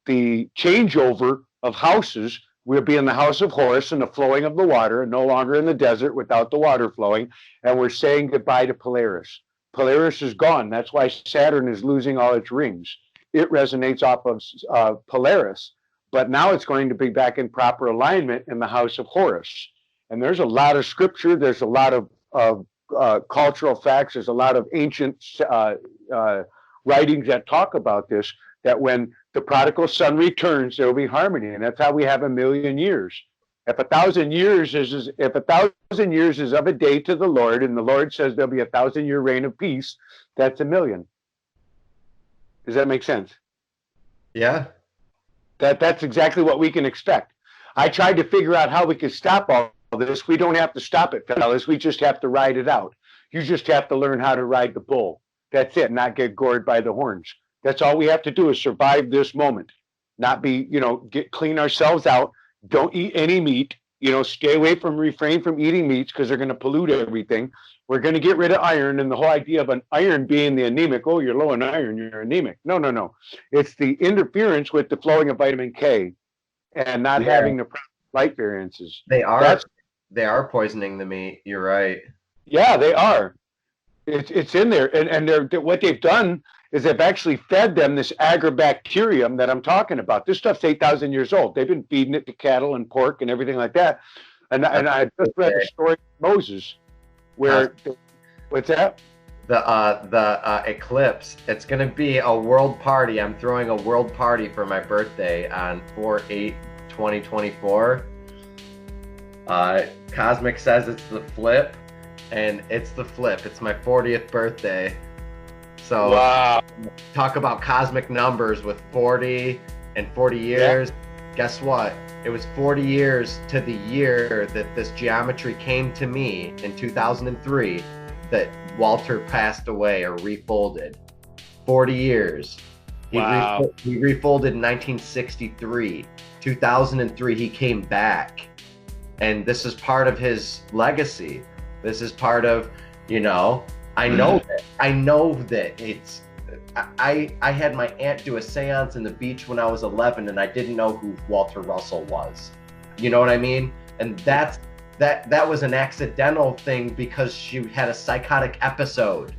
the changeover of houses. We'll be in the house of Horus and the flowing of the water, and no longer in the desert without the water flowing. And we're saying goodbye to Polaris. Polaris is gone. That's why Saturn is losing all its rings. It resonates off of Polaris. But now it's going to be back in proper alignment in the house of Horus. And there's a lot of scripture. There's a lot of cultural facts. There's a lot of ancient writings that talk about this, that when the prodigal son returns, there will be harmony. And that's how we have 1,000,000 years. If 1,000 years is of a day to the Lord, and the Lord says there'll be 1,000-year reign of peace, that's 1,000,000. Does that make sense? Yeah. That's exactly what we can expect. I tried to figure out how we could stop all this. We don't have to stop it, fellas. We just have to ride it out. You just have to learn how to ride the bull. That's it. Not get gored by the horns. That's all we have to do, is survive this moment. Not be, clean ourselves out. Don't eat any meat. Refrain from eating meats, because they're going to pollute everything. We're going to get rid of iron, and the whole idea of an iron being the anemic. Oh, you're low in iron, you're anemic. No. It's the interference with the flowing of vitamin K and not having the light variances. They are poisoning the meat. You're right. Yeah, they are. It's in there, and what they've done is they've actually fed them this agrobacterium that I'm talking about. This stuff's 8,000 years old. They've been feeding it to cattle and pork and everything like that. And I just read the story of Moses, where what's that? The eclipse. It's going to be a world party. I'm throwing a world party for my birthday on 4/8/2024. Cosmic says it's the flip, and it's the flip. It's my 40th birthday. So wow. Talk about cosmic numbers with 40 and 40 years. Yeah. Guess what? It was 40 years to the year that this geometry came to me in 2003 that Walter passed away or refolded. 40 years. Wow. He refolded in 1963. 2003, he came back. And this is part of his legacy. This is part of, I know that it's, I had my aunt do a seance in the beach when I was 11, and I didn't know who Walter Russell was. You know what I mean? And that was an accidental thing because she had a psychotic episode.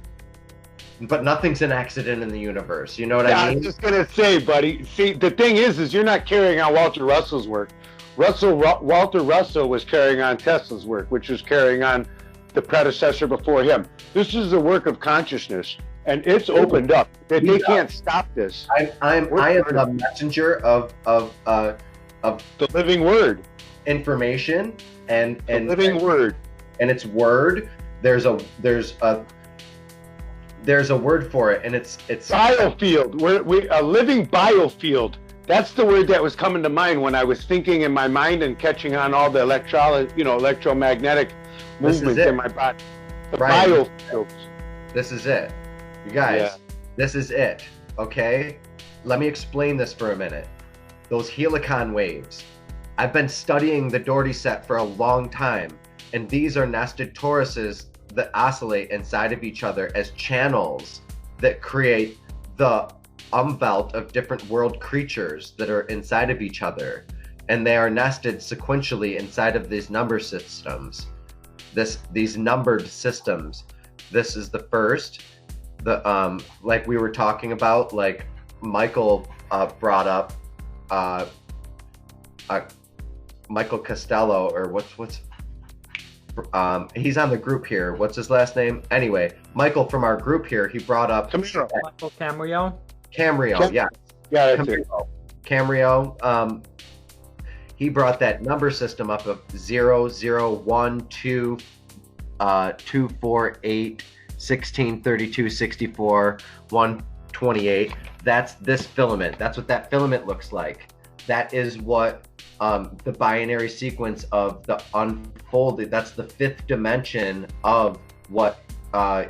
But nothing's an accident in the universe. You know what I mean? I was just gonna say, buddy. See, the thing is you're not carrying on Walter Russell's work. Walter Russell was carrying on Tesla's work, which was carrying on the predecessor before him. This is the work of consciousness, and it's opened up. They can't stop this. I am the messenger of the living word, information, and living word, and it's word. There's a word for it, and it's biofield. A living biofield. That's the word that was coming to mind when I was thinking in my mind and catching on all the electromagnetic movements in my body. The biofields. This is it. You guys, This is it. okay? Let me explain this for a minute. Those helicon waves. I've been studying the Dougherty set for a long time, and these are nested toruses that oscillate inside of each other as channels that create the umvelt of different world creatures that are inside of each other. And they are nested sequentially inside of these number systems. These numbered systems. This is the first. Like we were talking about, like Michael brought up Michael Costello, or what's he's on the group here. What's his last name? Anyway, Michael from our group here, he brought up Michael Camrio. Camrio, yeah. Yeah, that's it. Camrio. He brought that number system up of 0, 0, 1, 2, 2, 4, 8, 16, 32, 64, 128. That's this filament. That's what that filament looks like. That is what the binary sequence of the unfolded, that's the fifth dimension of what a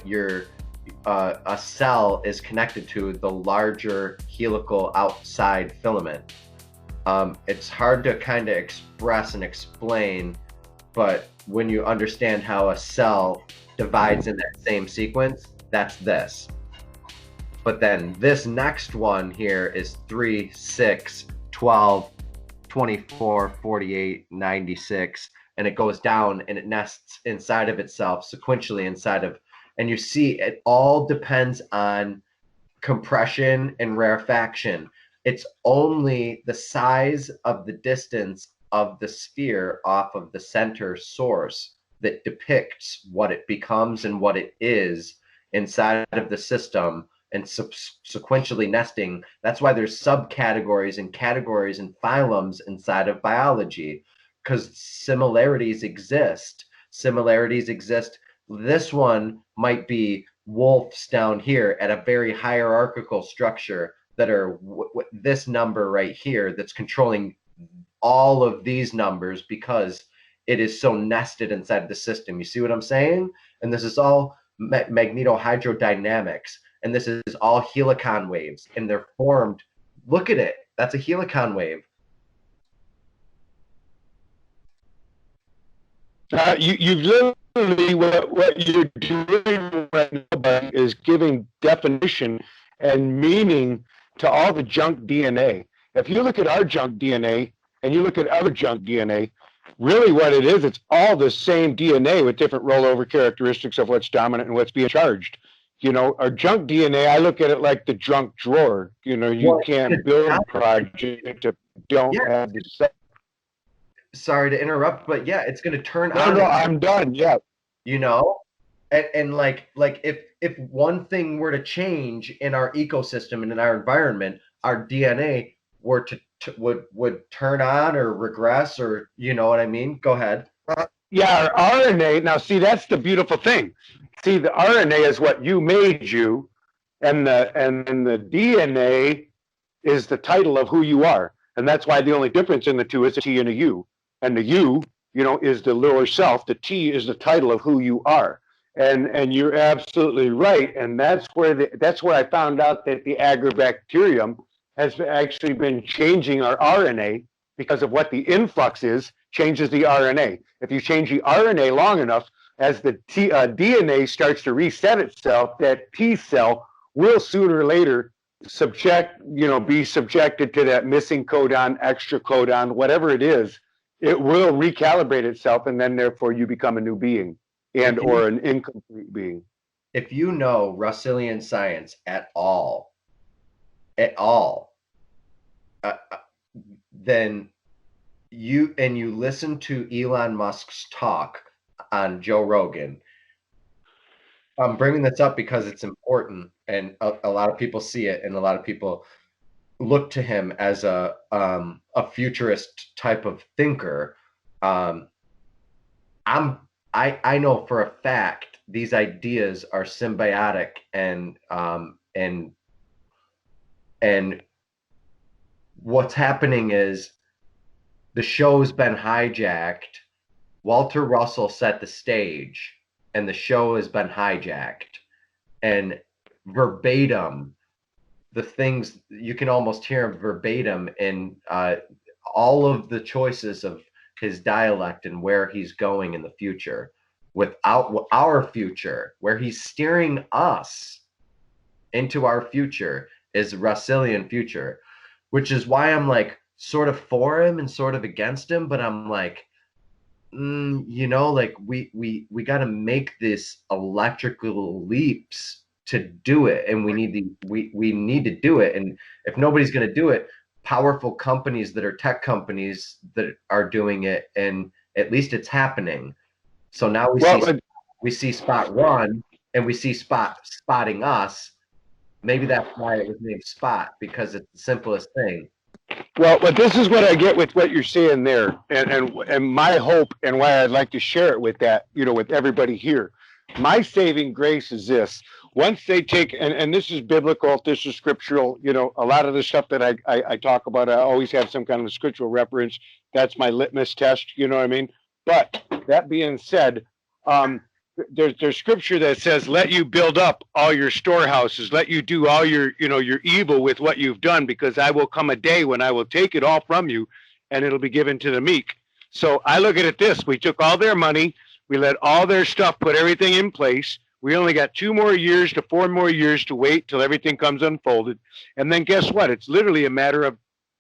cell is connected to, the larger helical outside filament. It's hard to kind of express and explain, but when you understand how a cell divides in that same sequence, that's this. But then this next one here is 3, 6, 12, 24, 48, 96, and it goes down and it nests inside of itself sequentially inside of, and you see it all depends on compression and rarefaction. It's only the size of the distance of the sphere off of the center source that depicts what it becomes and what it is inside of the system and sequentially nesting. That's why there's subcategories and categories and phylums inside of biology, because similarities exist. Similarities exist. This one might be wolves down here at a very hierarchical structure that are this number right here that's controlling all of these numbers because it is so nested inside the system. You see what I'm saying? And this is all magnetohydrodynamics. And this is all helicon waves, and they're formed. Look at it. That's a helicon wave. You literally, what you're doing right now, buddy, is giving definition and meaning to all the junk DNA. If you look at our junk DNA and you look at other junk DNA, really what it is, it's all the same DNA with different rollover characteristics of what's dominant and what's being charged. You know, our junk DNA, I look at it like the junk drawer. You know, you can't build a project if you don't have the set. Sorry to interrupt, but yeah, it's going to turn on. No, I'm done. Yeah. You know, and like if one thing were to change in our ecosystem and in our environment, our DNA were to would turn on or regress, or you know what I mean? Go ahead. Yeah, our RNA. Now, see, that's the beautiful thing. See, the RNA is what you made you, and the DNA is the title of who you are, and that's why the only difference in the two is a T and a U. And the U, you know, is the lower self. The T is the title of who you are. And you're absolutely right. And that's where I found out that the agrobacterium has actually been changing our RNA because of what the influx is, changes the RNA. If you change the RNA long enough, as the DNA starts to reset itself, that T cell will sooner or later be subjected to that missing codon, extra codon, whatever it is. It will recalibrate itself, and then therefore you become a new being or an incomplete being. If you know Russellian science at all, then you listen to Elon Musk's talk on Joe Rogan. I'm bringing this up because it's important, and a lot of people see it, and a lot of people look to him as a futurist type of thinker. I know for a fact these ideas are symbiotic, and what's happening is the show's been hijacked. Walter Russell set the stage, and the show has been hijacked, and verbatim the things you can almost hear him verbatim in all of the choices of his dialect and where he's going in the future, without our future, where he's steering us into our future is Russellian future, which is why I'm like sort of for him and sort of against him, but I'm like, you know, like we got to make this electrical leaps to do it, and we need to do it. And if nobody's going to do it, powerful companies that are tech companies that are doing it, and at least it's happening. So now we see Spot Run, and we see spotting us. Maybe that's why it was named Spot, because it's the simplest thing. Well, but this is what I get with what you're saying there, and my hope and why I'd like to share it with that, you know, with everybody here. My saving grace is this: once they take, and this is biblical, this is scriptural, you know, a lot of the stuff that I talk about, I always have some kind of a scriptural reference. That's my litmus test, you know what I mean? But that being said, there's scripture that says, let you build up all your storehouses, let you do all your, you know, your evil with what you've done, because I will come a day when I will take it all from you and it'll be given to the meek. So I look at it this: we took all their money, we let all their stuff, put everything in place. We only got 2 more years to 4 more years to wait till everything comes unfolded. And then guess what? It's literally a matter of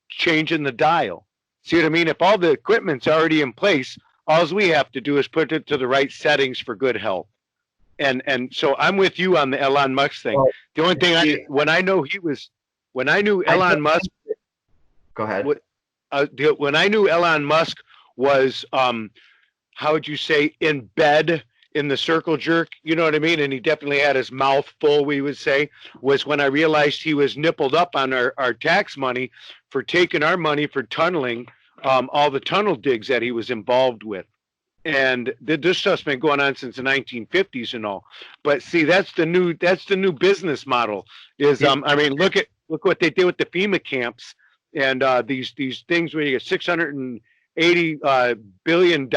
changing the dial. See what I mean? If all the equipment's already in place, all we have to do is put it to the right settings for good health. And so I'm with you on the Elon Musk thing. Well, the only thing when I knew Elon Musk. Go ahead. When I knew Elon Musk was, how would you say, in bed in the circle jerk, you know what I mean? And he definitely had his mouth full, we would say, was when I realized he was nippled up on our tax money for taking our money for tunneling, all the tunnel digs that he was involved with. And this stuff's been going on since the 1950s and all. But see, that's the new business model. Is I mean, look what they did with the FEMA camps and these things where you get $680 billion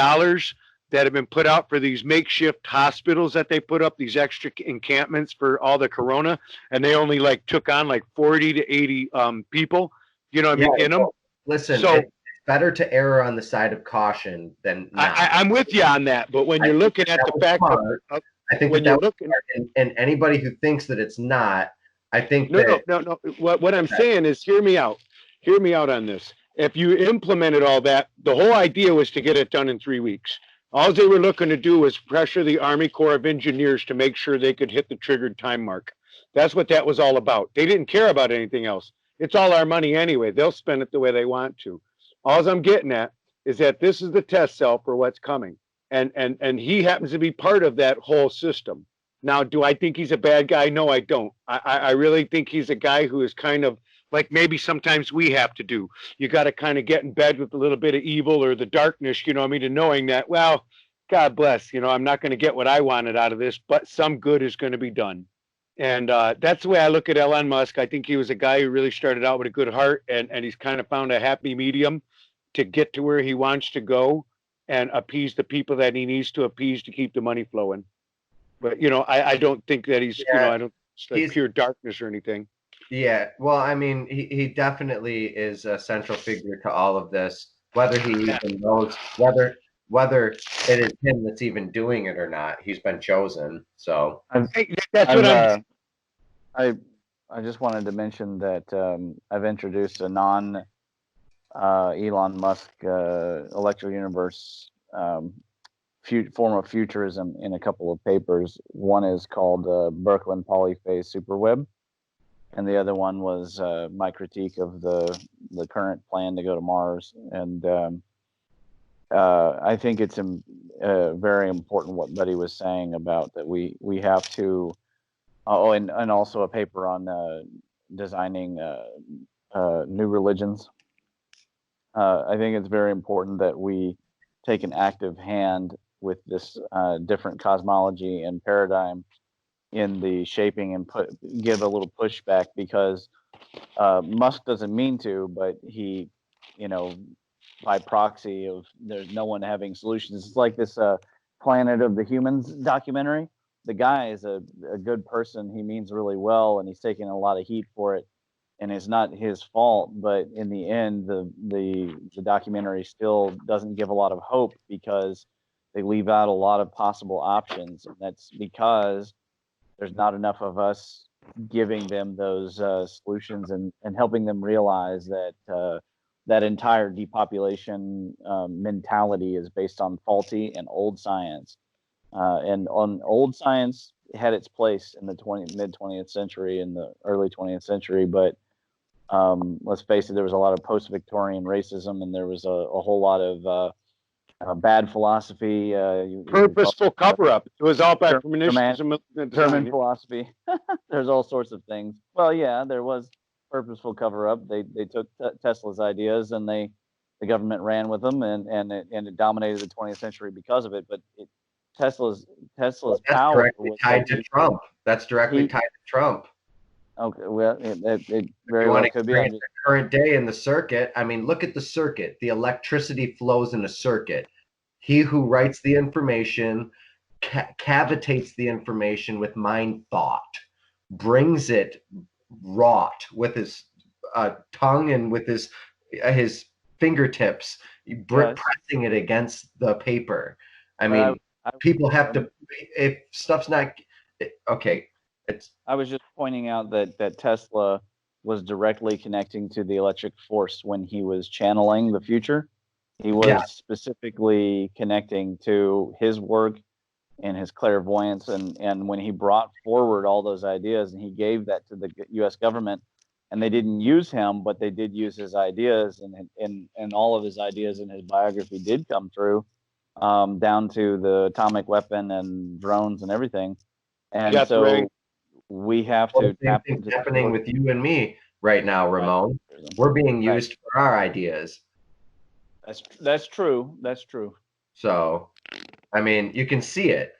that have been put out for these makeshift hospitals that they put up, these extra encampments for all the corona, and they only like took on like 40 to 80 people. You know what I mean? In them. Listen, so, it's better to err on the side of caution than not. I'm with you on that, but when you're looking at the fact that I think when you're looking, and anybody who thinks that it's not, I think no. What I'm saying is, hear me out. Hear me out on this. If you implemented all that, the whole idea was to get it done in 3 weeks. All they were looking to do was pressure the Army Corps of Engineers to make sure they could hit the triggered time mark. That's what that was all about. They didn't care about anything else. It's all our money anyway. They'll spend it the way they want to. All I'm getting at is that this is the test cell for what's coming. And he happens to be part of that whole system. Now, do I think he's a bad guy? No, I don't. I really think he's a guy who is kind of like maybe sometimes we have to do. You got to kind of get in bed with a little bit of evil or the darkness, you know what I mean, and knowing that, well, God bless, you know, I'm not going to get what I wanted out of this, but some good is going to be done. And that's the way I look at Elon Musk. I think he was a guy who really started out with a good heart, and he's kind of found a happy medium to get to where he wants to go and appease the people that he needs to appease to keep the money flowing. But, you know, I don't think that he's, you know, I don't like pure darkness or anything. Yeah, well, I mean, he definitely is a central figure to all of this, whether he even knows whether it is him that's even doing it or not. He's been chosen, so that's what I just wanted to mention that I've introduced a non Elon Musk electro universe form of futurism in a couple of papers. One is called Birkeland Polyphase Superweb, and the other one was my critique of the current plan to go to Mars. And I think it's very important what Buddy was saying about that we have to. And also a paper on designing new religions. I think it's very important that we take an active hand with this different cosmology and paradigm in the shaping and give a little pushback, because Musk doesn't mean to, but he, you know, by proxy of there's no one having solutions. It's like this Planet of the Humans documentary. The guy is a good person. He means really well, and he's taking a lot of heat for it. and it's not his fault. But in the end, the documentary still doesn't give a lot of hope because they leave out a lot of possible options, and that's because there's not enough of us giving them those solutions and helping them realize that that entire depopulation mentality is based on faulty and old science. And on old science had its place in the mid 20th century and the early 20th century, but let's face it, there was a lot of post-Victorian racism, and there was a whole lot of bad philosophy. Purposeful cover-up. It was all by German philosophy. There's all sorts of things. Well, yeah, there was purposeful cover-up. They took Tesla's ideas and the government ran with them, and it dominated the 20th century because of it. But Tesla's That's power directly tied to Trump. That's directly tied to Trump. Okay, well, it very well well could be. The current day in the circuit, I mean, look at the circuit. The electricity flows in a circuit. He who writes the information cavitates the information with mind thought, brings it wrought with his tongue and with his fingertips, pressing it against the paper. I mean, people have to, if stuff's not, okay. I was just pointing out that Tesla was directly connecting to the electric force when he was channeling the future. He was specifically connecting to his work and his clairvoyance, and when he brought forward all those ideas and he gave that to the U.S. government, and they didn't use him, but they did use his ideas, and all of his ideas in his biography did come true, down to the atomic weapon and drones and everything. And we have to tap into happening with you and me right now, Ramon. We're being used for our ideas. That's true. That's true. So, I mean, you can see it.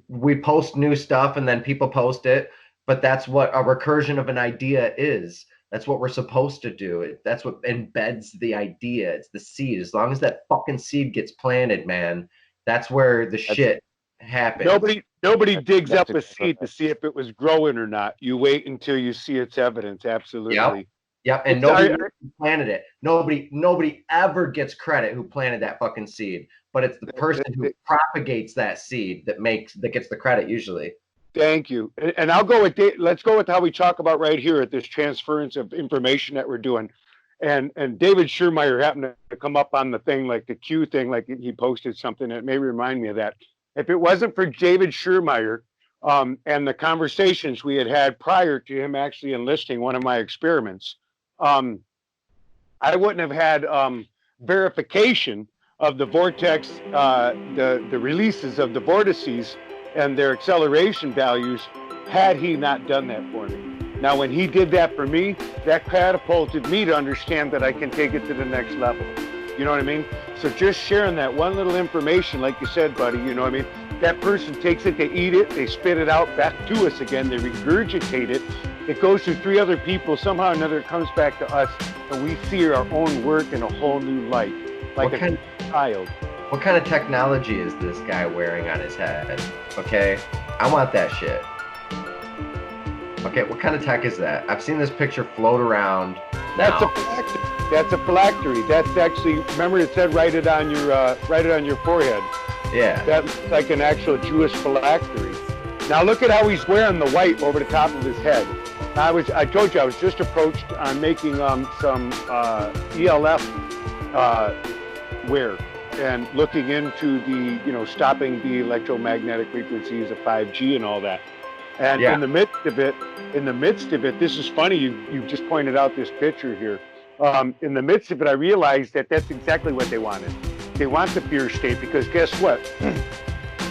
We post new stuff and then people post it, but that's what a recursion of an idea is. That's what we're supposed to do. That's what embeds the idea. It's the seed. As long as that fucking seed gets planted, man, that's where the shit happens. Nobody digs up a seed to see if it was growing or not. You wait until you see its evidence. Absolutely. Yep. And nobody planted it. Nobody ever gets credit who planted that fucking seed. But it's the person who propagates that seed that gets the credit usually. Thank you. And I'll go with let's go with how we talk about right here at this transference of information that we're doing. And David Schurmeyer happened to come up on the thing, like the Q thing, like he posted something that may remind me of that. If it wasn't for David Schurmeyer and the conversations we had prior to him actually enlisting one of my experiments, I wouldn't have had verification of the vortex, the releases of the vortices and their acceleration values had he not done that for me. Now, when he did that for me, that catapulted me to understand that I can take it to the next level. You know what I mean? So just sharing that one little information, like you said, buddy, you know what I mean? That person takes it, they eat it, they spit it out back to us again, they regurgitate it. It goes through 3 other people, somehow or another it comes back to us, and we see our own work in a whole new light, like a child. What kind of technology is this guy wearing on his head? Okay, I want that shit. Okay, what kind of tech is that? I've seen this picture float around. That's a phylactery. That's a phylactery. That's actually, remember it said write it on your forehead. Yeah. That looks like an actual Jewish phylactery. Now look at how he's wearing the white over the top of his head. I told you I was just approached on making some ELF wear and looking into the stopping the electromagnetic frequencies of 5G and all that. And in the midst of it, this is funny. You just pointed out this picture here. In the midst of it, I realized that that's exactly what they wanted. They want the fear state because guess what?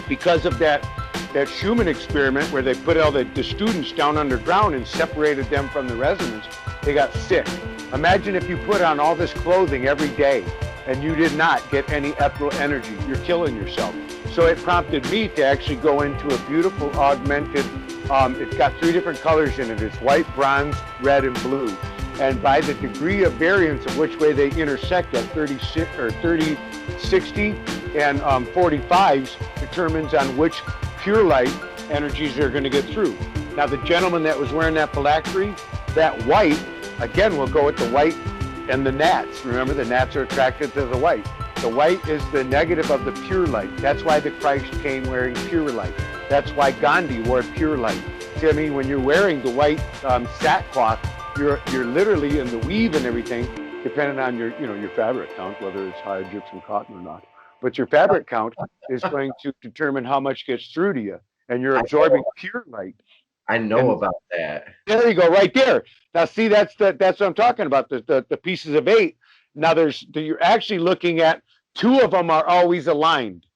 Because of that Schumann experiment where they put all the students down underground and separated them from the residents, they got sick. Imagine if you put on all this clothing every day and you did not get any ethereal energy. You're killing yourself. So it prompted me to actually go into a beautiful augmented, it's got 3 different colors in it. It's white, bronze, red, and blue. And by the degree of variance of which way they intersect at 30, 60, and 45s determines on which pure light energies they're going to get through. Now, the gentleman that was wearing that phylactery, that white Again, we'll go with the white and the gnats. Remember, the gnats are attracted to the white. The white is the negative of the pure light. That's why the Christ came wearing pure light. That's why Gandhi wore pure light. See, I mean, when you're wearing the white sackcloth, you're literally in the weave and everything, depending on your fabric count, whether it's high Egyptian cotton or not. But your fabric count is going to determine how much gets through to you, and you're absorbing pure light. I know about that. There you go, right there. Now, see, that's what I'm talking about. The pieces of 8. Now, you're actually looking at 2 of them are always aligned.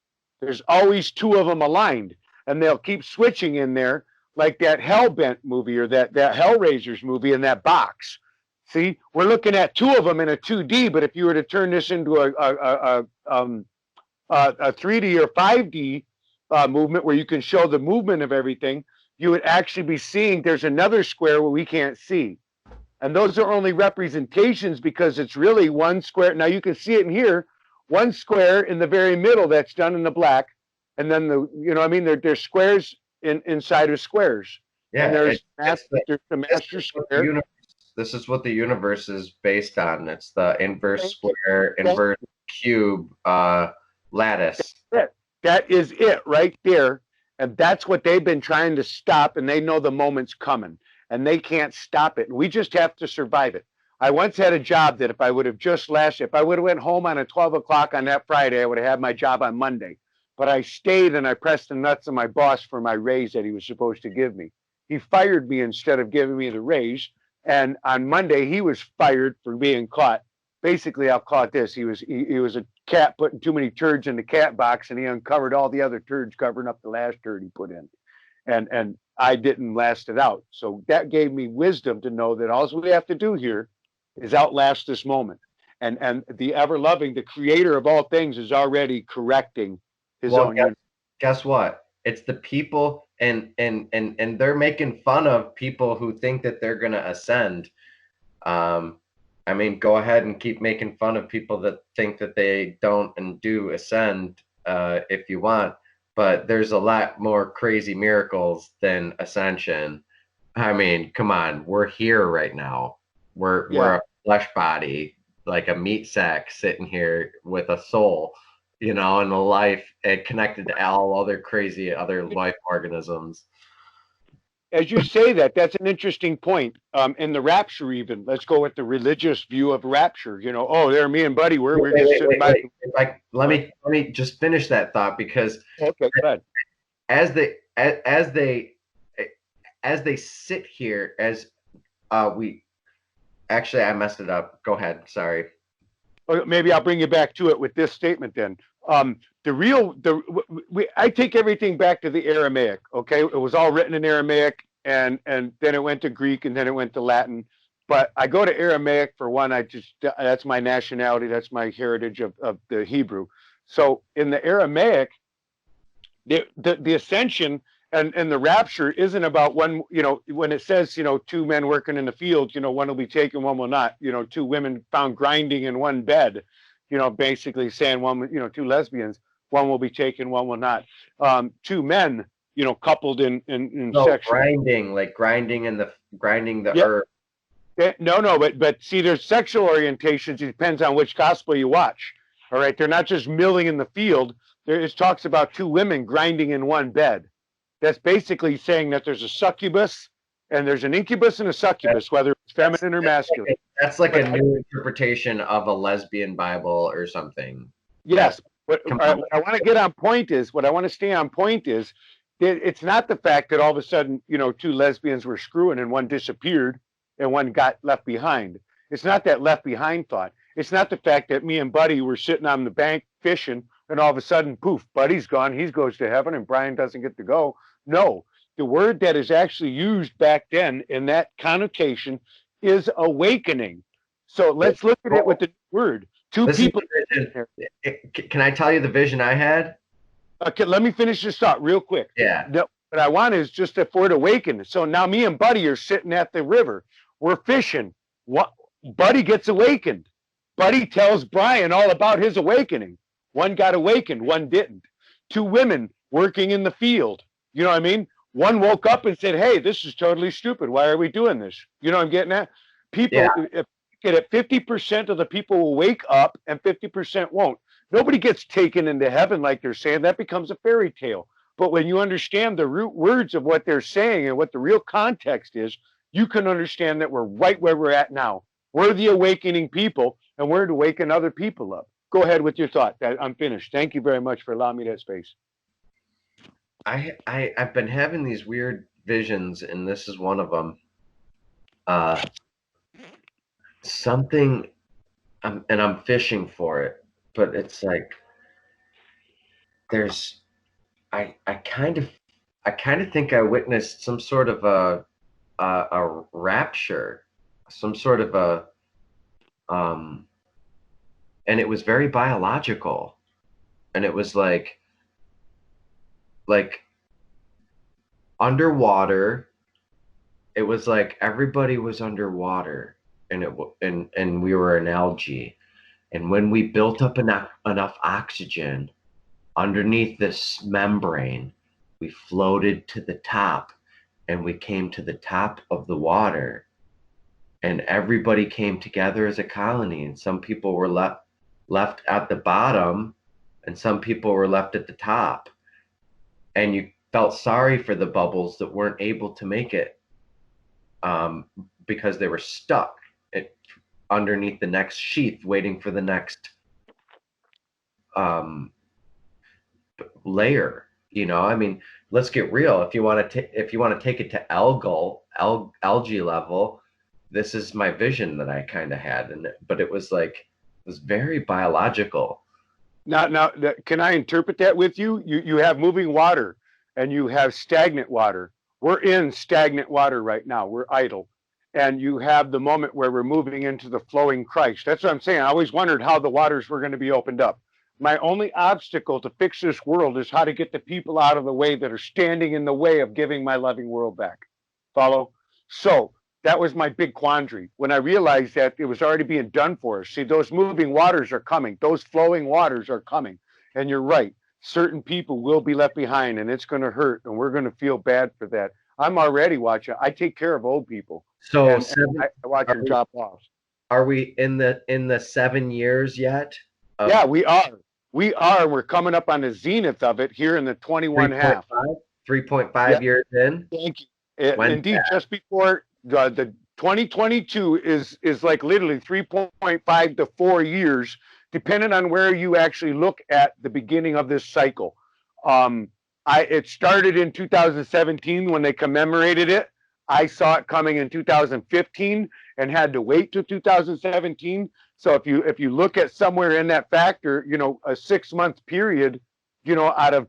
There's always 2 of them aligned, and they'll keep switching in there, like that Hellbent movie or that Hellraisers movie in that box. See, we're looking at 2 of them in a 2D, but if you were to turn this into a 3D or 5D movement where you can show the movement of everything, you would actually be seeing there's another square where we can't see. And those are only representations because it's really one square. Now you can see it in here, one square in the very middle that's done in the black. And then there's squares inside of squares. Yeah. And there's the master square. This is what the universe is based on. It's the inverse square, inverse cube lattice. That is it right there. And that's what they've been trying to stop, and they know the moment's coming, and they can't stop it. We just have to survive it. I once had a job that if I would have went home on a 12 o'clock on that Friday, I would have had my job on Monday. But I stayed and I pressed the nuts on my boss for my raise that he was supposed to give me. He fired me instead of giving me the raise. And on Monday, he was fired for being caught. Basically, I'll call it this. He was a cat putting too many turds in the cat box, and he uncovered all the other turds covering up the last turd he put in. And I didn't last it out. So that gave me wisdom to know that all we have to do here is outlast this moment. And the ever-loving, the creator of all things, is already correcting his own. Guess what? It's the people, and they're making fun of people who think that they're going to ascend. I mean, go ahead and keep making fun of people that think that they don't and do ascend if you want. But there's a lot more crazy miracles than ascension. I mean, come on, we're here right now. We're a flesh body, like a meat sack sitting here with a soul, and a life connected to all other crazy other life organisms. As you say that, that's an interesting point. In the rapture, even, let's go with the religious view of rapture. There, me and Buddy, we're just sitting back. Let me just finish that thought, because okay, go ahead. As they sit here, actually, I messed it up. Go ahead. Sorry. Well, maybe I'll bring you back to it with this statement then. I take everything back to the Aramaic. Okay, it was all written in Aramaic, and then it went to Greek, and then it went to Latin. But I go to Aramaic for one. That's my nationality. That's my heritage of the Hebrew. So in the Aramaic, the ascension and the rapture isn't about one. When it says 2 men working in the field, one will be taken, one will not. 2 women found grinding in one bed. Basically saying 2 lesbians, one will be taken, one will not. 2 men, coupled in sex. Grinding the earth. No, but see, there's sexual orientations. It depends on which gospel you watch. All right, they're not just milling in the field. It talks about 2 women grinding in one bed. That's basically saying that there's a succubus and there's an incubus and a succubus, whether it's feminine or masculine. That's like a new interpretation of a lesbian Bible or something. Yes. What I want to get on point is, what I want to stay on point is, that it's not the fact that all of a sudden, 2 lesbians were screwing and one disappeared and one got left behind. It's not that left behind thought. It's not the fact that me and Buddy were sitting on the bank fishing and all of a sudden, poof, Buddy's gone. He goes to heaven and Brian doesn't get to go. No. The word that is actually used back then in that connotation is awakening. So let's look at it with the word. 2 people. Can I tell you the vision I had? Okay, let me finish this thought real quick. Yeah. No, what I want is just for it awakened. So now me and Buddy are sitting at the river. We're fishing. Buddy gets awakened. Buddy tells Brian all about his awakening. One got awakened, one didn't. 2 women working in the field. You know what I mean? One woke up and said, hey, this is totally stupid. Why are we doing this? You know what I'm getting at? People, if you get it, 50% of the people will wake up and 50% won't. Nobody gets taken into heaven like they're saying. That becomes a fairy tale. But when you understand the root words of what they're saying and what the real context is, you can understand that we're right where we're at now. We're the awakening people, and we're to awaken other people up. Go ahead with your thought. I'm finished. Thank you very much for allowing me that space. I've been having these weird visions, and this is one of them. Something, and I'm fishing for it, but it's like there's, I kind of think I witnessed some sort of a rapture, some sort of a and it was very biological, and it was like underwater. It was like everybody was underwater, and and we were an algae, and when we built up enough oxygen underneath this membrane, we floated to the top, and we came to the top of the water, and everybody came together as a colony, and some people were left at the bottom, and some people were left at the top, and you felt sorry for the bubbles that weren't able to make it, because they were stuck underneath the next sheath, waiting for the next layer. You know, I mean, let's get real. If you want to take it to algae level, this is my vision that I kind of had, but it was very biological. Now, can I interpret that with you? You have moving water and you have stagnant water. We're in stagnant water right now. We're idle. And you have the moment where we're moving into the flowing Christ. That's what I'm saying. I always wondered how the waters were going to be opened up. My only obstacle to fix this world is how to get the people out of the way that are standing in the way of giving my loving world back. Follow? So that was my big quandary. When I realized that it was already being done for us. See, those moving waters are coming. Those flowing waters are coming. And you're right. Certain people will be left behind, and it's going to hurt, and we're going to feel bad for that. I'm already watching. I take care of old people. So and I watch them drop off. Are we in the 7 years yet? Yeah, we are. We are. We're coming up on the zenith of it here in the 21 half. 3.5 years in. Thank you. Indeed, just before the 2022 is like literally 3.5 to 4 years, depending on where you actually look at the beginning of this cycle. It started in 2017 when they commemorated it. I saw it coming in 2015 and had to wait till 2017. So if you look at somewhere in that factor, you know, a 6-month period, you know, out of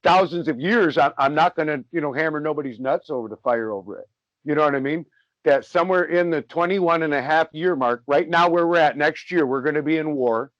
thousands of years, I'm not going to, you know, hammer nobody's nuts over the fire over it. You know what I mean? That somewhere in the 21.5 year mark, right now where we're at, next year, we're going to be in war.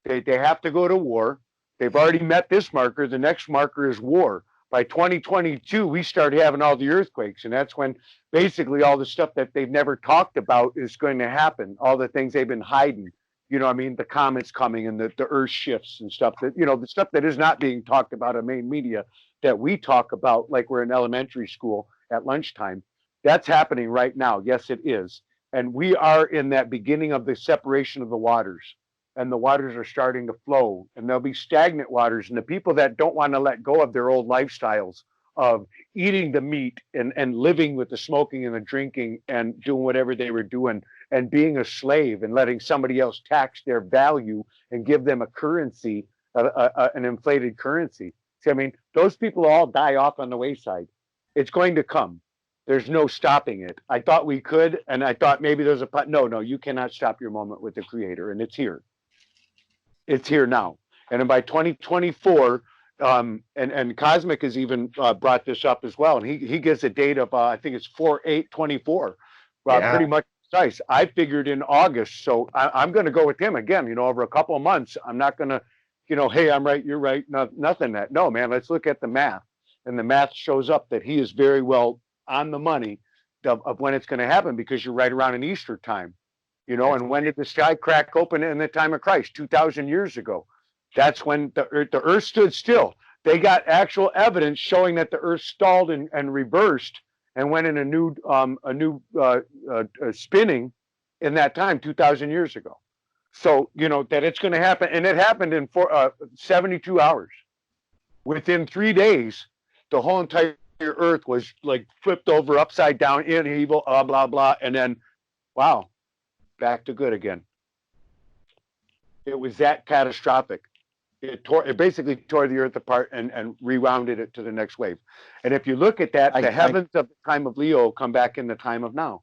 They have to go to war. They've already met this marker. The next marker is war. By 2022, we start having all the earthquakes, and that's when basically all the stuff that they've never talked about is going to happen. All the things they've been hiding. You know what I mean? The comets coming and the earth shifts and stuff that, you know, the stuff that is not being talked about in main media that we talk about like we're in elementary school at lunchtime. That's happening right now. Yes, it is. And we are in that beginning of the separation of the waters. And the waters are starting to flow, and there'll be stagnant waters. And the people that don't want to let go of their old lifestyles of eating the meat and living with the smoking and the drinking and doing whatever they were doing and being a slave and letting somebody else tax their value and give them a currency, an inflated currency. See, I mean, those people all die off on the wayside. It's going to come. There's no stopping it. I thought we could, and I thought maybe there's no, you cannot stop your moment with the Creator, and it's here. It's here now. And then by 2024, and Cosmic has even brought this up as well. And he gives a date of, I think it's 4/8/24, pretty much precise. I figured in August. So I'm going to go with him again, you know, over a couple of months. I'm not going to, you know, hey, I'm right, you're right. Nothing that. No, man, let's look at the math. And the math shows up that he is very well on the money of when it's going to happen, because you're right around in Easter time. You know, and when did the sky crack open in the time of Christ? 2,000 years ago. That's when the earth stood still. They got actual evidence showing that the earth stalled and reversed and went in a new spinning in that time, 2,000 years ago. So, you know, that it's going to happen. And it happened in 72 hours. Within 3 days, the whole entire Earth was like flipped over, upside down, in evil, blah, blah. And then, wow, back to good again. It was that catastrophic. It basically tore the Earth apart and rewounded it to the next wave. And if you look at that, the heavens of the time of Leo come back in the time of now.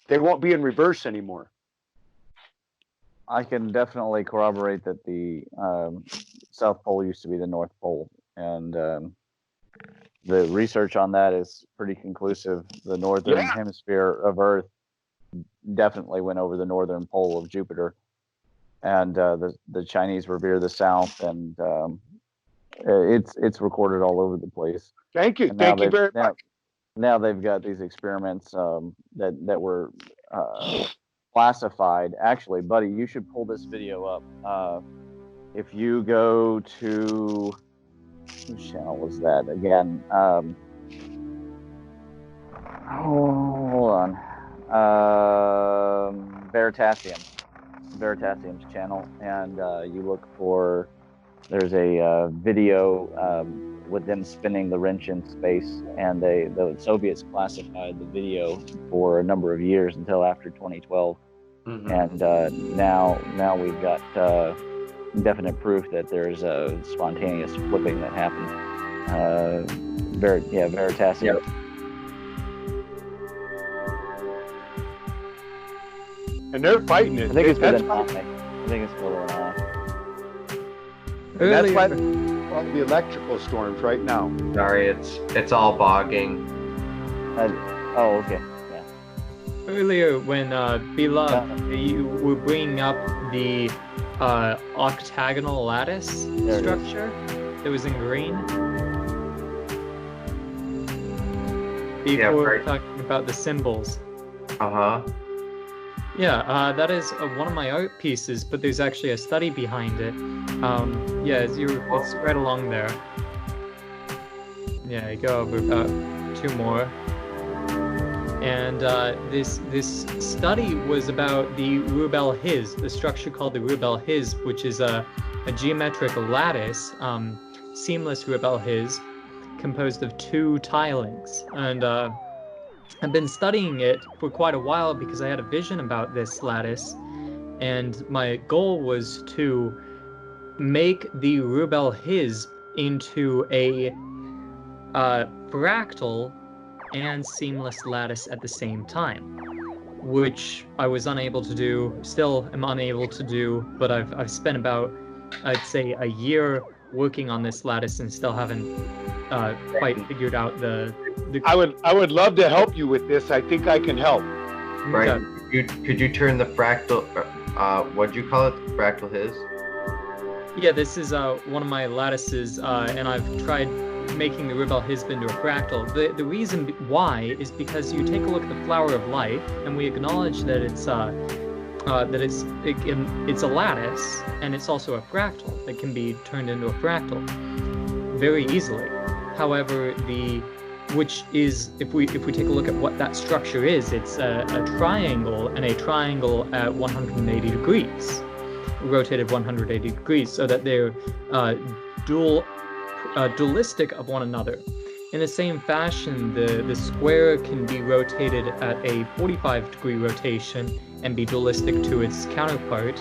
They won't be in reverse anymore. I can definitely corroborate that the South Pole used to be the North Pole, and the research on that is pretty conclusive. The northern hemisphere of Earth definitely went over the northern pole of Jupiter, and the Chinese revere the South, and it's recorded all over the place. Thank you very much. Now they've got these experiments that were classified. Actually, buddy, you should pull this video up. If you go to, whose channel was that again? Hold on. Veritasium's channel, and you look for, there's a video with them spinning the wrench in space, and the Soviets classified the video for a number of years until after 2012. And now we've got definite proof that there's a spontaneous flipping that happened. Veritasium. Yep. And they're fighting it. I think it's for the off. And that's why the electrical storms right now. Sorry, it's all bogging. Oh, okay. Yeah. Earlier, when Beloved, you were bringing up the octagonal lattice structure that was in green. Before we were talking about the symbols. Yeah, that is one of my art pieces, but there's actually a study behind it. It's right along there. Yeah, you go over about 2 more. And this study was about the Rubel-His, the structure called the Rubel-His, which is a geometric lattice, seamless Rubel-His, composed of 2 tilings. And I've been studying it for quite a while because I had a vision about this lattice, and my goal was to make the Rubel-His into a fractal and seamless lattice at the same time, which I was unable to do, still am unable to do, but I've spent about, I'd say, a year working on this lattice and still haven't quite figured out the I would love to help you with this. I think I can help. Right. Could you turn the fractal, what'd you call it? Fractal His? Yeah, this is one of my lattices, and I've tried making the Rubel-His into a fractal. The reason why is because you take a look at the flower of life, and we acknowledge that it's a lattice, and it's also a fractal that can be turned into a fractal very easily. However, which is, if we take a look at what that structure is, it's a triangle, and a triangle at 180 degrees, rotated 180 degrees, so that they're dualistic of one another. In the same fashion, the square can be rotated at a 45-degree rotation and be dualistic to its counterpart,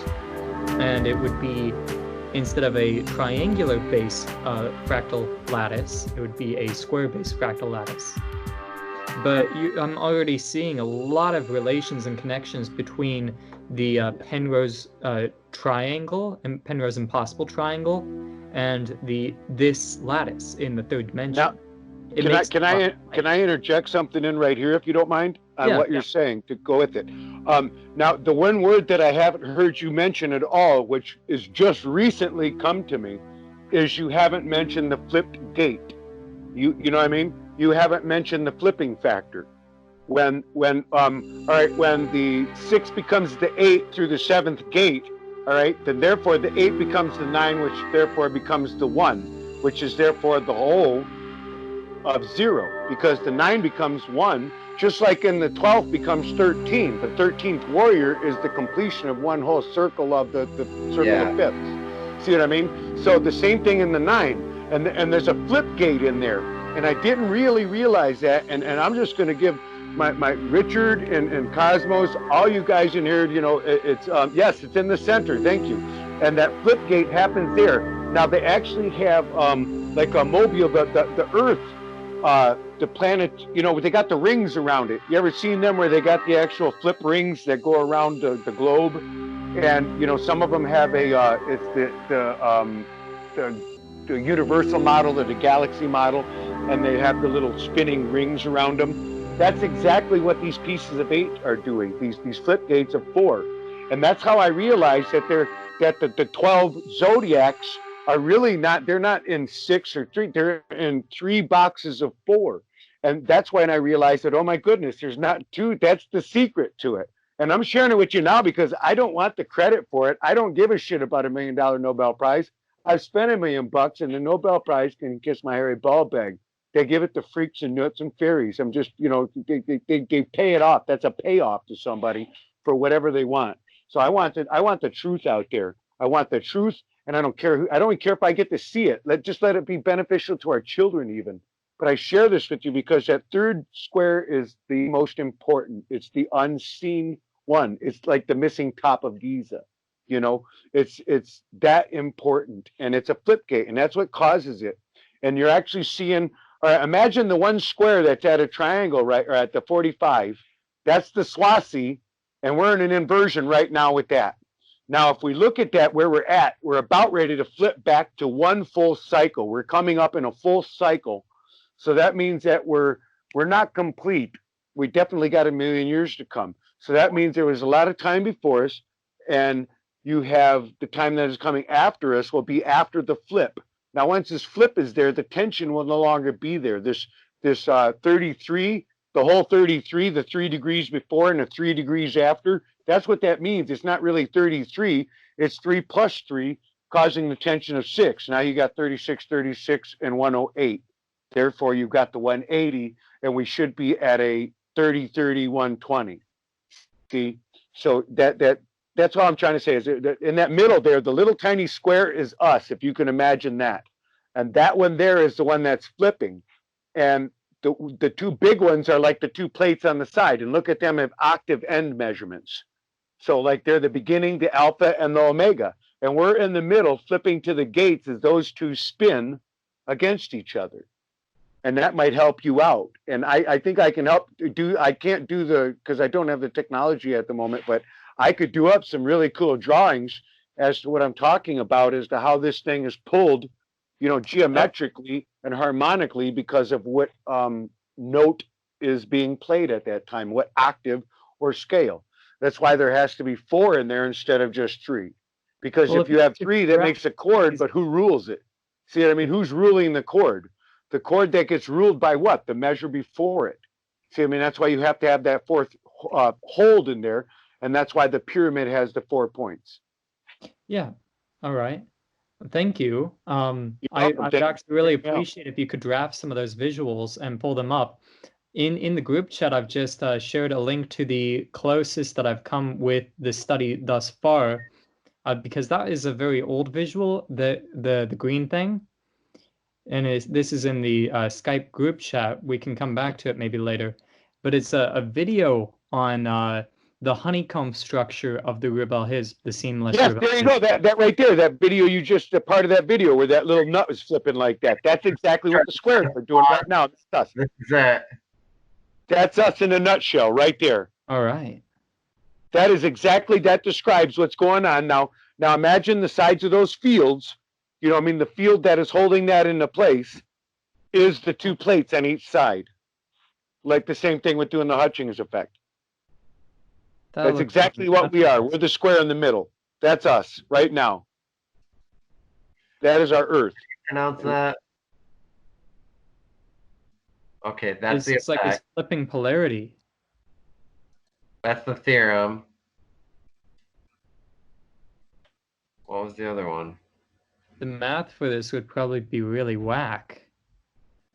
and it would be, instead of a triangular-based fractal lattice, it would be a square-based fractal lattice. But I'm already seeing a lot of relations and connections between the Penrose triangle and Penrose impossible triangle and this lattice in the 3rd dimension. Now, can I interject something in right here, if you don't mind, on what you're saying, to go with it? Now, the one word that I haven't heard you mention at all, which is just recently come to me, is you haven't mentioned the flipped gate. You know what I mean? You haven't mentioned the flipping factor. When the 6 becomes the 8 through the 7th gate, all right, then therefore the 8 becomes the 9, which therefore becomes the 1, which is therefore the whole of 0, because the 9 becomes 1 just like in the 12th becomes 13. The 13th warrior is the completion of one whole circle of the circle of fifths. See what I mean? So the same thing in the 9. And there's a flip gate in there. And I didn't really realize that. And I'm just going to give my Richard and Cosmos, all you guys in here, you know, it's yes, it's in the center. Thank you. And that flip gate happens there. Now they actually have like a mobile, the Earth, the planet, you know, they got the rings around it. You ever seen them where they got the actual flip rings that go around the globe? And you know, some of them have a it's the universal model or the galaxy model, and they have the little spinning rings around them. That's exactly what these pieces of 8 are doing. These flip gates of 4, and that's how I realized that the 12 zodiacs are really not. They're not in 6 or 3. They're in 3 boxes of 4, and that's when I realized that, oh my goodness, there's not 2. That's the secret to it. And I'm sharing it with you now because I don't want the credit for it. I don't give a shit about $1 million Nobel Prize. I've spent $1 million, and the Nobel Prize can kiss my hairy ball bag. They give it to freaks and nuts and fairies. I'm just, you know, they pay it off. That's a payoff to somebody for whatever they want. So I want the truth out there. I want the truth, and I don't care who. I don't even care if I get to see it. Just let it be beneficial to our children, even. But I share this with you because that 3rd square is the most important. It's the unseen one. It's like the missing top of Giza. You know, it's that important, and it's a flip gate, and that's what causes it. And you're actually seeing. Imagine the one square that's at a triangle, right, or at the 45. That's the Swasi, and we're in an inversion right now with that. Now, if we look at that, where we're at, we're about ready to flip back to one full cycle. We're coming up in a full cycle. So that means that we're not complete. We definitely got 1 million years to come. So that means there was a lot of time before us, and you have the time that is coming after us will be after the flip. Now, once this flip is there, the tension will no longer be there. This 33, the whole 33, the 3 degrees before and the 3 degrees after, that's what that means. It's not really 33. It's 3 plus 3, causing the tension of 6. Now you got 36, 36, and 108. Therefore, you've got the 180, and we should be at a 30, 30, 120. See? So that's all I'm trying to say is that in that middle there, the little tiny square is us, if you can imagine that. And that one there is the one that's flipping. And the 2 big ones are like the 2 plates on the side. And look at them as octave end measurements. So like they're the beginning, the alpha, and the omega. And we're in the middle flipping to the gates as those 2 spin against each other. And that might help you out. And I think I can help do, I can't do because I don't have the technology at the moment, but I could do up some really cool drawings as to what I'm talking about as to how this thing is pulled, you know, geometrically and harmonically because of what note is being played at that time, what octave or scale. That's why there has to be 4 in there instead of just 3. Because if you have 3, that makes a chord, but who rules it? See what I mean? Who's ruling the chord? The chord that gets ruled by what? The measure before it. See, I mean, that's why you have to have that 4th hold in there. And that's why the pyramid has the 4 points. Yeah. All right. Thank you. I'd actually really appreciate if you could draft some of those visuals and pull them up. In the group chat, I've just shared a link to the closest that I've come with the study thus far, because that is a very old visual, the green thing. And this is in the Skype group chat. We can come back to it maybe later. But it's a video on the honeycomb structure of the Rubel-His, the seamless. Yes, there you go. That right there, that video you just, part of that video where that little nut was flipping like that. That's exactly what the squares are doing right now. That's us. This is it. That's us in a nutshell right there. All right. That is exactly, that describes what's going on. Now imagine the sides of those fields. You know, I mean, the field that is holding that into place is the 2 plates on each side. Like the same thing with doing the Hutchings effect. That's exactly what we are. We're the square in the middle. That's us right now. That is our Earth. Pronounce that. Okay, that's it's like a flipping polarity. That's the theorem. What was the other one? The math for this would probably be really whack.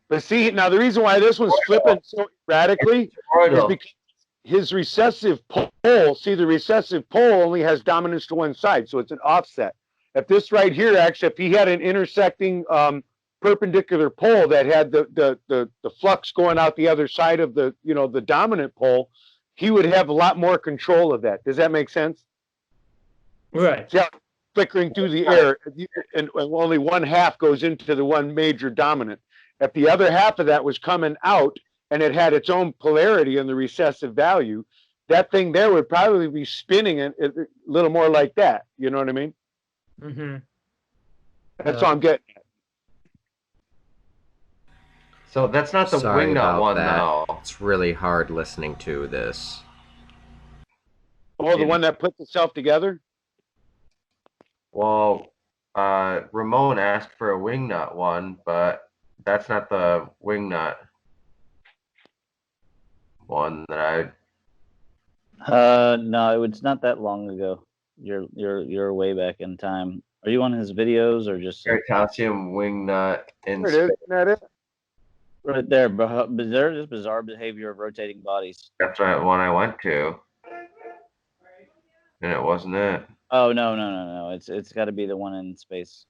But see, now the reason why this one's flipping so erratically is because his recessive pole, see, the recessive pole only has dominance to one side, so it's an offset. If this right here, actually, if he had an intersecting perpendicular pole that had the flux going out the other side of the, you know, the dominant pole, he would have a lot more control of that. Does that make sense? Right. See how it's flickering through the air, and only one half goes into the one major dominant. If the other half of that was coming out and it had its own polarity in the recessive value, that thing there would probably be spinning a little more like that. You know what I mean? Mm-hmm. That's all I'm getting at. So that's not the Sorry wingnut about one, that. though. It's really hard listening to this. Oh, the one that puts itself together? Well, Ramon asked for a wingnut one, but that's not the wingnut one that No, it's not that long ago. You're way back in time. Are you on his videos or just Veritasium wingnut in There it is. Isn't that it? right there? Bizarre behavior of rotating bodies. That's the one I went to, and it wasn't it. Oh no! It's got to be the one in space.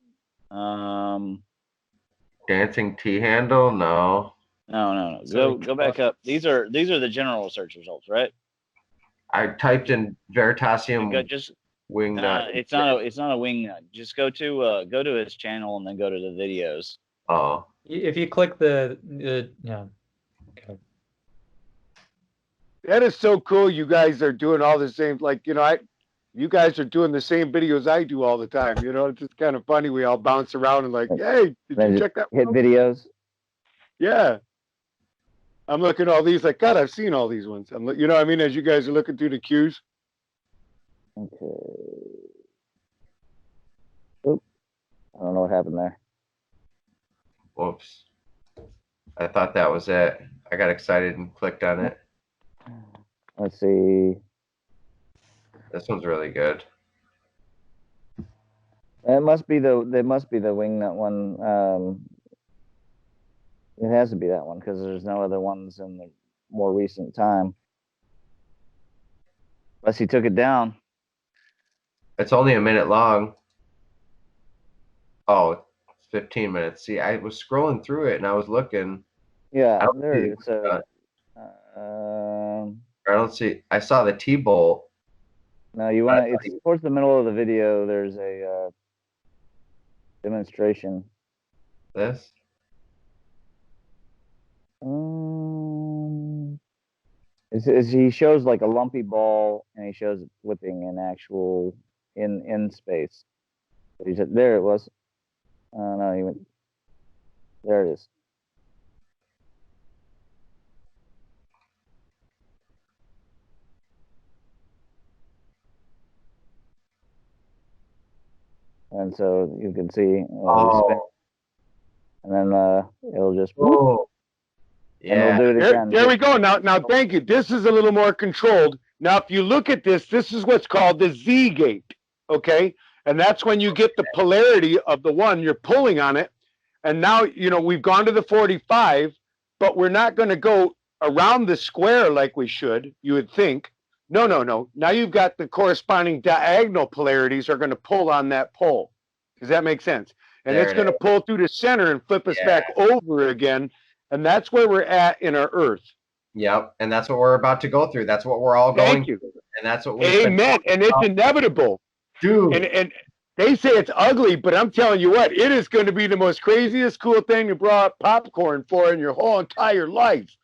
Dancing T-handle? No. No. So Go back up. These are the general search results, right? I typed in Veritasium wingnut. It's not a wingnut. Just go to his channel and then go to the videos. Oh. If you click the yeah. Okay. That is so cool. You guys are doing all the same, like, you know, you guys are doing the same videos I do all the time. You know, it's just kind of funny. We all bounce around and like, hey, did you check that? Hit videos. Yeah. I'm looking at all these like, God, I've seen all these ones. You know what I mean? As you guys are looking through the cues. Okay. Oop. I don't know what happened there. Whoops. I thought that was it. I got excited and clicked on it. Let's see. This one's really good. It must be the wingnut one. It has to be that one because there's no other ones in the more recent time. Unless he took it down. It's only a minute long. Oh, it's 15 minutes. See, I was scrolling through it and I was looking. Yeah, there it is. I don't see. I saw the T-bolt. No, you want to. It's towards the middle of the video. There's a demonstration. This. He shows like a lumpy ball, and he shows it flipping in actual in space. He said, there it was. No, he went. There it is. And so you can see, spin, and then it'll just. Oh. Yeah. Do it again. There we go. Now, thank you. This is a little more controlled. Now, if you look at this, this is what's called the Z gate. Okay, and that's when you get the polarity of the one you're pulling on it. And now, you know, we've gone to the 45, but we're not going to go around the square like we should. You would think. No. Now you've got the corresponding diagonal polarities are going to pull on that pole. Does that make sense? And it's going to pull through the center and flip us back over again. And that's where we're at in our Earth. Yep. And that's what we're about to go through. That's what we're all going through. And that's what we Amen. And it's inevitable. Dude. And they say it's ugly, but I'm telling you what, it is going to be the most craziest, cool thing you brought popcorn for in your whole entire life.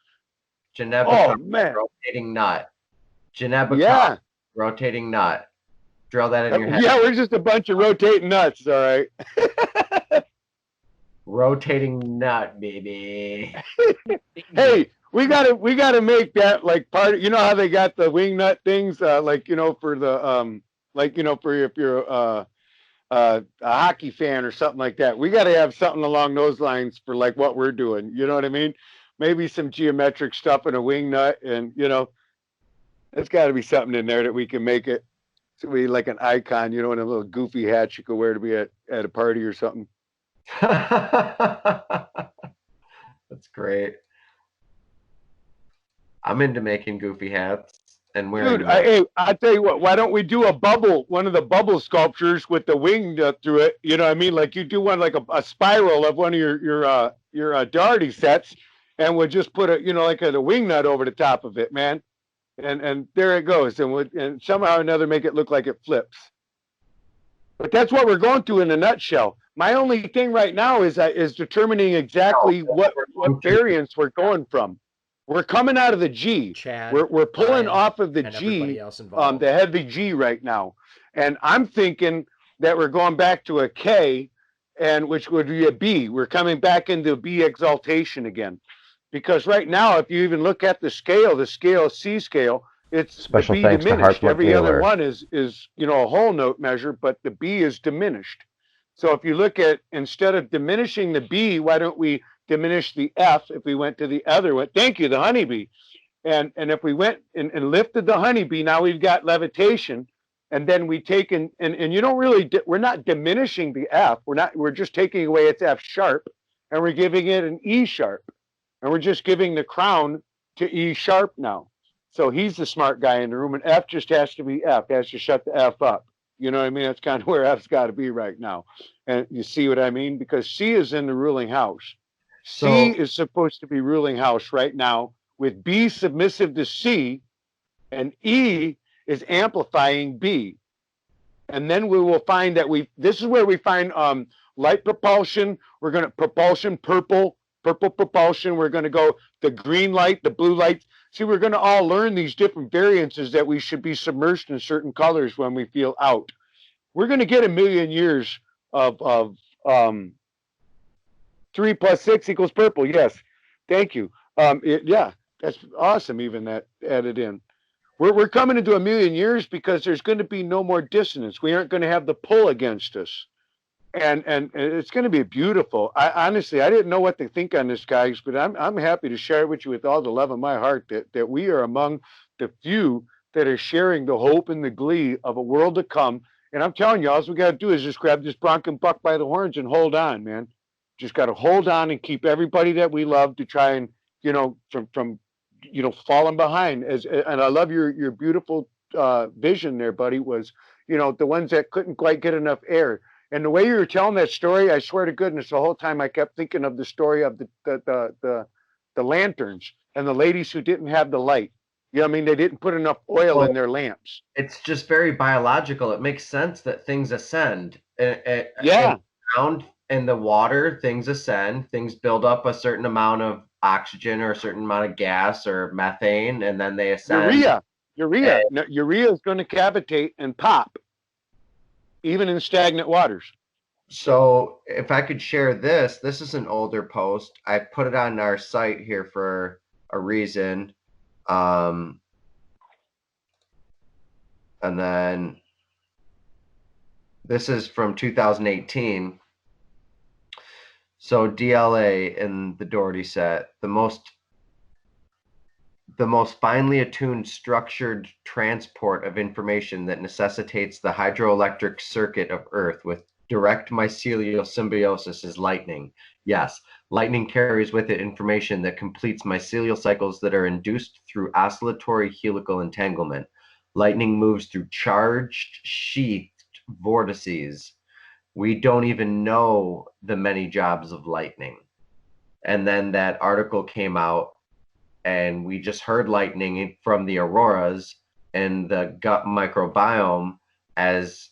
Oh, man. Rotating nut. Geneva rotating nut. Drill that in your head. Yeah, we're just a bunch of rotating nuts, all right. Rotating nut, baby. Hey, we gotta make that like part of, you know how they got the wing nut things, like, you know, for the like, you know, for if you're a hockey fan or something like that. We gotta have something along those lines for like what we're doing. You know what I mean? Maybe some geometric stuff in a wing nut, and you know, there's got to be something in there that we can make it to be like an icon, you know, and a little goofy hat you could wear to be at a party or something. That's great. I'm into making goofy hats and wearing Dude, them. hey, I tell you what, why don't we do a bubble, one of the bubble sculptures with the wing through it? You know what I mean? Like you do one like a spiral of one of your Dougherty sets, and we'll just put like a wing nut over the top of it, man. And there it goes, and somehow or another make it look like it flips. But that's what we're going through in a nutshell. My only thing right now is determining exactly what variance we're going from. We're coming out of the G. Chad, We're pulling Ryan, off of the and G, everybody else involved. the heavy G right now, and I'm thinking that we're going back to a K, and which would be a B. We're coming back into B exaltation again, because right now, if you even look at the scale C scale, it's Special the B thanks to diminished. Hartmut Every other Mueller. one is a whole note measure, but the B is diminished. So if you look at, instead of diminishing the B, why don't we diminish the F if we went to the other one? Thank you, the honeybee. And if we went and lifted the honeybee, now we've got levitation. And then we take and you don't really, we're not diminishing the F. We're just taking away its F sharp, and we're giving it an E sharp. And we're just giving the crown to E sharp now. So he's the smart guy in the room, and F just has to be F. Has to shut the F up. You know what I mean? That's kind of where F's got to be right now. And you see what I mean? Because C is in the ruling house. C is supposed to be ruling house right now, with B submissive to C, and E is amplifying B. And then we will find that this is where we find light propulsion. We're going to propulsion, purple propulsion. We're going to go the green light, the blue light. See, we're going to all learn these different variances that we should be submerged in certain colors when we feel out. We're going to get 1,000,000 years of 3 + 6 = purple. Yes, thank you. Yeah, that's awesome. Even that added in. We're coming into 1,000,000 years because there's going to be no more dissonance. We aren't going to have the pull against us. And it's going to be beautiful. Honestly, I didn't know what to think on this, guys, but I'm happy to share it with you with all the love of my heart that we are among the few that are sharing the hope and the glee of a world to come. And I'm telling you, all we got to do is just grab this bronco buck by the horns and hold on, man. Just got to hold on and keep everybody that we love to try and, from falling behind. And I love your beautiful vision there, buddy, was, the ones that couldn't quite get enough air. And the way you were telling that story, I swear to goodness, the whole time I kept thinking of the story of the lanterns and the ladies who didn't have the light. You know what I mean? They didn't put enough oil in their lamps. It's just very biological. It makes sense that things ascend. Yeah. In the water, things ascend. Things build up a certain amount of oxygen or a certain amount of gas or methane, and then they ascend. Urea is going to cavitate and pop, even in stagnant waters. So if I could share this is an older post. I put it on our site here for a reason. And then this is from 2018. So DLA in the Dougherty set, the most finely attuned structured transport of information that necessitates the hydroelectric circuit of Earth with direct mycelial symbiosis is lightning. Yes, lightning carries with it information that completes mycelial cycles that are induced through oscillatory helical entanglement. Lightning moves through charged, sheathed vortices. We don't even know the many jobs of lightning. And then that article came out, and we just heard lightning from the auroras and the gut microbiome as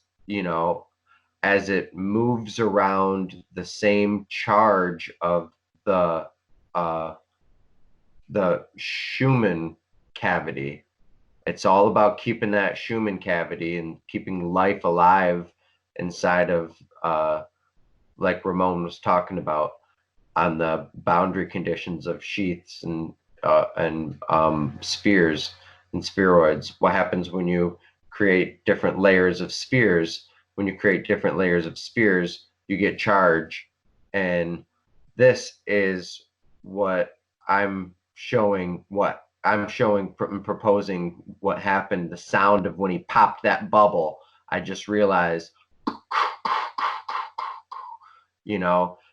it moves around the same charge of the Schumann cavity. It's all about keeping that Schumann cavity and keeping life alive inside of, like Ramon was talking about, on the boundary conditions of sheaths and spheres and spheroids. What happens when you create different layers of spheres? When you create different layers of spheres, you get charge. And this is what I'm showing, proposing what happened, the sound of when he popped that bubble. I just realized,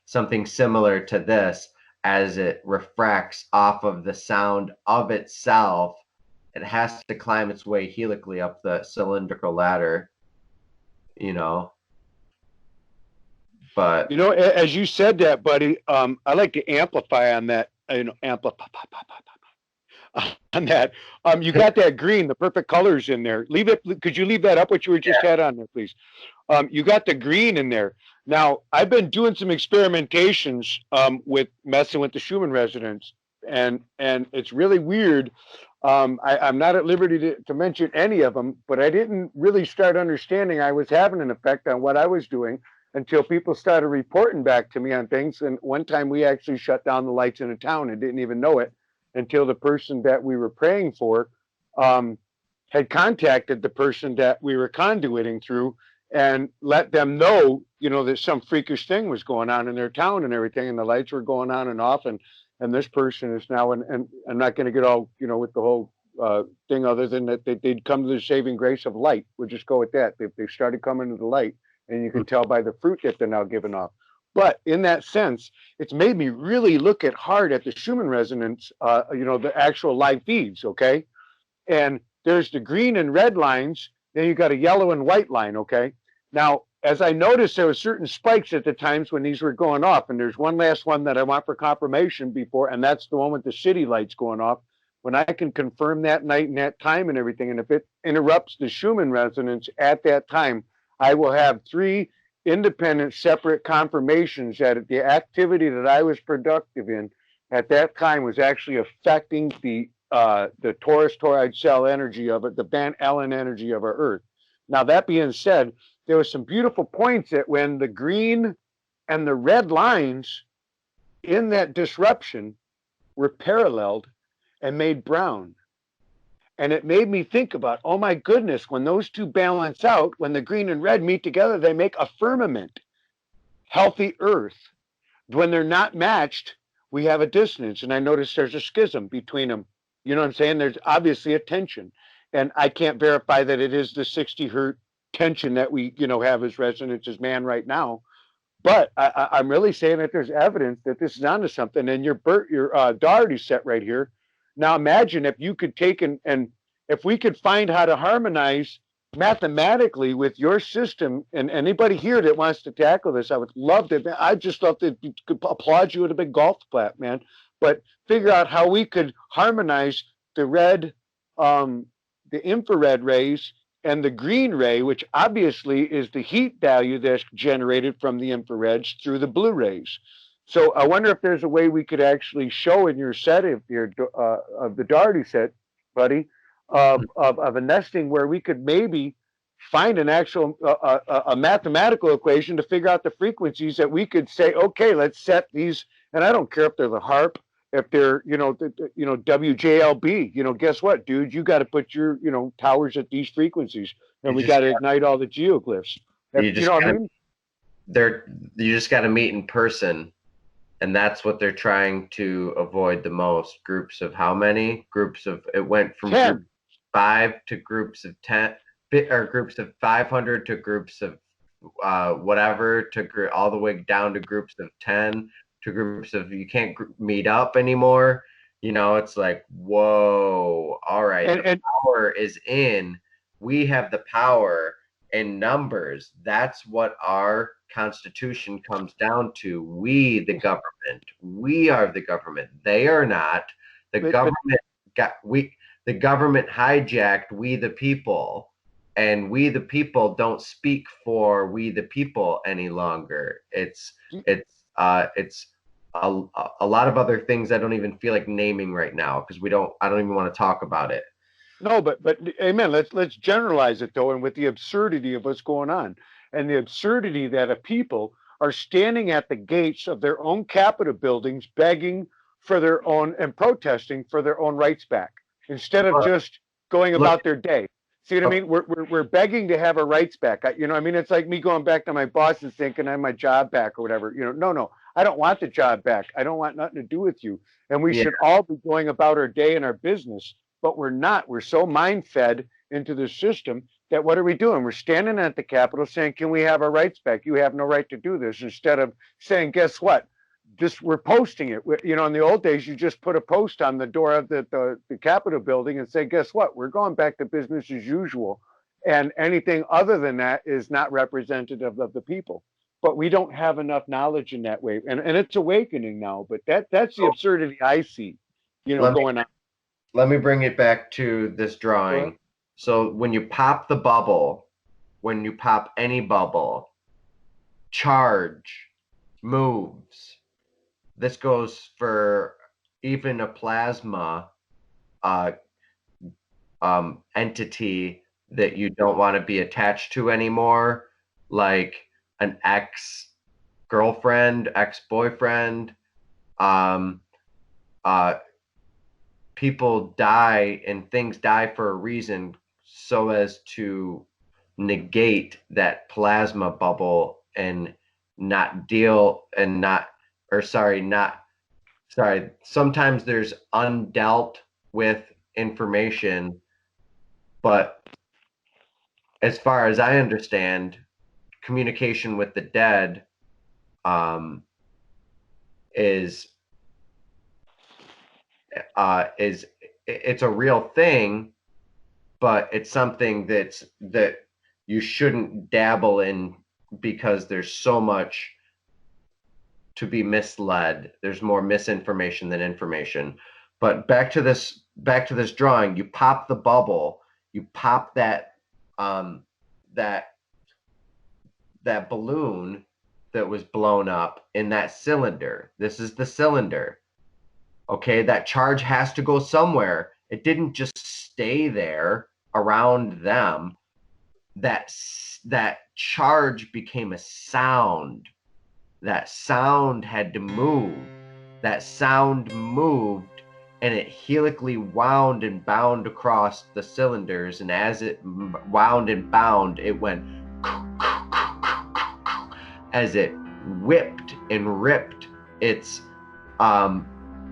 something similar to this. as it refracts off of the sound of itself, it has to climb its way helically up the cylindrical ladder, you know. But you know, as you said that, buddy, I like to amplify on that. You know, amplify on that. You got that green, the perfect colors in there. Leave it. Could you leave that up? What you were just had on there, please. You got the green in there. Now, I've been doing some experimentations with messing with the Schumann resonance, and it's really weird. I'm not at liberty to mention any of them, but I didn't really start understanding I was having an effect on what I was doing until people started reporting back to me on things. And one time we actually shut down the lights in a town and didn't even know it until the person that we were praying for had contacted the person that we were conduiting through and let them know, you know, that some freakish thing was going on in their town and everything, and the lights were going on and off, and this person is now, and I'm not going to get all, you know, with the whole thing, other than that they'd come to the saving grace of light. We'll just go with that. They started coming to the light, and you can tell by the fruit that they're now giving off. But in that sense, it's made me really look hard at the Schumann resonance, you know, the actual live feeds, okay? And there's the green and red lines, then you got a yellow and white line, okay? Now, as I noticed, there were certain spikes at the times when these were going off, and there's one last one that I want for confirmation before, and that's the one with the city lights going off. When I can confirm that night and that time and everything, and if it interrupts the Schumann resonance at that time, I will have 3 independent, separate confirmations that the activity that I was productive in at that time was actually affecting the torus toroid cell energy of it, the band Alen energy of our Earth. Now, that being said, there were some beautiful points that when the green and the red lines in that disruption were paralleled and made brown. And it made me think about, oh my goodness, when those two balance out, when the green and red meet together, they make a firmament, healthy Earth. When they're not matched, we have a dissonance. And I noticed there's a schism between them. You know what I'm saying? There's obviously a tension. And I can't verify that it is the 60 hertz tension that we, you know, have as resonance as man right now. But I'm really saying that there's evidence that this is onto something. And your Dougherty set right here. Now imagine if you could take and if we could find how to harmonize mathematically with your system, and anybody here that wants to tackle this, I would love to. I just love to applaud you with a big golf clap, man. But figure out how we could harmonize the red, the infrared rays and the green ray, which obviously is the heat value that's generated from the infrareds through the blue rays. So I wonder if there's a way we could actually show in your set of the Dougherty set, buddy, of a nesting where we could maybe find an actual a mathematical equation to figure out the frequencies that we could say, okay, let's set these. And I don't care if they're the harp, if they're, you know, WJLB, you know, guess what, dude? You got to put your, you know, towers at these frequencies, and we got to ignite all the geoglyphs. You know what I mean? You just got to meet in person, and that's what they're trying to avoid the most. Groups of how many? Groups of, it went from 10. 5 to groups of 10, or groups of 500 to groups of whatever, to all the way down to groups of 10. To groups of, you can't meet up anymore. You know, it's like, whoa, all right. The power is in. We have the power in numbers. That's what our Constitution comes down to. We, the government, we are the government. They are not. The government hijacked we the people, and we the people don't speak for we the people any longer. It's a lot of other things I don't even feel like naming right now, because I don't even want to talk about it. No, but amen. Let's generalize it though, and with the absurdity of what's going on, and the absurdity that a people are standing at the gates of their own Capitol buildings, begging for their own and protesting for their own rights back, instead of just going about their day. See what I mean? We're begging to have our rights back. You know, I mean, it's like me going back to my boss and saying, "Can I have my job back?" or whatever. You know, no, I don't want the job back. I don't want nothing to do with you. And we should all be going about our day and our business, but we're not. We're so mind fed into the system that what are we doing? We're standing at the Capitol saying, "Can we have our rights back? You have no right to do this." Instead of saying, "Guess what? just we're posting it. You know, in the old days, you just put a post on the door of the Capitol building and say, guess what? We're going back to business as usual. And anything other than that is not representative of the people. But we don't have enough knowledge in that way. And it's awakening now. But that's the absurdity I see, you know, going on. Let me bring it back to this drawing. So when you pop the bubble, when you pop any bubble, charge moves. This goes for even a plasma entity that you don't want to be attached to anymore, like an ex-girlfriend, ex-boyfriend. People die and things die for a reason so as to negate that plasma bubble and not deal and not, or sorry, not, sorry, sometimes there's undealt with information, but as far as I understand, communication with the dead is it's a real thing, but it's something that you shouldn't dabble in because there's so much to be misled. There's more misinformation than information. But back to this drawing, you pop the bubble, you pop that that balloon that was blown up in that cylinder. This is the cylinder. Okay, that charge has to go somewhere. It didn't just stay there around them. That charge became a sound. That sound had to move. That sound moved, and it helically wound and bound across the cylinders. And as it wound and bound, it went as it whipped and ripped its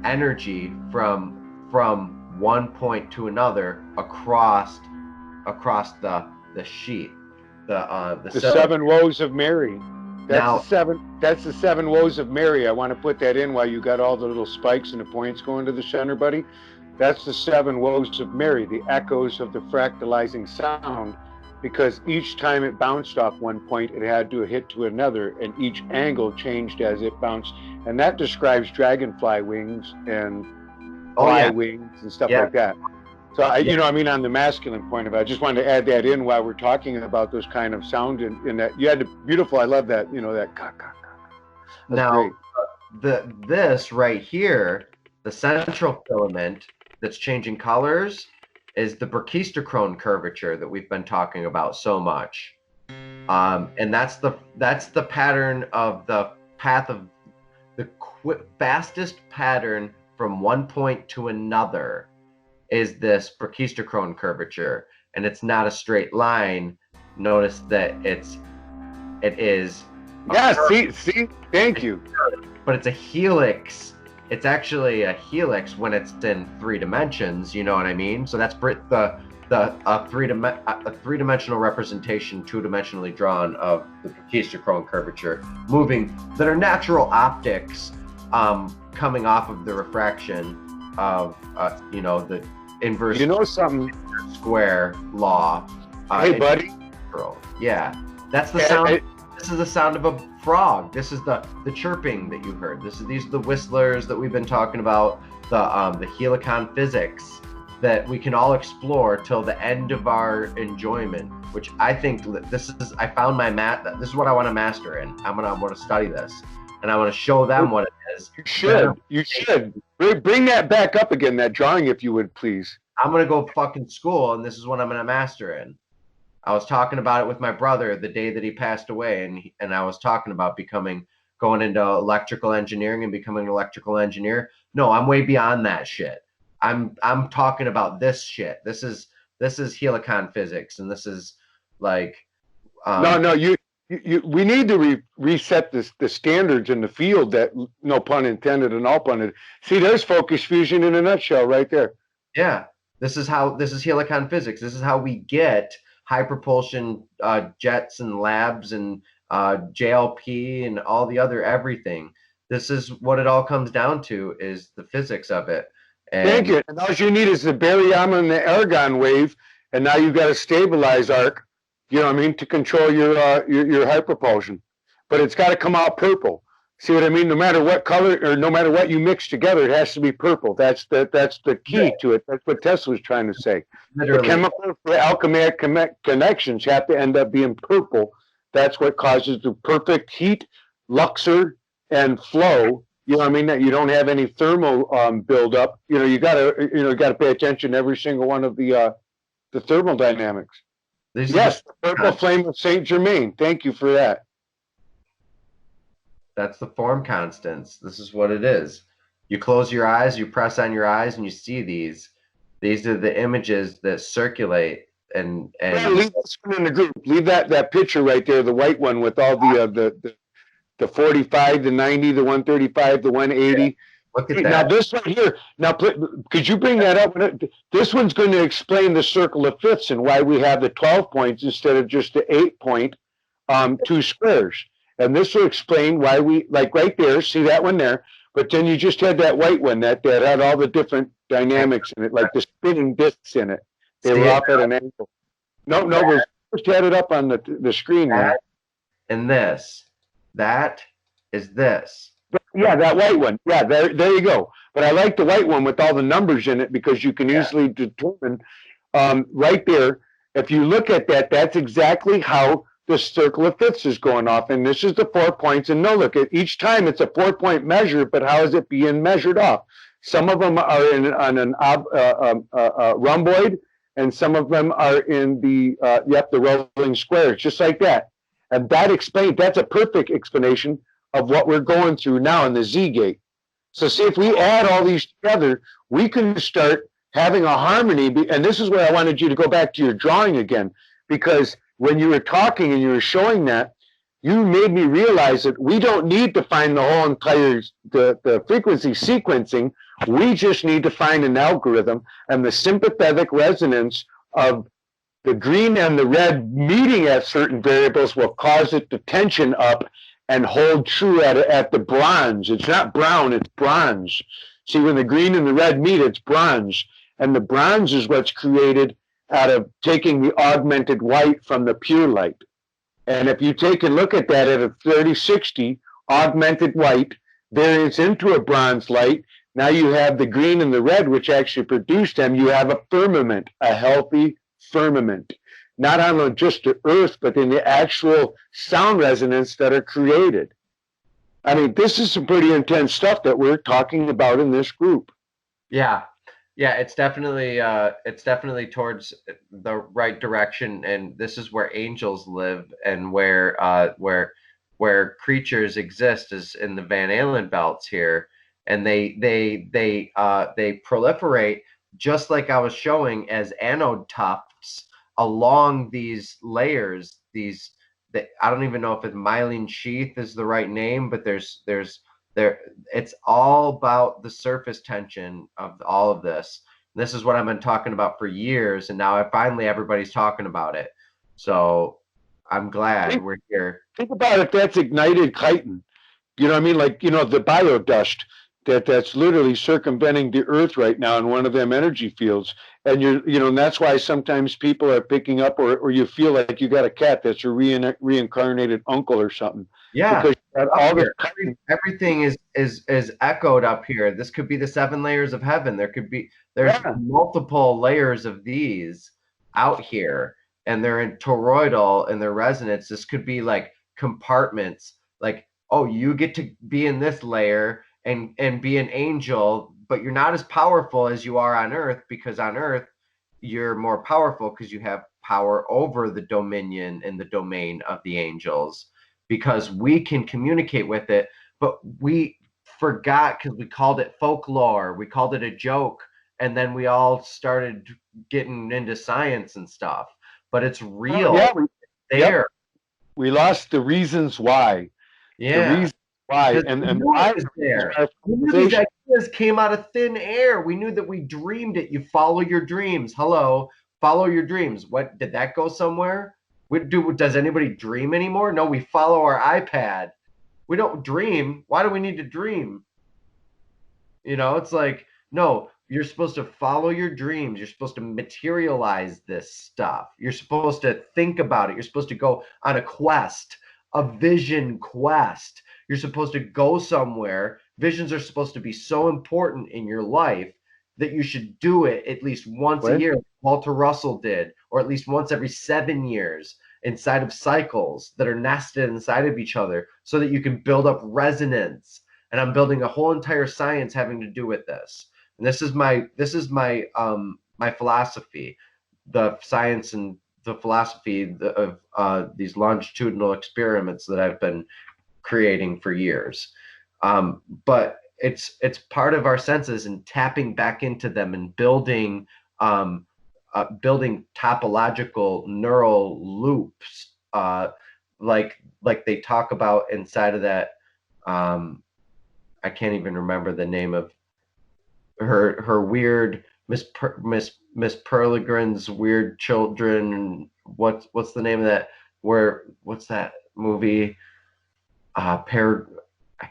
energy from one point to another across the sheet. The seven woes of Mary. That's the seven woes of Mary. I want to put that in while you got all the little spikes and the points going to the center, buddy. That's the seven woes of Mary, the echoes of the fractalizing sound, because each time it bounced off one point, it had to hit to another, and each angle changed as it bounced. And that describes dragonfly wings and fly wings and stuff like that. So, you know, I mean, on the masculine point of it, I just wanted to add that in while we're talking about those kind of sound in that. You had beautiful, I love that, you know, that Now, this right here, the central filament that's changing colors is the brachistochrone curvature that we've been talking about so much. And that's the pattern of the path of the fastest pattern from one point to another is this brachistochrone curvature, and it's not a straight line. Notice that it is. See, thank you. But it's a helix. It's actually a helix when it's in 3 dimensions. You know what I mean? So that's a three-dimensional representation, 2-dimensionally drawn of the brachistochrone curvature, moving that are natural optics coming off of the refraction of you know, the inverse. You know something? Square law. Hey, buddy. Yeah, that's the sound. This is the sound of a frog. This is the chirping that you heard. These are the whistlers that we've been talking about. The Helicon Physics that we can all explore till the end of our enjoyment. Which I think this is. I found my This is what I want to master in. I want to study this, and I want to show them what it is. You should. Bring that back up again, that drawing, if you would, please. I'm going to go fucking school, and this is what I'm going to master in. I was talking about it with my brother the day that he passed away, and I was talking about going into electrical engineering and becoming an electrical engineer. No, I'm way beyond that shit. I'm talking about this shit. This is Helicon Physics, and this is like we need to reset the standards in the field, that no pun intended and all pun intended. See, there's focus fusion in a nutshell right there. Yeah, this is Helicon Physics. This is how we get high propulsion jets and labs and JLP and all the other everything. This is what it all comes down to, is the physics of it. Thank And you. And all you need is the baryon and the argon wave, and now you've got a stabilized arc, you know what I mean, to control your hyperpulsion. But it's got to come out purple. See what I mean? No matter what color or no matter what you mix together, it has to be purple. That's the key to it. That's what Tesla was trying to say. Literally. The chemical, the alchemic connections have to end up being purple. That's what causes the perfect heat, luxor, and flow. You know what I mean? That you don't have any thermal buildup. You know, you gotta pay attention to every single one of the thermal dynamics. Yes, the purple flame of Saint Germain. Thank you for that. That's the form constants. This is what it is. You close your eyes, you press on your eyes, and you see these. These are the images that circulate. And yeah, leave this one in the group. Leave that picture right there, the white one with all the 45, the 90, the 135, the 180. Yeah, look at that. Now this one here. Now, could you bring that up? This one's going to explain the circle of fifths and why we have the 12 points instead of just the 8-point 2 squares. And this will explain why we, like right there, see that one there, but then you just had that white one that had all the different dynamics in it, like the spinning discs in it. They were off at an angle. No, we just had it up on the screen there. And this. That is this. Yeah, that white one. Yeah, there you go. But I like the white one with all the numbers in it because you can easily determine right there. If you look at that, that's exactly how the circle of fifths is going off. And this is the 4 points. And no, look, at each time it's a 4-point measure, but how is it being measured off? Some of them are on an rhomboid, and some of them are in the rolling squares, just like that. And that's a perfect explanation of what we're going through now in the Z gate. So see, if we add all these together, we can start having a harmony. And this is where I wanted you to go back to your drawing again, because when you were talking and you were showing that, you made me realize that we don't need to find the whole entire the frequency sequencing. We just need to find an algorithm, and the sympathetic resonance of the green and the red meeting at certain variables will cause it to tension up and hold true at the bronze. It's not brown, it's bronze. See, when the green and the red meet, it's bronze. And the bronze is what's created out of taking the augmented white from the pure light. And if you take a look at that at a 3060, augmented white varies into a bronze light. Now you have the green and the red, which actually produce them. You have a firmament, a healthy firmament, not on just the earth, but in the actual sound resonance that are created. I mean, this is some pretty intense stuff that we're talking about in this group. Yeah, it's definitely towards the right direction, and this is where angels live, and where creatures exist is in the Van Allen belts here, and they proliferate just like I was showing as anode tufts along these layers. I don't even know if it's myelin sheath is the right name, but it's all about the surface tension of all of this. This is what I've been talking about for years, and now finally everybody's talking about it. So I'm glad we're here. Think about it. That's ignited chitin. You know what I mean? Like, you know, the biodust that's literally circumventing the earth right now in one of them energy fields. And and that's why sometimes people are picking up, or you feel like you got a cat that's a reincarnated uncle or something. Yeah, because all everything is echoed up here. This could be the 7 layers of heaven. There's multiple layers of these out here, and they're in toroidal and their resonance. This could be like compartments. Like, oh, you get to be in this layer and be an angel, but you're not as powerful as you are on Earth, because on Earth you're more powerful because you have power over the dominion and the domain of the angels, because we can communicate with it. But we forgot because we called it folklore, we called it a joke, and then we all started getting into science and stuff. But it's real. We lost the reasons why. Yeah. The reasons why. And why was there? We knew these ideas came out of thin air. We knew that we dreamed it. You follow your dreams. Hello, follow your dreams. What, did that go somewhere? Does anybody dream anymore? No, we follow our iPad. We don't dream. Why do we need to dream? You know, it's like, no, you're supposed to follow your dreams. You're supposed to materialize this stuff. You're supposed to think about it. You're supposed to go on a quest, a vision quest. You're supposed to go somewhere. Visions are supposed to be so important in your life that you should do it at least once a year, like Walter Russell did, or at least once every 7 years inside of cycles that are nested inside of each other so that you can build up resonance. And I'm building a whole entire science having to do with this. And this is my my philosophy, the science and the philosophy of these longitudinal experiments that I've been creating for years. But it's part of our senses and tapping back into them and building building topological neural loops, like they talk about inside of that. I can't even remember the name of her weird Miss Perligrin's weird children. What's the name of that? What's that movie? I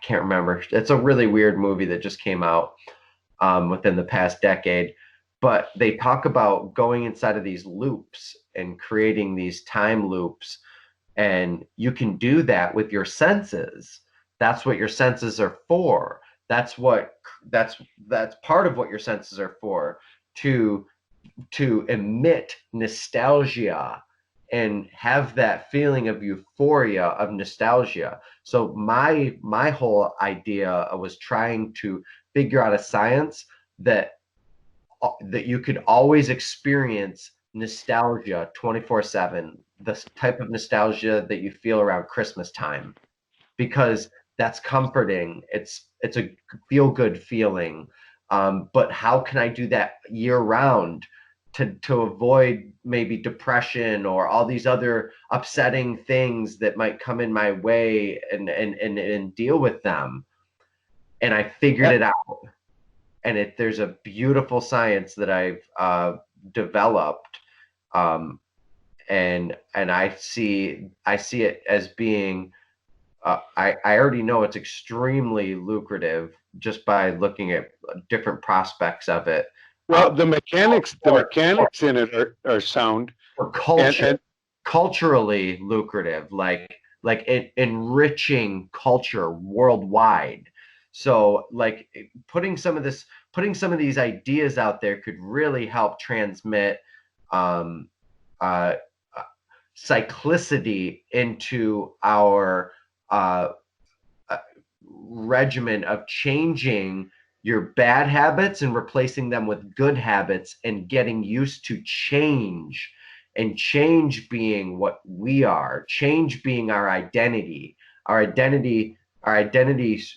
can't remember. It's a really weird movie that just came out within the past decade. But they talk about going inside of these loops and creating these time loops, and you can do that with your senses. That's what your senses are for. That's part of what your senses are for, to emit nostalgia and have that feeling of euphoria of nostalgia. So my whole idea was trying to figure out a science that you could always experience nostalgia 24/7, the type of nostalgia that you feel around Christmas time, because that's comforting. It's a feel good feeling. But how can I do that year round to avoid maybe depression or all these other upsetting things that might come in my way, and deal with them? And I figured it out. And there's a beautiful science that I've developed, and I see it as being. I already know it's extremely lucrative just by looking at different prospects of it. Well, the mechanics in it are sound. For culture, culturally lucrative, like enriching culture worldwide. So like putting some of these ideas out there could really help transmit cyclicity into our regimen of changing your bad habits and replacing them with good habits, and getting used to change, and change being what we are, change being our identity.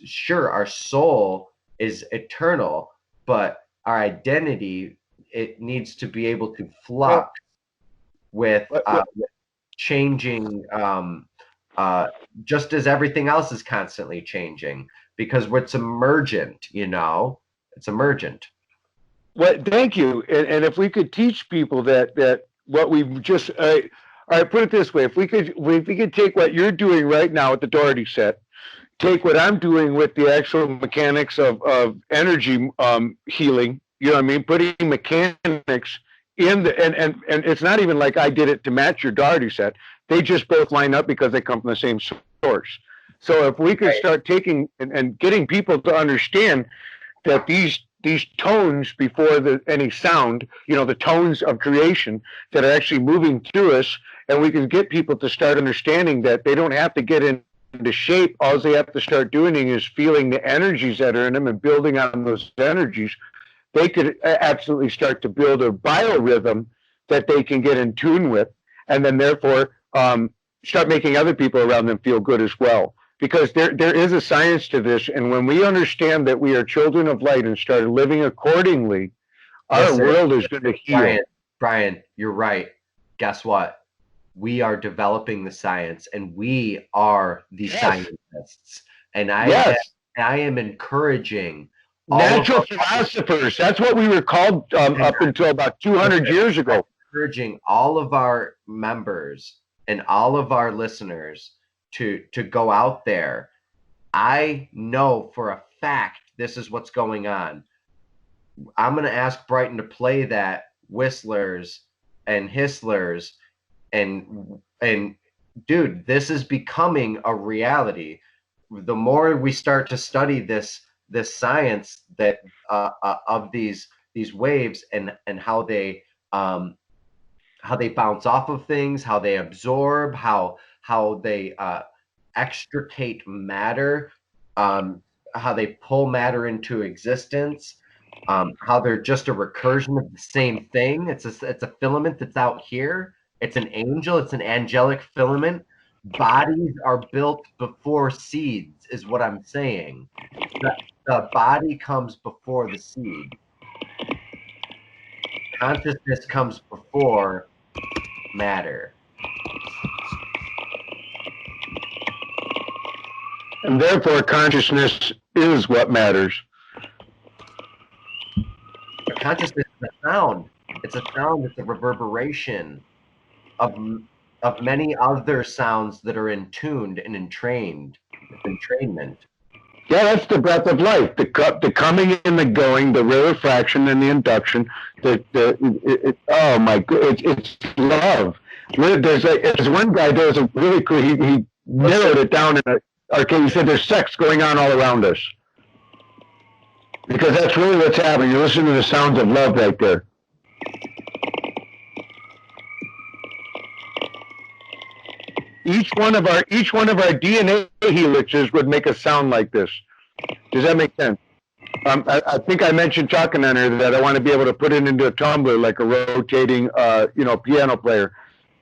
Sure, our soul is eternal, but our identity, it needs to be able to flux with changing, just as everything else is constantly changing, because it's emergent, it's emergent. Well, thank you. And if we could teach people that what we've just, all right, put it this way: if we could take what you're doing right now at the Dougherty set, take what I'm doing with the actual mechanics of energy healing, you know what I mean? Putting mechanics in and it's not even like I did it to match your Dougherty set. They just both line up because they come from the same source. So if we could start taking and getting people to understand that these tones before any sound, the tones of creation that are actually moving through us, and we can get people to start understanding that they don't have to get into shape. All they have to start doing is feeling the energies that are in them and building on those energies. They could absolutely start to build a biorhythm that they can get in tune with, and then therefore start making other people around them feel good as well. Because there is a science to this, and when we understand that we are children of light and start living accordingly, our world is going to heal. Brian, you're right. Guess what? We are developing the science, and we are the scientists. And I am encouraging natural philosophers. That's what we were called up until about 200 years ago. Encouraging all of our members and all of our listeners to go out there I know for a fact this is what's going on. I'm going to ask Brighton to play that whistlers and hisslers and dude, this is becoming a reality. The more we start to study this science that of these waves and how they bounce off of things, how they absorb, how they extricate matter, how they pull matter into existence, how they're just a recursion of the same thing. It's a filament that's out here. It's an angel. It's an angelic filament. Bodies are built before seeds, is what I'm saying. The body comes before the seed. Consciousness comes before matter. And therefore, consciousness is what matters. Consciousness is a sound. It's a sound. It's a reverberation of many other sounds that are entuned and entrained. It's entrainment. Yeah, that's the breath of life. The coming and the going, the rarefaction and the induction. Oh my god, it's love. There's one guy does a really cool. He narrowed it down in he said there's sex going on all around us, because that's really what's happening. You listen to the sounds of love right there. Each one of our DNA helixes would make a sound like this. Does that make sense? I think I mentioned talking on her that I want to be able to put it into a tumbler like a rotating, piano player,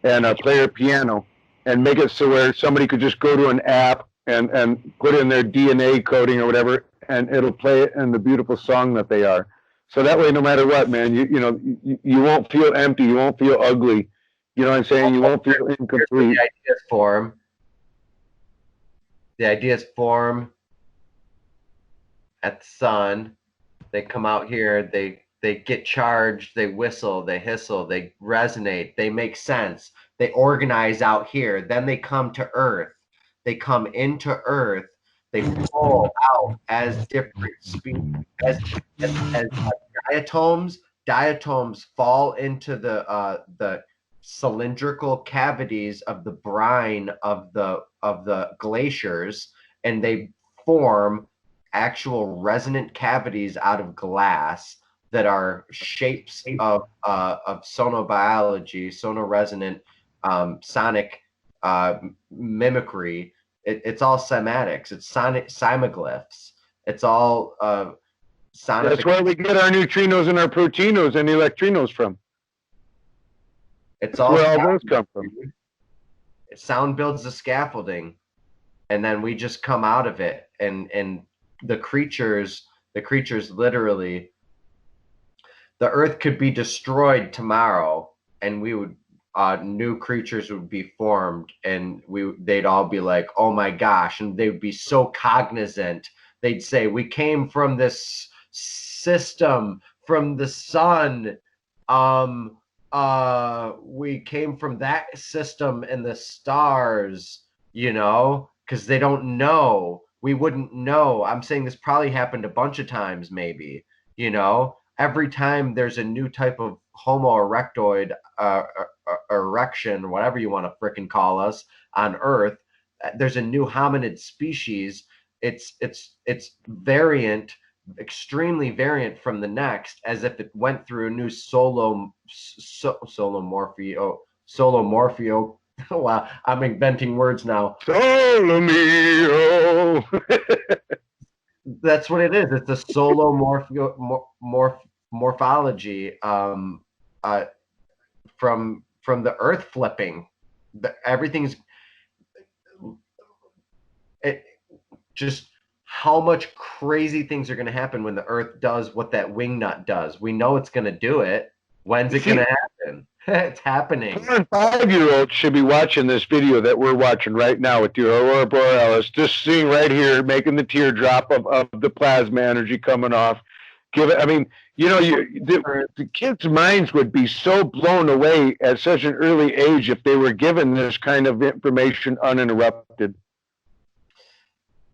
and play a piano, and make it so where somebody could just go to an app and put in their DNA coding or whatever, and it'll play it in the beautiful song that they are. So that way, no matter what, man, you won't feel empty, you won't feel ugly. You know what I'm saying? You won't feel incomplete. The ideas form. The ideas form at the sun. They come out here. They get charged. They whistle. They hissle. They resonate. They make sense. They organize out here. Then they come to Earth. They come into Earth. They fall out as different species, as diatoms. Diatoms fall into the cylindrical cavities of the brine of the glaciers, and they form actual resonant cavities out of glass that are shapes of sonobiology, sonoresonant sonic mimicry. It's all cymatics. It's sonic cymoglyphs. It's all sonic. That's where we get our neutrinos and our proteinos and electrinos from. It's all where all those come from. Sound builds the scaffolding, and then we just come out of it. And the creatures literally, the Earth could be destroyed tomorrow, and we would new creatures would be formed, and they'd all be like, oh my gosh, and they would be so cognizant. They'd say, we came from this system, from the sun. We came from that system and the stars, because they don't know. We wouldn't know. I'm saying this probably happened a bunch of times, maybe, every time there's a new type of Homo erectoid, erection, whatever you want to frickin' call us on Earth, there's a new hominid species. It's variant, extremely variant from the next, as if it went through a new solomorphio. Wow, I'm inventing words now. Solomio. That's what it is. It's a morphology from the Earth flipping. Everything's just how much crazy things are going to happen when the Earth does what that wingnut does. We know it's going to do it. When's it going to happen? It's happening. 4 and 5-year-olds should be watching this video that we're watching right now with the Aurora Borealis, just seeing right here, making the teardrop of the plasma energy coming off. The kids' minds would be so blown away at such an early age if they were given this kind of information uninterrupted.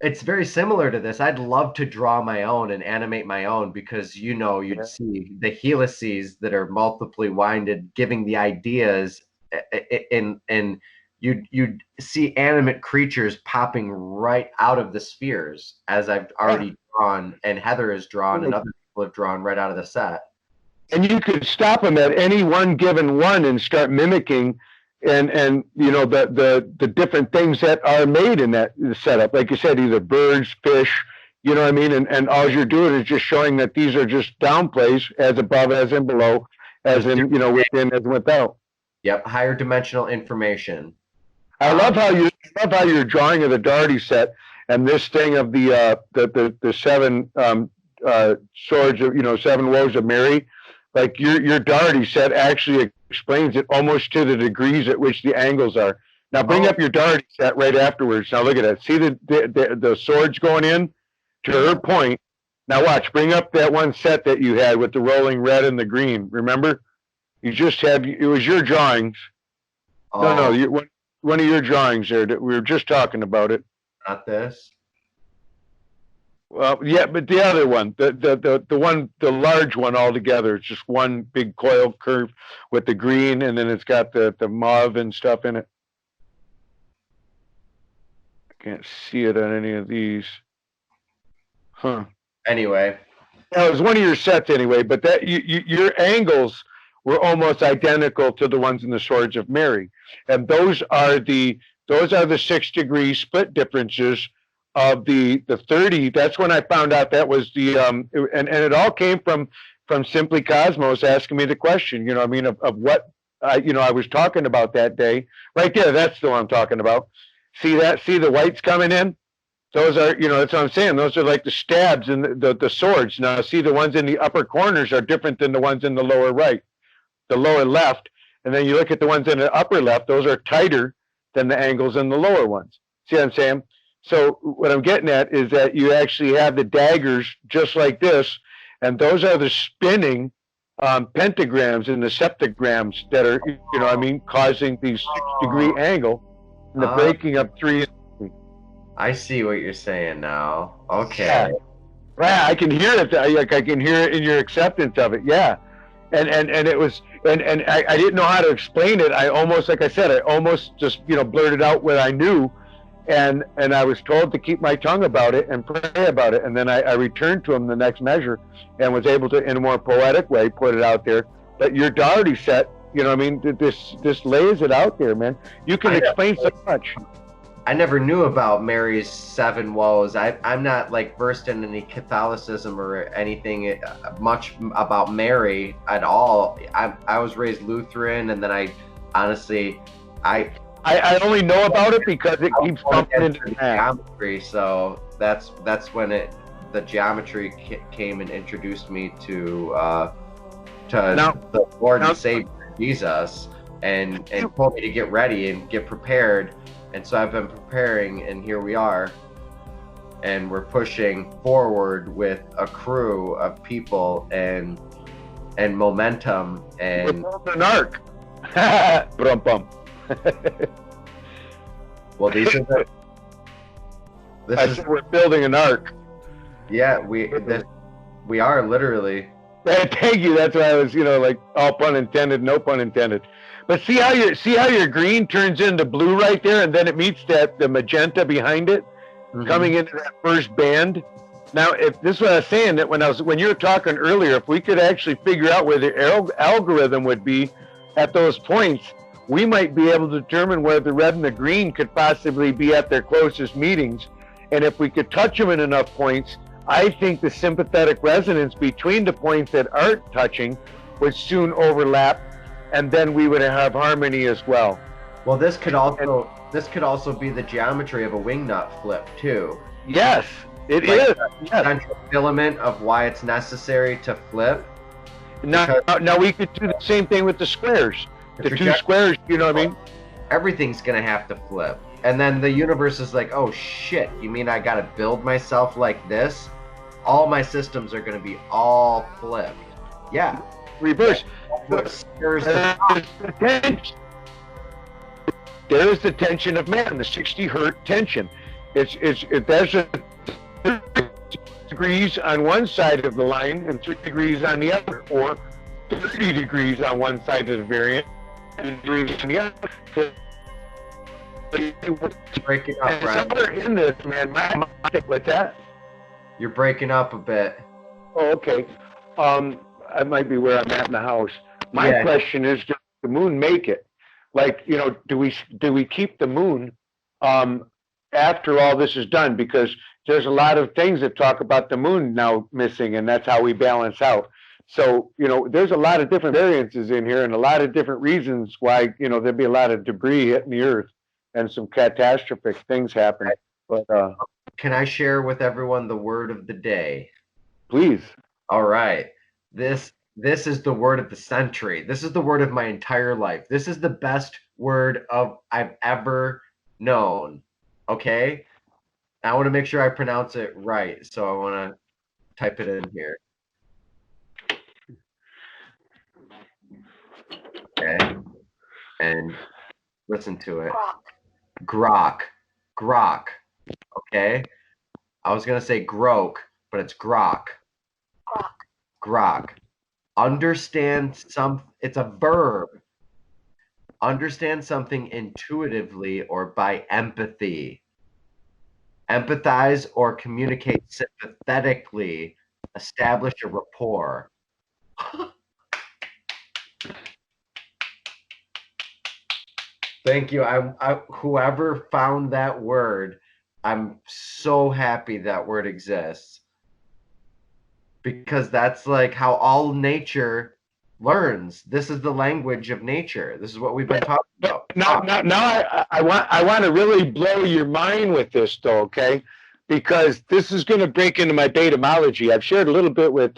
it's very similar to this. I'd love to draw my own and animate my own because you'd see the helices that are multiply winded, giving the ideas, and you'd see animate creatures popping right out of the spheres, as I've already drawn, and Heather has drawn, and other people have drawn right out of the set. And you could stop them at any one given one and start mimicking, and the different things that are made in that setup. Like you said, either birds, fish, you know what I mean? And all you're doing is just showing that these are just downplays, as above, as in below, as in, within, as without. Yep, higher dimensional information. I love how your drawing of the Dougherty set and this thing of the seven swords of, seven woes of Mary. Like your Dougherty set actually explains it almost to the degrees at which the angles are. Now bring up your Dougherty set right afterwards. Now look at that. See the swords going in to her point. Now watch. Bring up that one set that you had with the rolling red and the green. Remember, you just had, it was your drawings. No, one of your drawings there. That we were just talking about it. Not this. Well, yeah, but the other one, the one, the large one altogether, it's just one big coil curve with the green, and then it's got the mauve and stuff in it. I can't see it on any of these. Huh. Anyway. That was one of your sets anyway, but that your angles were almost identical to the ones in the Swords of Mary. And those are the 6-degree split differences of the 30. That's when I found out that was the and it all came from Simply Cosmos asking me the question, of what I was talking about that day. Right there, that's the one I'm talking about. See the whites coming in? Those are, that's what I'm saying. Those are like the stabs and the swords. Now see, the ones in the upper corners are different than the ones in the lower right, the lower left. And then you look at the ones in the upper left, those are tighter than the angles in the lower ones. See what I'm saying? So what I'm getting at is that you actually have the daggers just like this, and those are the spinning pentagrams and the septagrams that are, causing the 6-degree angle and the breaking of 3. I see what you're saying now. Okay. Yeah, I can hear it. I can hear it in your acceptance of it. Yeah, and it was, and I didn't know how to explain it. I almost, like I said, I almost just blurted out what I knew. And I was told to keep my tongue about it and pray about it. And then I returned to him the next measure and was able to, in a more poetic way, put it out there. But your Dougherty set, this lays it out there, man. You can explain so much. I never knew about Mary's 7 woes. I'm not like versed in any Catholicism or anything much about Mary at all. I was raised Lutheran, and then I only know about it because it keeps bumping into the geometry. So that's when the geometry came and introduced me to the Lord and Savior Jesus, and told me to get ready and get prepared. And so I've been preparing, and here we are. And we're pushing forward with a crew of people and momentum, and we're building an arc. Brum. Well, these are said we're building an arc. Yeah, we are literally. Thank you. That's why I was, like all pun intended, no pun intended. But see how your green turns into blue right there, and then it meets the magenta behind it, coming into that first band. Now, if this is what I was saying, that when you were talking earlier, if we could actually figure out where the algorithm would be at those points, we might be able to determine where the red and the green could possibly be at their closest meetings. And if we could touch them in enough points, I think the sympathetic resonance between the points that aren't touching would soon overlap, and then we would have harmony as well. Well, this could also be the geometry of a wingnut flip too. Yes, it is. Central filament of why it's necessary to flip. Now we could do the same thing with the squares. The 2 squares, you know what I mean? Everything's gonna have to flip. And then the universe is like, oh shit, you mean I gotta build myself like this? All my systems are gonna be all flipped. Yeah. Reverse. There's the tension of man, the 60 hertz tension. There's 3 degrees on one side of the line and 3 degrees on the other, or 30 degrees on one side of the variant and degrees on the other. Breaking up, Brad. Somewhere in this, man, what's that? You're breaking up a bit. Oh, okay. That might be where I'm at in the house. My question is, does the moon make it? Like, you know, do we keep the moon after all this is done? Because there's a lot of things that talk about the moon now missing, and that's how we balance out. So, you know, there's a lot of different variances in here and a lot of different reasons why, you know, there'd be a lot of debris hitting the earth and some catastrophic things happen. But can I share with everyone the word of the day? Please. All right. This is the word of the century. This is the word of my entire life. This is the best word I've ever known. Okay? I want to make sure I pronounce it right, so I want to type it in here. Okay. And listen to it. Grok. Grok. Okay? I was going to say grok, but it's grok. Grok. Understand it's a verb. Understand something intuitively or by empathy. Empathize or communicate sympathetically. Establish a rapport. Thank you. Whoever found that word, I'm so happy that word exists. Because that's like how all nature learns. This is the language of nature. This is what we've been talking about. Now I want to really blow your mind with this, though, okay? Because this is going to break into my betamology. I've shared a little bit with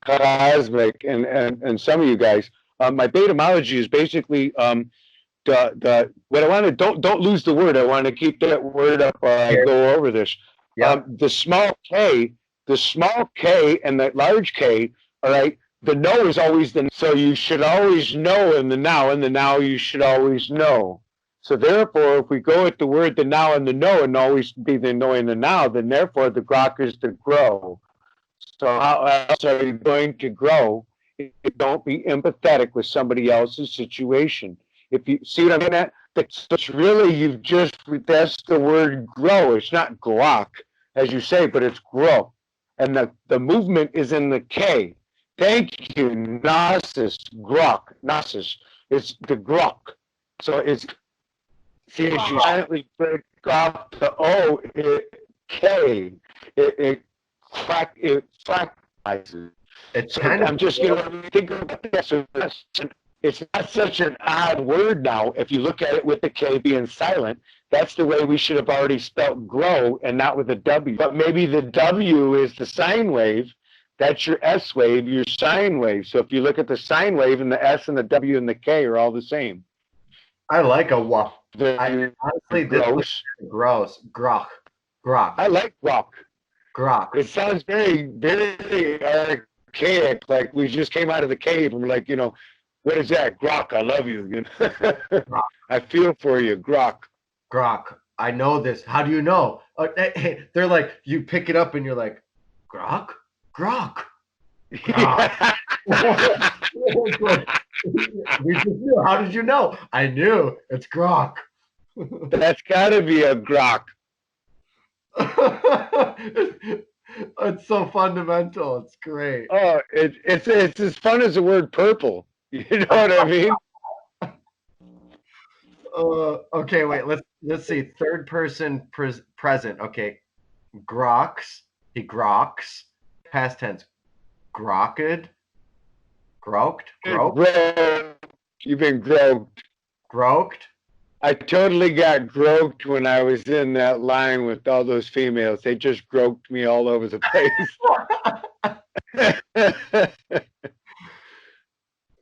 Cosmic and some of you guys. My betamology is basically what I want to don't lose the word. I want to keep that word up while I go over this. Yep. The small k and the large K, all right, the no is always so you should always know in the now you should always know. So therefore, if we go with the word the now and the no and always be the no and the now, then therefore the grok is to grow. So how else are you going to grow if you don't be empathetic with somebody else's situation? If you see what I'm getting at, it's really that's the word grow. It's not grok, as you say, but it's grow. And the movement is in the K. Thank you, Gnosis, grok, Gnosis. It's the grok. So it's, see, as you silently break off the O, K, it fractalizes. I'm just going to think about that. So it's not such an odd word now. If you look at it with the K being silent, that's the way we should have already spelt grow and not with a W. But maybe the W is the sine wave. That's your S wave, your sine wave. So if you look at the sine wave, and the S and the W and the K are all the same. I like a WAF. Honestly, this is gross. Grok. Grok. I like grok. Grok. It sounds very, very archaic, like we just came out of the cave and we're like, you know, what is that? Grok, I love you. You know? I feel for you, grok. Grok. I know this. How do you know? They're like, you pick it up and you're like, grok? Grok. Grok. We just knew. How did you know? I knew. It's grok. That's got to be a grok. It's so fundamental. It's great. Oh, it's as fun as the word purple. You know what I mean? Okay, wait. Let's see. Third person present. Okay, groks. He groks. Past tense. Groked. Groked. You've been groped. Groked. I totally got groped when I was in that line with all those females. They just groped me all over the place.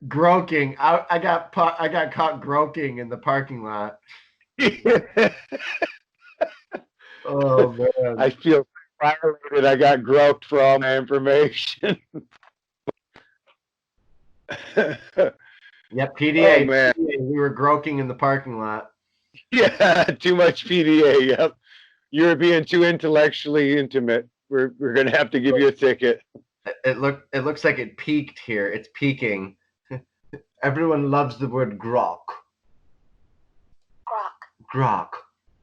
Groking. I got caught groking in the parking lot. Oh man. I feel violated. I got groped for all my information. Yep, PDA. Oh, man. PDA. We were groking in the parking lot. Yeah, too much PDA. Yep. You're being too intellectually intimate. We're gonna have to give you a ticket. It looks like it peaked here. It's peaking. Everyone loves the word grok. Grok.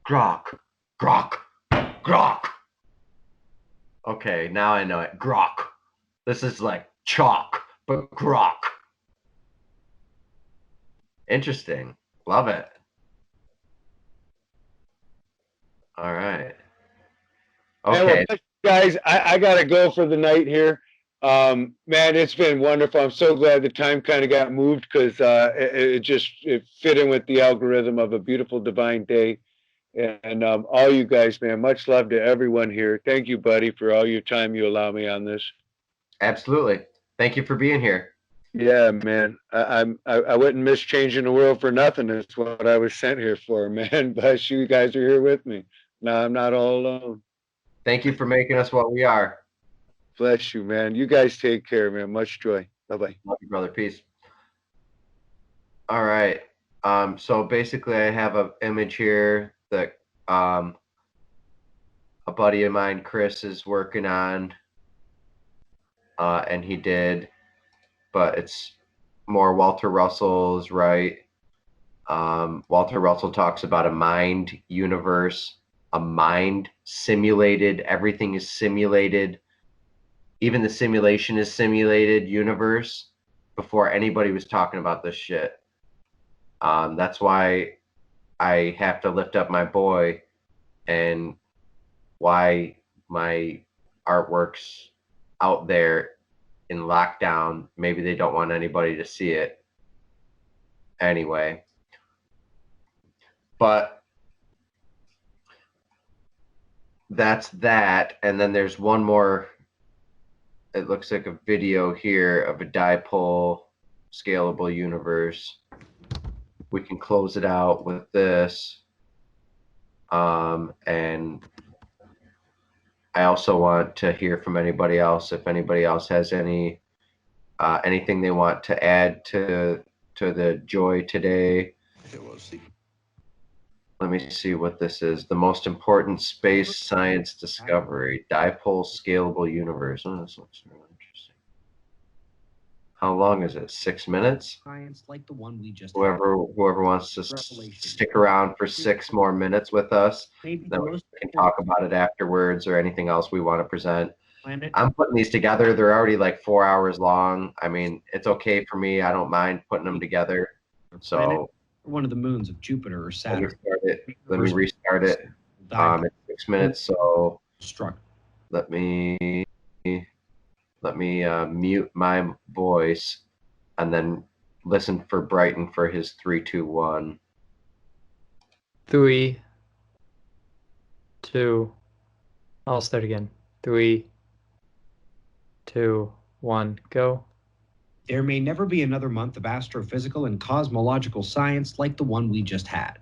Grok. Grok. Grok. Okay, now I know it. Grok. This is like chalk, but grok. Interesting. Love it. All right. Okay. Well, guys, I gotta go for the night here. Man, it's been wonderful. I'm so glad the time kind of got moved because it fit in with the algorithm of a beautiful divine day. And all you guys, man, much love to everyone here. Thank you, buddy, for all your time you allow me on this. Absolutely. Thank you for being here. Yeah, man. I wouldn't miss changing the world for nothing. That's what I was sent here for, man. Bless you guys are here with me. Now I'm not all alone. Thank you for making us what we are. Bless you, man. You guys take care, man. Much joy. Bye-bye. Love you, brother. Peace. All right. So basically I have an image here that a buddy of mine, Chris, is working on. And he did, but it's more Walter Russell's, right? Walter Russell talks about a mind universe, a mind simulated, everything is simulated. Even the simulation is simulated universe before anybody was talking about this shit. That's why I have to lift up my boy and why my artwork's out there in lockdown. Maybe they don't want anybody to see it anyway. But that's that. And then there's one more. It looks like a video here of a dipole scalable universe. We can close it out with this. And I also want to hear from anybody else. If anybody else has any anything they want to add to the joy today. Let me see what this is. The most important space science discovery. Dipole scalable universe. Oh, this looks really interesting. How long is it? 6 minutes? Science like the one we just Whoever wants to stick around for 6 more minutes with us, then we can talk about it afterwards or anything else we want to present. I'm putting these together. They're already like 4 hours long. I mean, it's okay for me. I don't mind putting them together. So one of the moons of Jupiter or Saturn. Let me restart it. It's 6 minutes. So let me mute my voice and then listen for Brighton for his 3, 2, 1. 3, 2. I'll start again. 3, 2, 1, go. There may never be another month of astrophysical and cosmological science like the one we just had.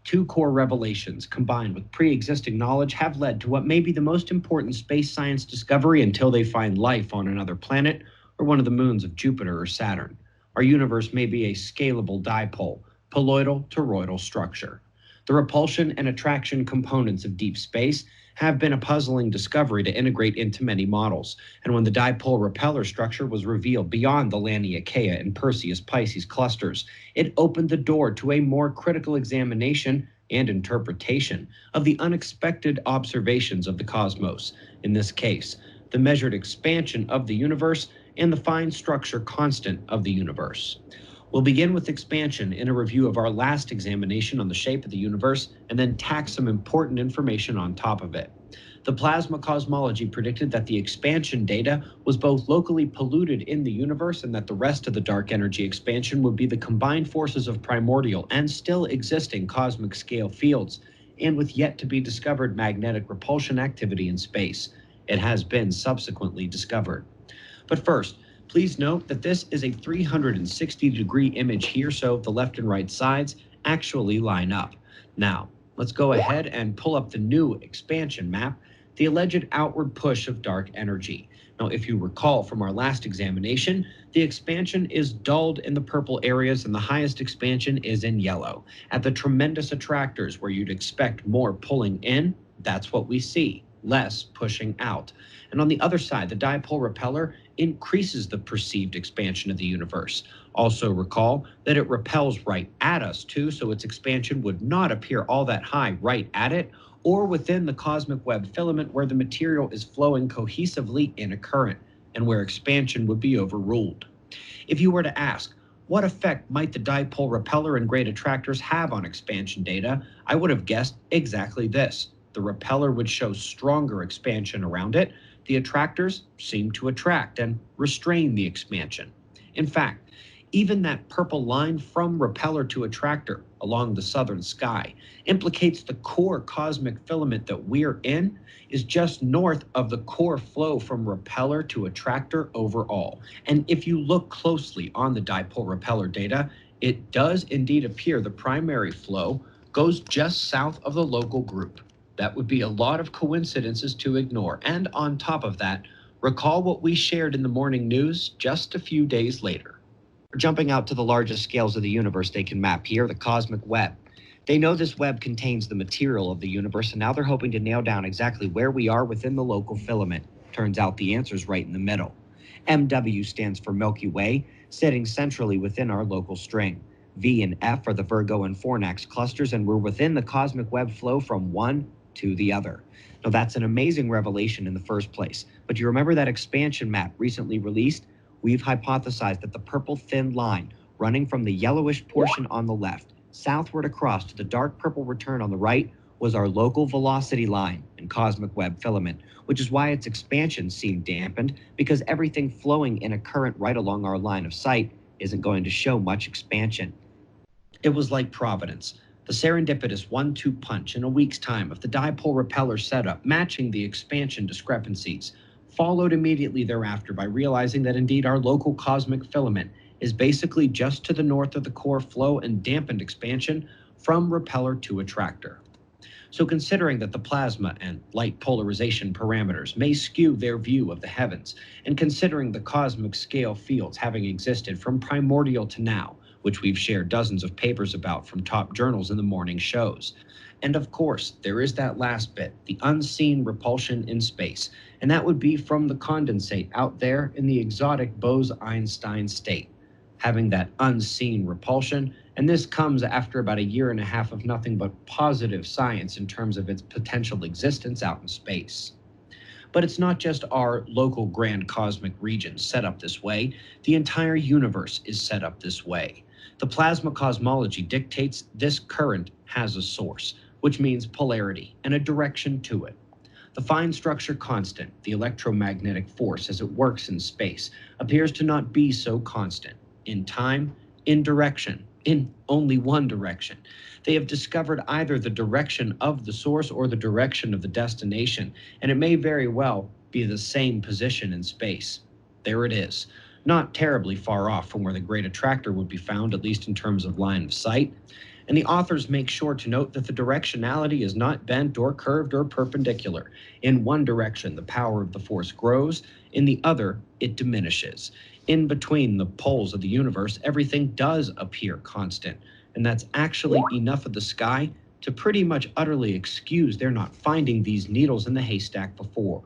2 core revelations combined with pre-existing knowledge have led to what may be the most important space science discovery until they find life on another planet or one of the moons of Jupiter or Saturn. Our universe may be a scalable dipole, poloidal toroidal structure. The repulsion and attraction components of deep space have been a puzzling discovery to integrate into many models, and when the dipole repeller structure was revealed beyond the Laniakea and Perseus-Pisces clusters, it opened the door to a more critical examination and interpretation of the unexpected observations of the cosmos, in this case, the measured expansion of the universe and the fine structure constant of the universe. We'll begin with expansion in a review of our last examination on the shape of the universe, and then tack some important information on top of it. The plasma cosmology predicted that the expansion data was both locally polluted in the universe and that the rest of the dark energy expansion would be the combined forces of primordial and still existing cosmic scale fields, and with yet to be discovered magnetic repulsion activity in space. It has been subsequently discovered. But first, please note that this is a 360-degree image here, so the left and right sides actually line up. Now, let's go ahead and pull up the new expansion map, the alleged outward push of dark energy. Now, if you recall from our last examination, the expansion is dulled in the purple areas and the highest expansion is in yellow, at the tremendous attractors where you'd expect more pulling in that's what we see, less pushing out. And on the other side, the dipole repeller increases the perceived expansion of the universe. Also recall that it repels right at us too, so its expansion would not appear all that high right at it, or within the cosmic web filament where the material is flowing cohesively in a current, and where expansion would be overruled. If you were to ask, what effect might the dipole repeller and great attractors have on expansion data, I would have guessed exactly this. The repeller would show stronger expansion around it. The attractors seem to attract and restrain the expansion. In fact, even that purple line from repeller to attractor along the southern sky implicates the core cosmic filament that we're in is just north of the core flow from repeller to attractor overall. And if you look closely on the dipole repeller data, it does indeed appear the primary flow goes just south of the local group. That would be a lot of coincidences to ignore. And on top of that, recall what we shared in the morning news just a few days later. Jumping out to the largest scales of the universe they can map here, the cosmic web. They know this web contains the material of the universe, and now they're hoping to nail down exactly where we are within the local filament. Turns out the answer's right in the middle. MW stands for Milky Way, sitting centrally within our local string. V and F are the Virgo and Fornax clusters, and we're within the cosmic web flow from one to the other. Now that's an amazing revelation in the first place, but you remember that expansion map recently released? We've hypothesized that the purple thin line running from the yellowish portion on the left southward across to the dark purple return on the right was our local velocity line and cosmic web filament, which is why its expansion seemed dampened, because everything flowing in a current right along our line of sight isn't going to show much expansion. It was like Providence, the serendipitous 1-2 punch in a week's time of the dipole repeller setup matching the expansion discrepancies, followed immediately thereafter by realizing that indeed our local cosmic filament is basically just to the north of the core flow and dampened expansion from repeller to attractor. So considering that the plasma and light polarization parameters may skew their view of the heavens, and considering the cosmic scale fields having existed from primordial to now, which we've shared dozens of papers about from top journals in the morning shows. And of course, there is that last bit, the unseen repulsion in space, and that would be from the condensate out there in the exotic Bose-Einstein state, having that unseen repulsion, and this comes after about 1.5 years of nothing but positive science in terms of its potential existence out in space. But it's not just our local grand cosmic region set up this way, the entire universe is set up this way. The plasma cosmology dictates this current has a source, which means polarity and a direction to it. The fine structure constant, the electromagnetic force as it works in space, appears to not be so constant. In time, in direction, in only one direction. They have discovered either the direction of the source or the direction of the destination, and it may very well be the same position in space. There it is, not terribly far off from where the great attractor would be found, at least in terms of line of sight. And the authors make sure to note that the directionality is not bent or curved or perpendicular. In one direction, the power of the force grows. In the other, it diminishes. In between the poles of the universe, everything does appear constant. And that's actually enough of the sky to pretty much utterly excuse their not finding these needles in the haystack before.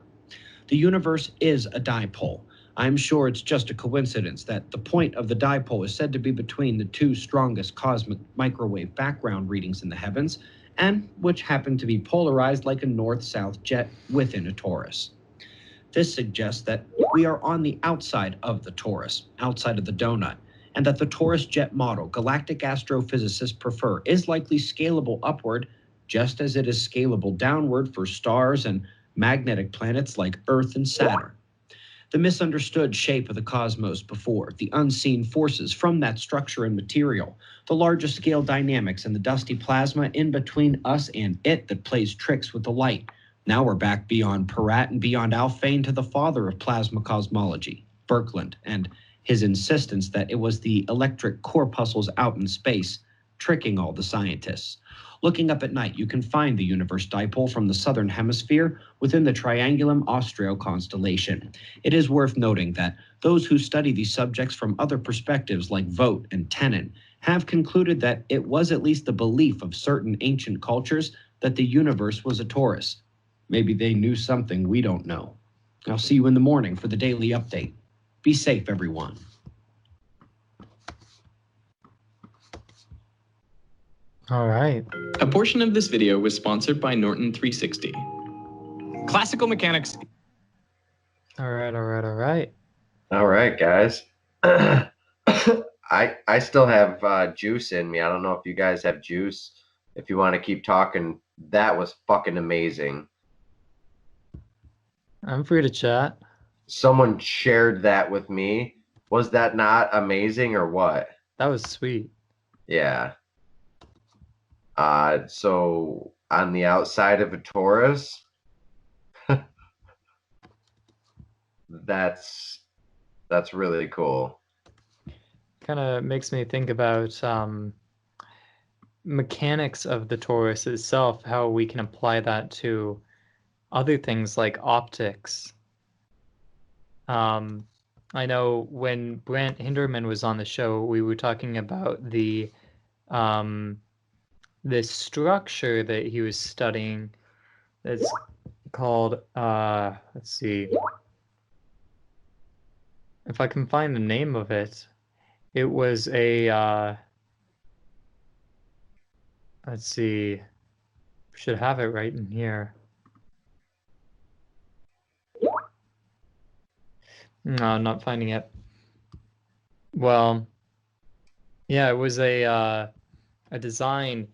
The universe is a dipole. I'm sure it's just a coincidence that the point of the dipole is said to be between the two strongest cosmic microwave background readings in the heavens, and which happen to be polarized like a north-south jet within a torus. This suggests that we are on the outside of the torus, outside of the donut, and that the torus jet model galactic astrophysicists prefer is likely scalable upward, just as it is scalable downward for stars and magnetic planets like Earth and Saturn. The misunderstood shape of the cosmos before, the unseen forces from that structure and material, the largest scale dynamics and the dusty plasma in between us and it that plays tricks with the light. Now we're back beyond Peratt and beyond Alfvén to the father of plasma cosmology, Birkeland, and his insistence that it was the electric corpuscles out in space tricking all the scientists. Looking up at night, you can find the universe dipole from the southern hemisphere within the Triangulum Australe constellation. It is worth noting that those who study these subjects from other perspectives like Vogt and Tenen have concluded that it was at least the belief of certain ancient cultures that the universe was a torus, Maybe they knew something we don't know. I'll see you in the morning for the daily update. Be safe, everyone. All right. A portion of this video was sponsored by Norton 360. Classical mechanics. All right. All right, guys. I still have juice in me. I don't know if you guys have juice. If you want to keep talking, that was fucking amazing. I'm free to chat. Someone shared that with me. Was that not amazing or what? That was sweet. Yeah. So on the outside of a torus, that's really cool. Kind of makes me think about mechanics of the torus itself, how we can apply that to other things like optics. I know when Brant Hinderman was on the show, we were talking about the structure that he was studying. It's called let's see if I can find the name of it. It was a let's see, should have it right in here. No, I'm not finding it. Well, yeah, it was a design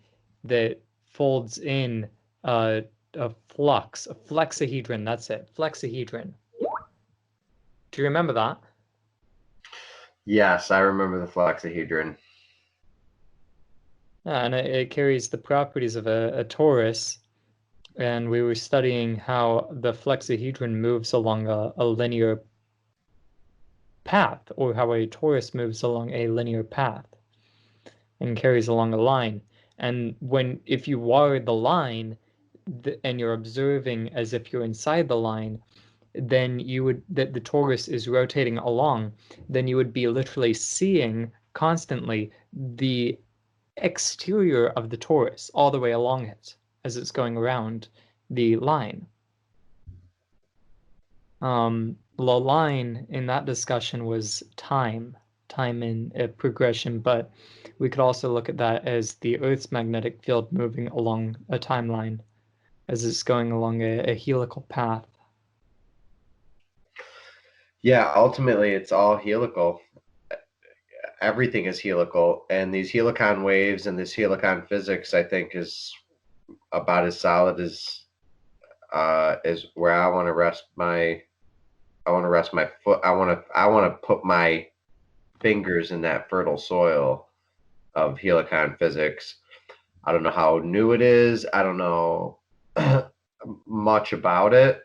that folds in a flexahedron. That's it, flexahedron. Do you remember that? Yes, I remember the flexahedron. Yeah, and it carries the properties of a torus, and we were studying how the flexahedron moves along a linear path, or how a torus moves along a linear path and carries along a line. And if you wire the line and you're observing as if you're inside the line, then the torus is rotating along, then you would be literally seeing constantly the exterior of the torus all the way along it as it's going around the line. The line in that discussion was time in progression, but we could also look at that as the Earth's magnetic field moving along a timeline as it's going along a helical path. Yeah, ultimately it's all helical. Everything is helical, and these helicon waves and this helicon physics, I think, is about as solid as where I want to rest my foot. I want to put my fingers in that fertile soil of helicon physics. I don't know how new it is. I don't know much about it,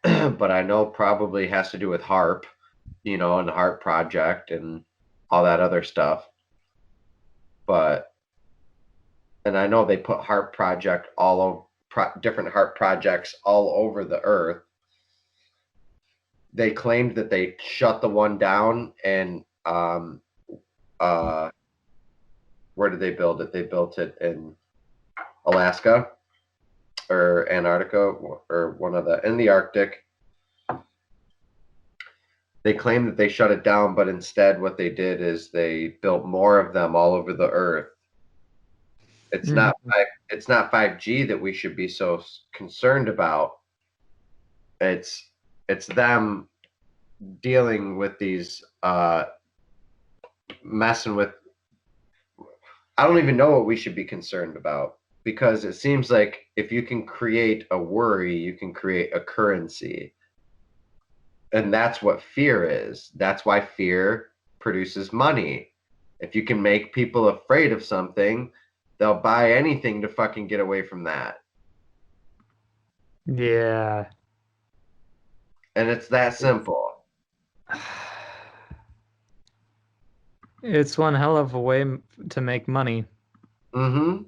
but I know probably has to do with HARP, and the HARP project and all that other stuff. And I know they put HARP project different HARP projects all over the Earth. They claimed that they shut the one down, and where did they build it? They built it in Alaska or Antarctica or in the Arctic. They claim that they shut it down, but instead what they did is they built more of them all over the Earth. It's not 5G that we should be so concerned about. It's them dealing with these messing with. I don't even know what we should be concerned about, because it seems like if you can create a worry, you can create a currency. And that's what fear is. That's why fear produces money. If you can make people afraid of something, they'll buy anything to fucking get away from that. Yeah. And it's that simple. It's one hell of a way to make money. Mm-hmm.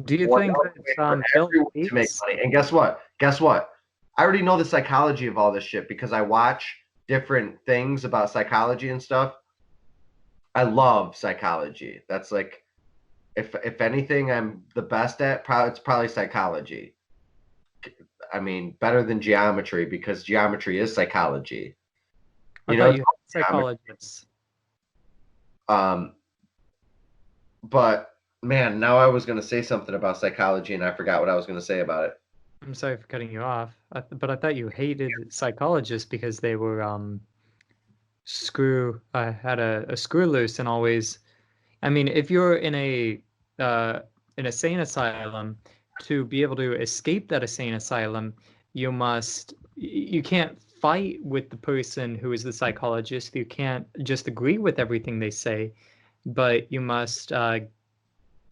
Do you think that everyone to make money? And guess what? I already know the psychology of all this shit because I watch different things about psychology and stuff. I love psychology. That's like, if anything I'm the best at, it's probably psychology. I mean, better than geometry because geometry is psychology. I You thought know, you had psychologists. but man, now I was going to say something about psychology and I forgot what I was going to say about it. I'm sorry for cutting you off, but I thought you hated psychologists because they were had a screw loose and always. I mean, if you're in a sane asylum, to be able to escape that insane asylum, you can't fight with the person who is the psychologist. You can't just agree with everything they say, but you must. The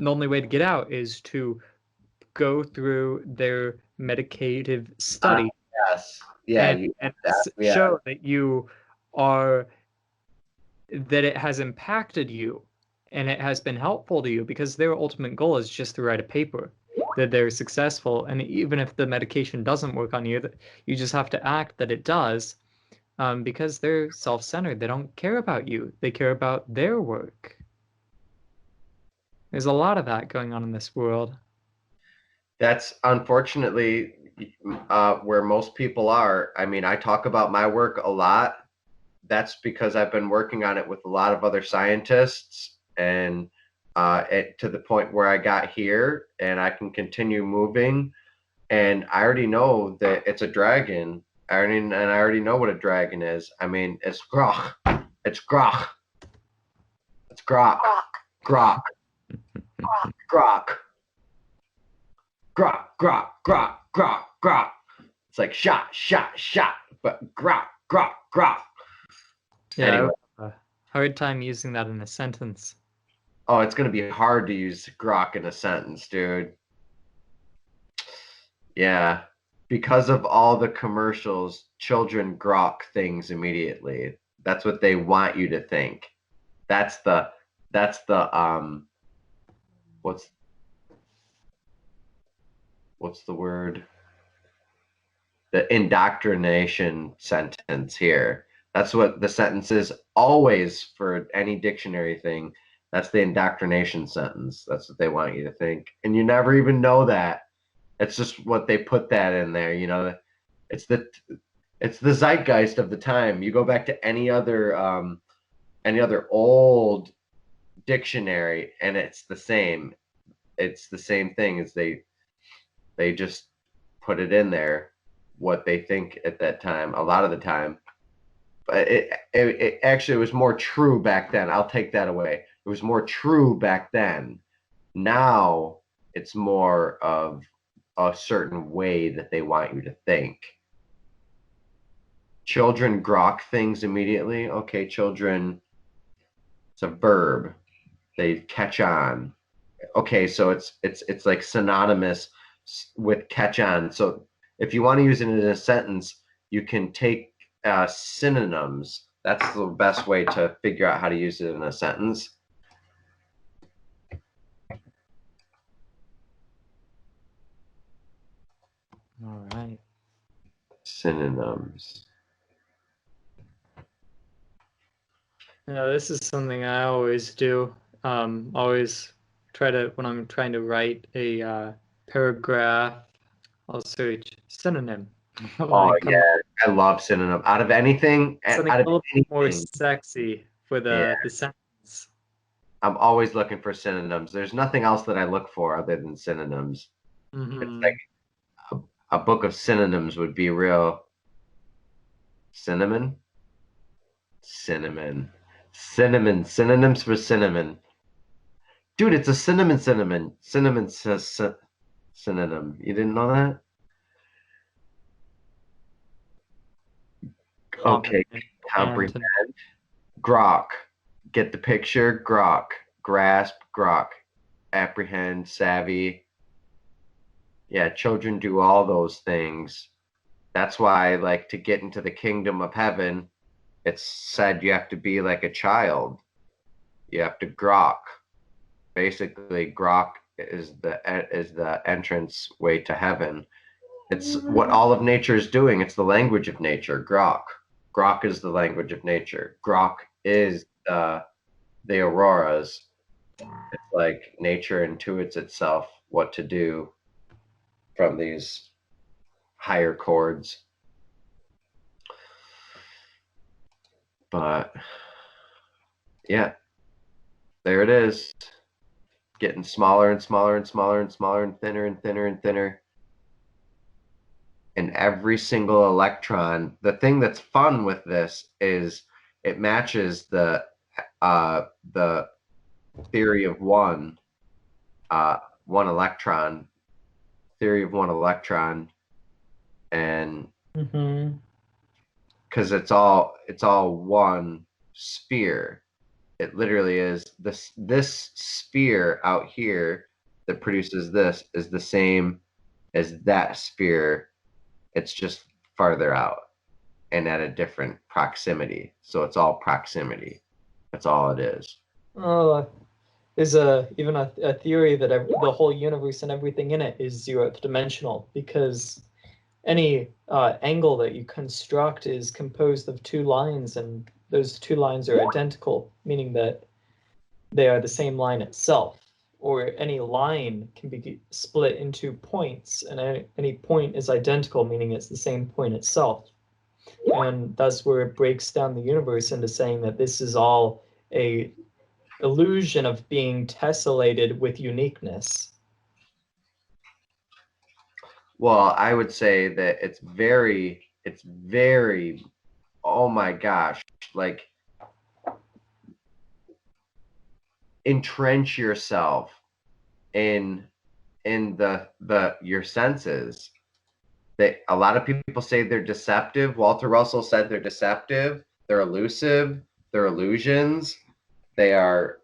only way to get out is to go through their medicative study. Yes. Yeah. And show that you are that it has impacted you and it has been helpful to you, because their ultimate goal is just to write a paper that they're successful. And even if the medication doesn't work on you, you just have to act that it does, because they're self-centered. They don't care about you. They care about their work. There's a lot of that going on in this world. That's unfortunately where most people are. I mean, I talk about my work a lot. That's because I've been working on it with a lot of other scientists, and to the point where I got here, and I can continue moving. And I already know that it's a dragon. I already know what a dragon is. I mean, it's grok. It's grok. It's grok. Grok. Grok. Grok. Grok. Grok. Grok. Grok. It's like shot, but grok, grok, grok. Yeah, Anyway. I would have a hard time using that in a sentence. Oh, it's going to be hard to use grok in a sentence, dude. Yeah. Because of all the commercials, children grok things immediately. That's what they want you to think. That's the what's the word? The indoctrination sentence here. That's what the sentence is always for any dictionary thing. That's the indoctrination sentence. That's what they want you to think. And you never even know that. It's just what they put that in there, you know. It's the zeitgeist of the time. You go back to any other old dictionary and it's the same. It's the same thing as they just put it in there, what they think at that time, a lot of the time. But it actually was more true back then. I'll take that away. It was more true back then. Now it's more of a certain way that they want you to think. Children grok things immediately. Okay, children, it's a verb. They catch on. Okay, so it's like synonymous with catch on. So if you want to use it in a sentence, you can take synonyms. That's the best way to figure out how to use it in a sentence. All right. Synonyms. This is something I always do. Always try to, when I'm trying to write a paragraph, I'll search synonym. Oh yeah, I love synonym. Out of anything, something out of a little anything, more sexy for the sentence. I'm always looking for synonyms. There's nothing else that I look for other than synonyms. It's like a book of synonyms would be real. Cinnamon, cinnamon, cinnamon. Synonyms for cinnamon. Dude, it's a cinnamon. Cinnamon says synonym. You didn't know that? Okay, comprehend. Grok. Get the picture? Grok. Grasp? Grok. Apprehend, savvy. Yeah, children do all those things. That's why, like, to get into the kingdom of heaven, it's said you have to be like a child. You have to grok. Basically, grok is the entrance way to heaven. It's what all of nature is doing. It's the language of nature. Grok. Grok is the language of nature. Grok is the auroras. It's like nature intuits itself what to do from these higher chords. But yeah, there it is. Getting smaller and smaller and smaller and smaller and thinner and thinner and thinner. And every single electron, the thing that's fun with this is it matches the theory of one electron, and because it's all one sphere. It literally is this sphere out here that produces this is the same as that sphere. It's just farther out and at a different proximity. So it's all proximity. That's all it is. There's even a theory that the whole universe and everything in it is zeroth dimensional, because any angle that you construct is composed of two lines, and those two lines are identical, meaning that they are the same line itself. Or any line can be split into points, and any point is identical, meaning it's the same point itself. And that's where it breaks down the universe into saying that this is all a illusion of being tessellated with uniqueness. Well, I would say that it's very, oh my gosh, like entrench yourself in your senses. That a lot of people say they're deceptive. Walter Russell said they're deceptive, they're elusive, they're illusions, they are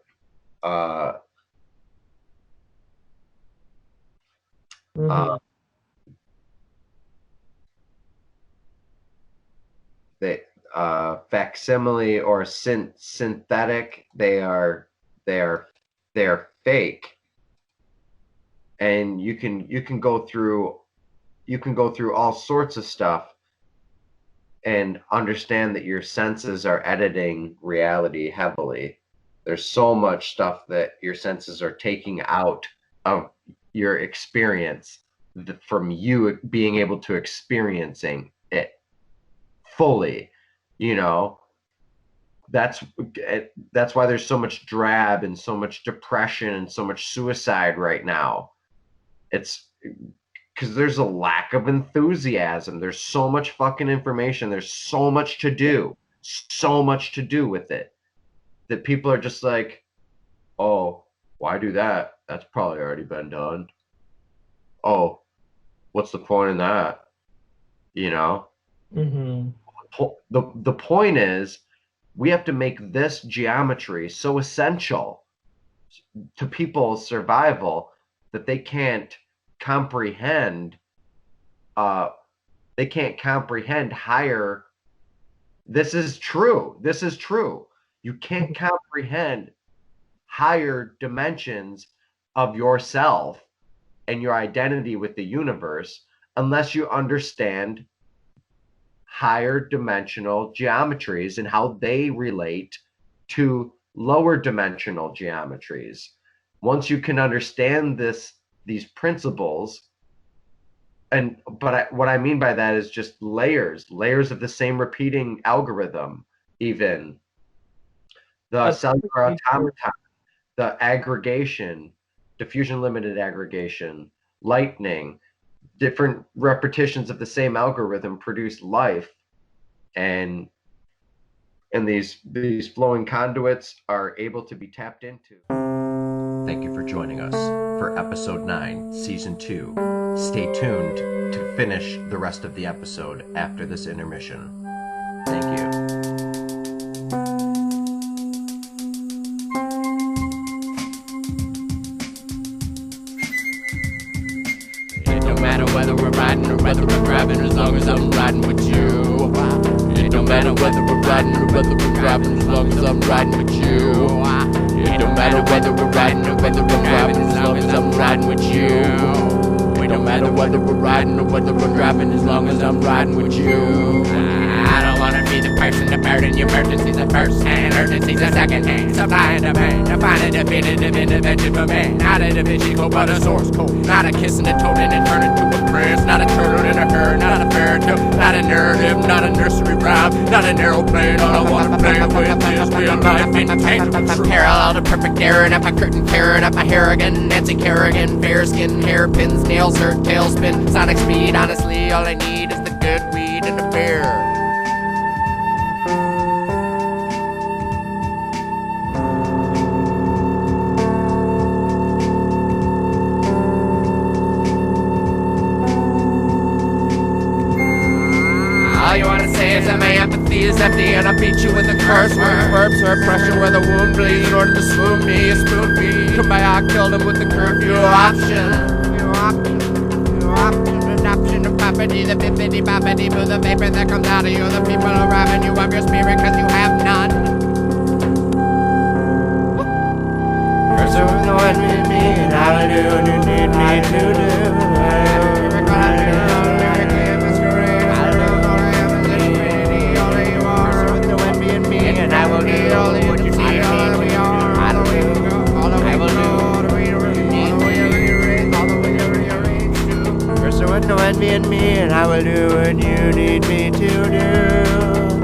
they facsimile or synthetic. They are fake. And you can go through all sorts of stuff and understand that your senses are editing reality heavily. There's so much stuff that your senses are taking out of your experience from you being able to experiencing it fully. You know, that's why there's so much drab and so much depression and so much suicide right now. It's because there's a lack of enthusiasm. There's so much fucking information. There's so much to do with it, that people are just like, oh, why do that? That's probably already been done. Oh, what's the point in that? You know? The point is, we have to make this geometry so essential to people's survival that they can't comprehend higher. This is true. You can't comprehend higher dimensions of yourself and your identity with the universe unless you understand higher dimensional geometries and how they relate to lower dimensional geometries. Once you can understand these principles, what I mean by that is just layers of the same repeating algorithm, even the cellular automaton, the aggregation, diffusion limited aggregation, lightning, different repetitions of the same algorithm produce life, and these flowing conduits are able to be tapped into. Thank you for joining us for episode 9, season 2. Stay tuned to finish the rest of the episode after this intermission. Thank you. It don't matter whether we're riding or whether we're grabbing, as long as I'm riding with you. It don't matter whether we're riding or whether we're grabbing, as long as I'm riding with you. It don't matter whether we're riding or whether we're grabbing, as long as I'm riding with you. It don't matter whether we're riding or whether we're grabbing, as long as I'm riding with you. I don't wanna be a person, a burden. Emergency's the first hand, urgency's the second hand. Supply and demand, define a definitive intervention for man. Not a Da Vinci Code, but a source code. Not a kiss and a toad and it turned into a prince. Not a turtle in a herd, not a fairy tale. Not a narrative, not a nursery rhyme. Not an aeroplane, all I wanna play with is real life intangible truth. Parallel to perfect error, up my curtain carrot, up my hair again. Nancy Kerrigan, fair skin, hairpins, nails, her tailspin. Sonic speed, honestly, all I need is the good weed and a beer. All you wanna say is that my empathy is empty and I beat you with a curse word. Verbs or pressure where the wound bleeds in order to swoon me, a spoon feed. Come by, I killed him with the curfew option. Adoption of property, the bippity boppity boo, the vapor that comes out of you. The people are robbing you of your spirit cause you have none. First it was no one with me and I will do what you need me to do. And I will do all what you need. I don't even go all the way. I will do what you need. All the way to rearrange to. You're so annoying me and me, and I will do what you need me to do.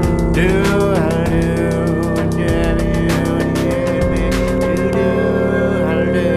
I'll do what you need me to do. I'll do.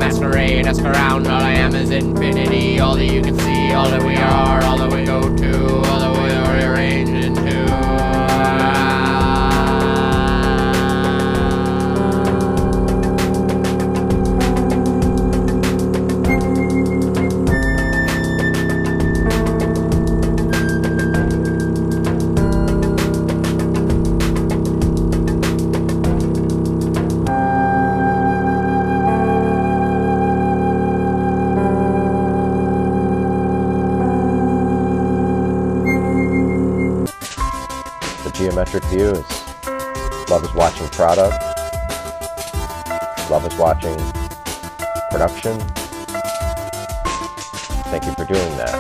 masquerade, ask around. All I am is infinity. All that you can see, all that we are, all that we go to, all that we are rearranged into. Geometric View is Loveiswatching product, Loveiswatching production. Thank you for doing that.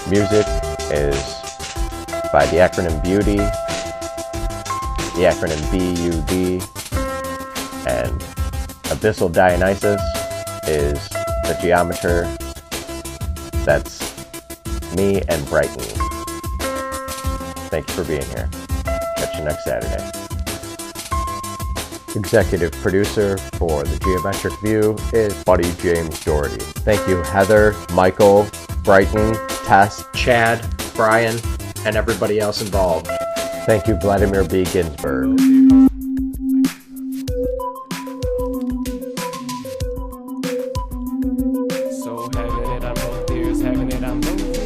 Music is by the acronym Beauty, the acronym BUD, and Abyssal Dionysus is the geometer. That's me and Brighton. Thank you for being here. Catch you next Saturday. Executive producer for the Geometric View is Buddy James Dougherty. Thank you, Heather, Michael, Brighton, Tess, Chad, Brian, and everybody else involved. Thank you, Vladimir B. Ginsburg. So having it on both ears, having it on both ears.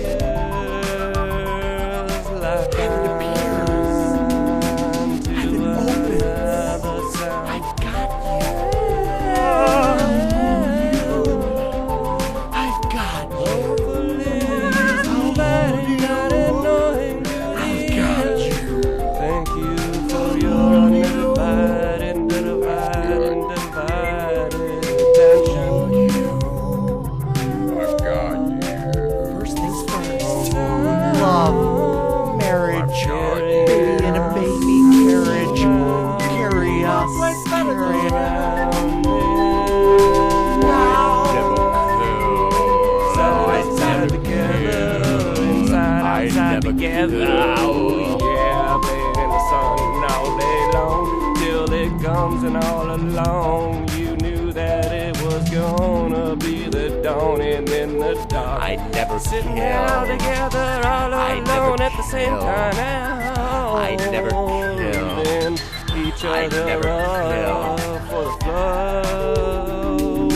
Together, oh yeah, playing in the sun all day long, till it comes and all along, you knew that it was gonna be the dawning in the dark. I never sitting out together all alone at the same time now. I never kill each other up for the flow.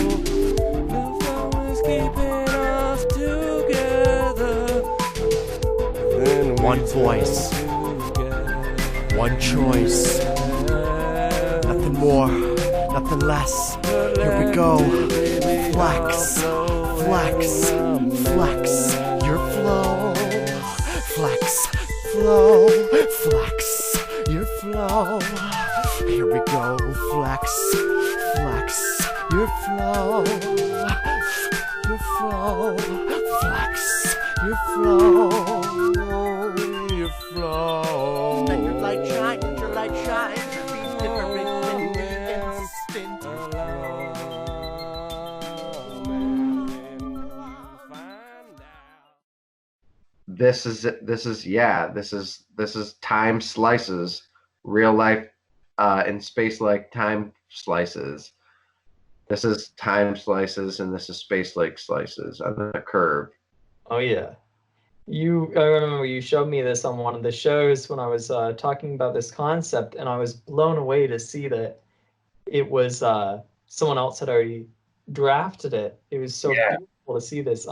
The flow is keeping us together. voice, one choice, nothing more, nothing less. Here we go. Flex, flex, flex your flow. Flex, flow, flex your flow. Here we go. Flex, flex your flow. Your flow, flex your flow, your flow. Let your light shine, let your light shine. Be different in the instant. This is time slices, real life and space like time slices. This is time slices and this is space like slices on a curve. Oh yeah. I remember you showed me this on one of the shows when I was talking about this concept, and I was blown away to see that it was someone else had already drafted it. It was so beautiful to see this.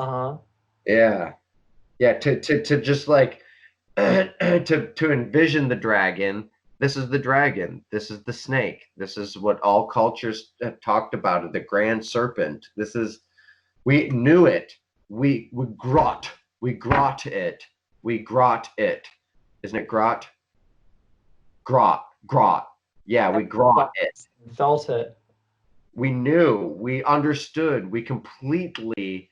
Yeah. Yeah, to just like to envision the dragon. This is the dragon. This is the snake. This is what all cultures have talked about, the grand serpent. We knew it. We grot it. We grot it. Isn't it grot? Grot. Yeah, we grot it. Felt it. We knew. We understood. We completely,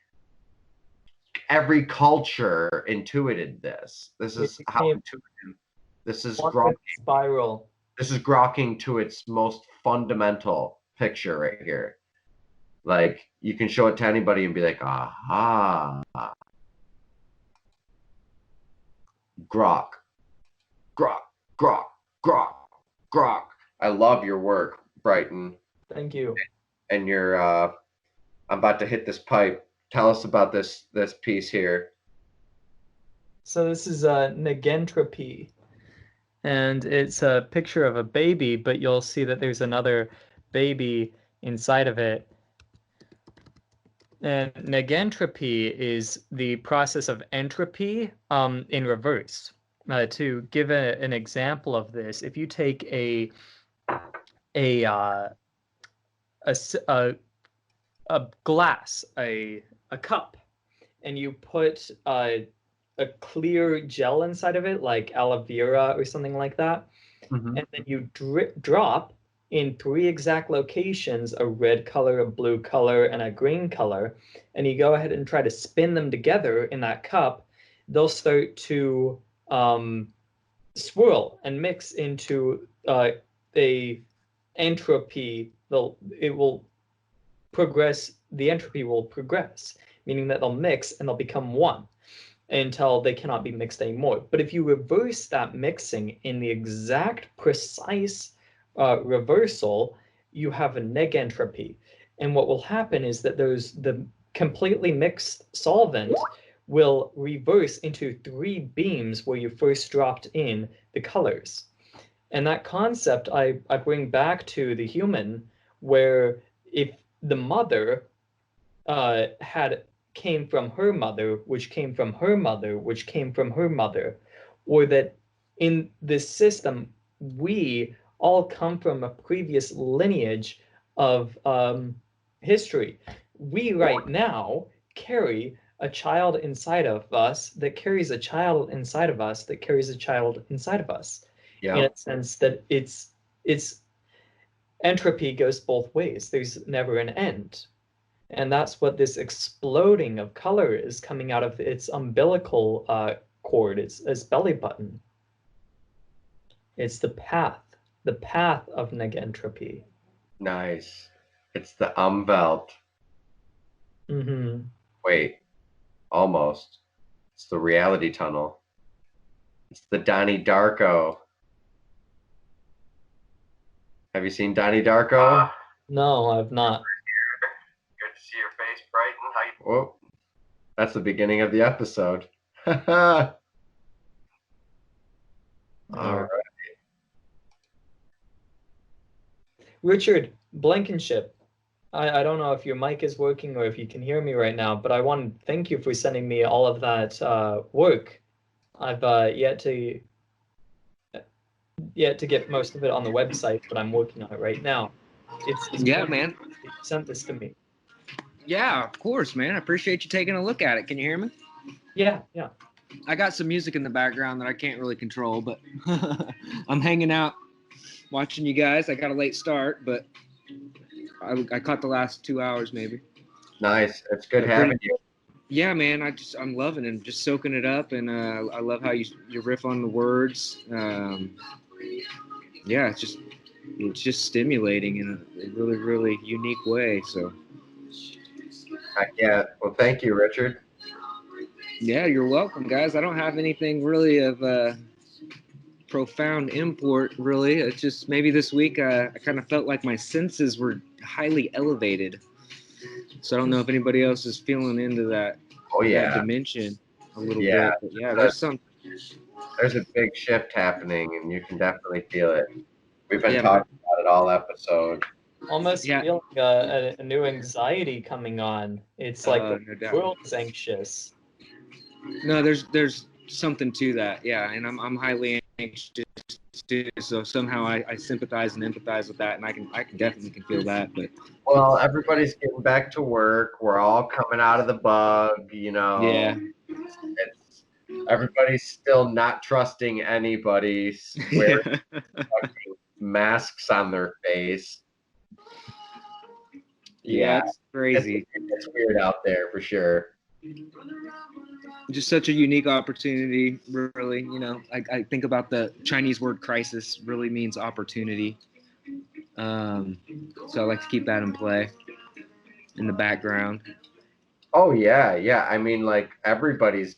every culture intuited this. This is how intuitive. This is grokking. Spiral. This is grokking to its most fundamental picture right here. Like, you can show it to anybody and be like, aha. Grok. I love your work, Brighton. Thank you. And you're, I'm about to hit this pipe. Tell us about this piece here. So this is a negentropy. And it's a picture of a baby, but you'll see that there's another baby inside of it. And negentropy is the process of entropy in reverse. To give an example of this, if you take a glass, a cup, and you put a clear gel inside of it, like aloe vera or something like that, and then you drop in 3 exact locations a red color, a blue color, and a green color, and you go ahead and try to spin them together in that cup, they'll start to swirl and mix into a entropy. It will progress. The entropy will progress, meaning that they'll mix and they'll become one until they cannot be mixed anymore. But if you reverse that mixing in the exact precise reversal, you have a negentropy. And what will happen is that the completely mixed solvent will reverse into 3 beams where you first dropped in the colors. And that concept I bring back to the human, where if the mother came from her mother, which came from her mother, which came from her mother, or that in this system, we all come from a previous lineage of history. We right now carry a child inside of us that carries a child inside of us that carries a child inside of us. In a sense that it's entropy goes both ways. There's never an end. And that's what this exploding of color is coming out of its umbilical cord, its belly button. It's the path of negentropy. Nice. It's the umwelt. Wait, almost. It's the reality tunnel. It's the Donnie Darko. Have you seen Donnie Darko? No, I've not. Good to see your face, Brighton. How you? Whoa. That's the beginning of the episode. All right. Richard Blankenship, I don't know if your mic is working or if you can hear me right now, but I want to thank you for sending me all of that work. I've yet to get most of it on the website, but I'm working on it right now. It's Yeah, wonderful man. that you sent this to me. Yeah, of course, man. I appreciate you taking a look at it. Can you hear me? Yeah. I got some music in the background that I can't really control, but I'm hanging out watching you guys. I got a late start, but I caught the last 2 hours maybe. Nice. It's good having you. Yeah, man. I'm loving it. I'm just soaking it up, and I love how you riff on the words. Yeah, it's just stimulating in a really, really unique way. So. Yeah. Well, thank you, Richard. Yeah, you're welcome, guys. I don't have anything really of profound import, really. It's just maybe this week I kind of felt like my senses were highly elevated. So I don't know if anybody else is feeling into that, that dimension a little bit. But yeah, there's a big shift happening, and you can definitely feel it. We've been talking about it all episode. Almost feeling a new anxiety coming on. It's like the world is anxious. No, there's something to that. Yeah, and I'm highly anxious too. So somehow I sympathize and empathize with that, and I can definitely feel that. But well, everybody's getting back to work. We're all coming out of the bug. Yeah. Everybody's still not trusting anybody. Wearing fucking masks on their face. Yeah, it's crazy. It's weird out there for sure. Just such a unique opportunity, really. I think about the Chinese word crisis really means opportunity. So I like to keep that in play in the background. Oh yeah. I mean, like everybody's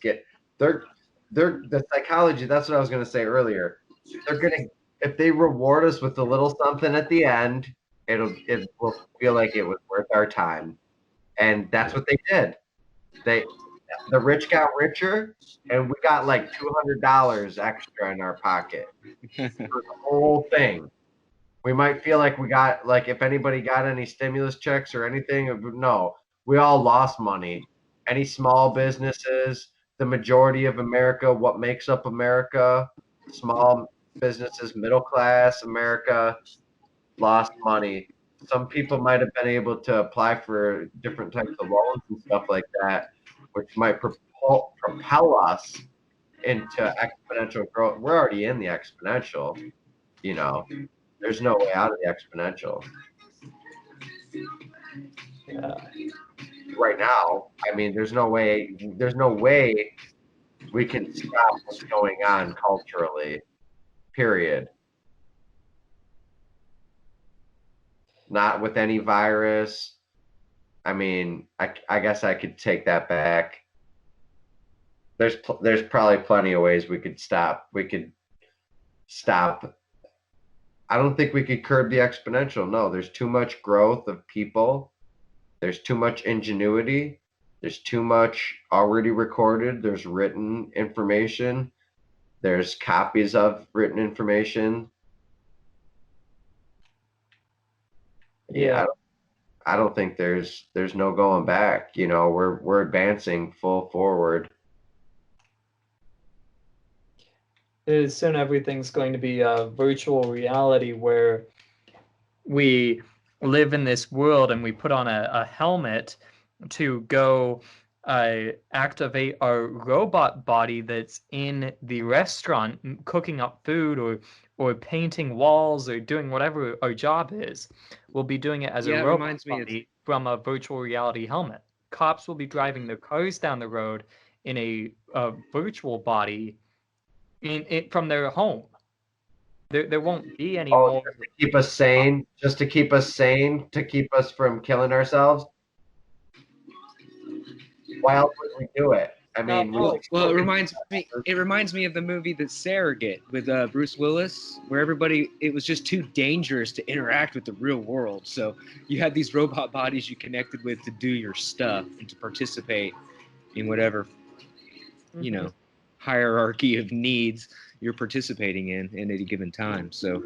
they're the psychology. That's what I was gonna say earlier. If they reward us with a little something at the end, it will feel like it was worth our time, and that's what they did. The rich got richer, and we got like $200 extra in our pocket for the whole thing. We might feel like we got, like, if anybody got any stimulus checks or anything, no, we all lost money. Any small businesses, the majority of America, what makes up America, small businesses, middle class America, lost money. Some people might have been able to apply for different types of loans and stuff like that, which might propel us into exponential growth. We're already in the exponential, There's no way out of the exponential. Yeah. Right now, I mean, there's no way we can stop what's going on culturally, period. Not with any virus. I mean, I guess I could take that back. There's probably plenty of ways we could stop. I don't think we could curb the exponential. No, there's too much growth of people. There's too much ingenuity. There's too much already recorded. There's written information. There's copies of written information. Yeah. I don't think there's no going back. We're advancing full forward. Soon everything's going to be a virtual reality where we live in this world and we put on a helmet to go activate our robot body that's in the restaurant cooking up food or painting walls or doing whatever our job is. We'll be doing it as a robot body from a virtual reality helmet. Cops will be driving their cars down the road in a virtual body from their home. There won't be any more. Just to keep us sane, to keep us from killing ourselves. Why else would we do it? I mean, well, it reminds me of the movie The Surrogate with Bruce Willis, where it was just too dangerous to interact with the real world. So you had these robot bodies you connected with to do your stuff and to participate in whatever, hierarchy of needs you're participating in at a given time. So,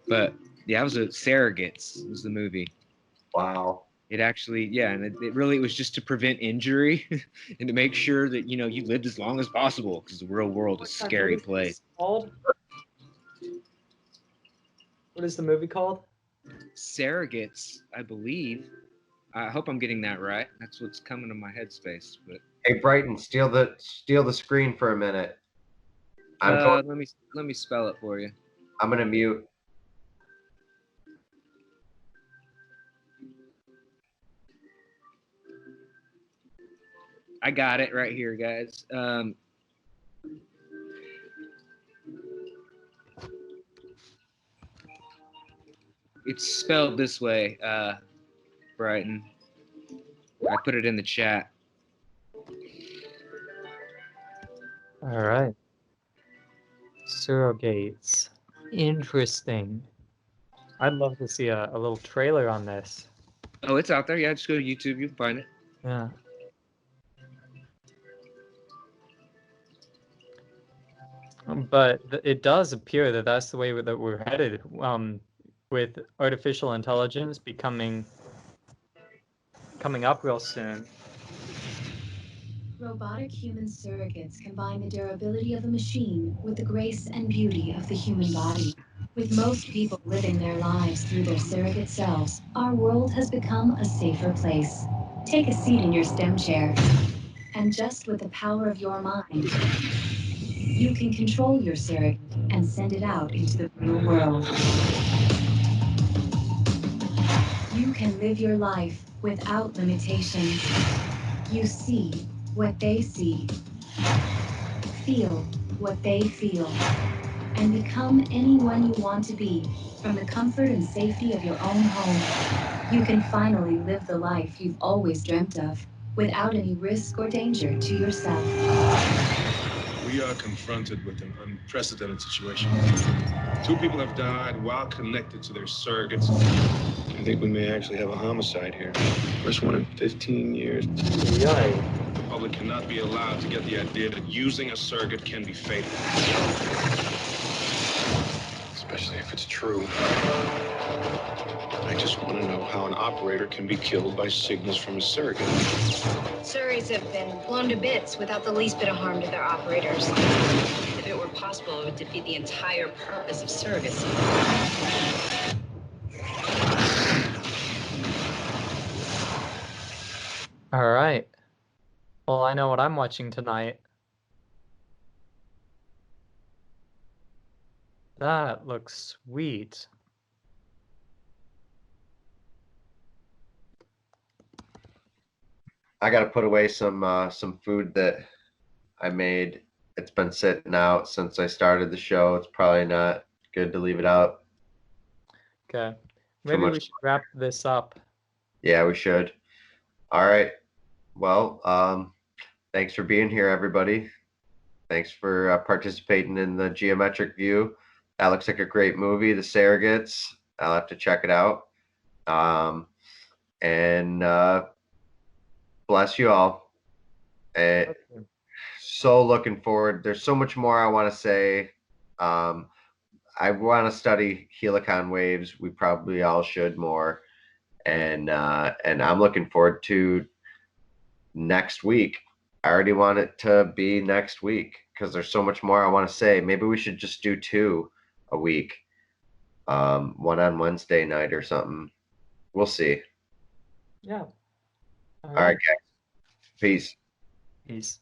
but yeah, it was Surrogates was the movie. Wow. it actually, yeah, and it really was just to prevent injury and to make sure that you lived as long as possible, because the real world is a scary place. Called? What is the movie called? Surrogates, I believe. I hope I'm getting that right. That's what's coming to my headspace. But Hey, Brighton, steal the screen for a minute. let me spell it for you. I'm gonna mute. I got it right here, guys. It's spelled this way, Brighton. I put it in the chat. All right. Surrogates. Interesting. I'd love to see a little trailer on this. Oh, it's out there. Yeah, just go to YouTube. You can find it. Yeah. But it does appear that that's the way that we're headed, with artificial intelligence coming up real soon. Robotic human surrogates combine the durability of a machine with the grace and beauty of the human body. With most people living their lives through their surrogate selves, our world has become a safer place. Take a seat in your STEM chair, and just with the power of your mind, you can control your surrogate and send it out into the real world. You can live your life without limitations. You see what they see, feel what they feel, and become anyone you want to be from the comfort and safety of your own home. You can finally live the life you've always dreamt of without any risk or danger to yourself. We are confronted with an unprecedented situation. 2 people have died while connected to their surrogates. I think we may actually have a homicide here. First one in 15 years. The public cannot be allowed to get the idea that using a surrogate can be fatal. Especially if it's true. I just want to know how an operator can be killed by signals from a surrogate. Surrogates have been blown to bits without the least bit of harm to their operators. If it were possible, it would defeat the entire purpose of surrogacy. All right. Well, I know what I'm watching tonight. That looks sweet. I gotta put away some food that I made. It's been sitting out since I started the show. It's probably not good to leave it out. Okay. Maybe we should wrap this up. Yeah, we should. All right. Well, thanks for being here, everybody. Thanks for participating in the Geometric View. That looks like a great movie, The Surrogates. I'll have to check it out. And bless you all. So looking forward. There's so much more I want to say. I want to study Helicon waves. We probably all should more. And I'm looking forward to next week. I already want it to be next week because there's so much more I want to say. Maybe we should just do 2 a week. One on Wednesday night or something. We'll see. Yeah. All right, guys. Peace. Peace.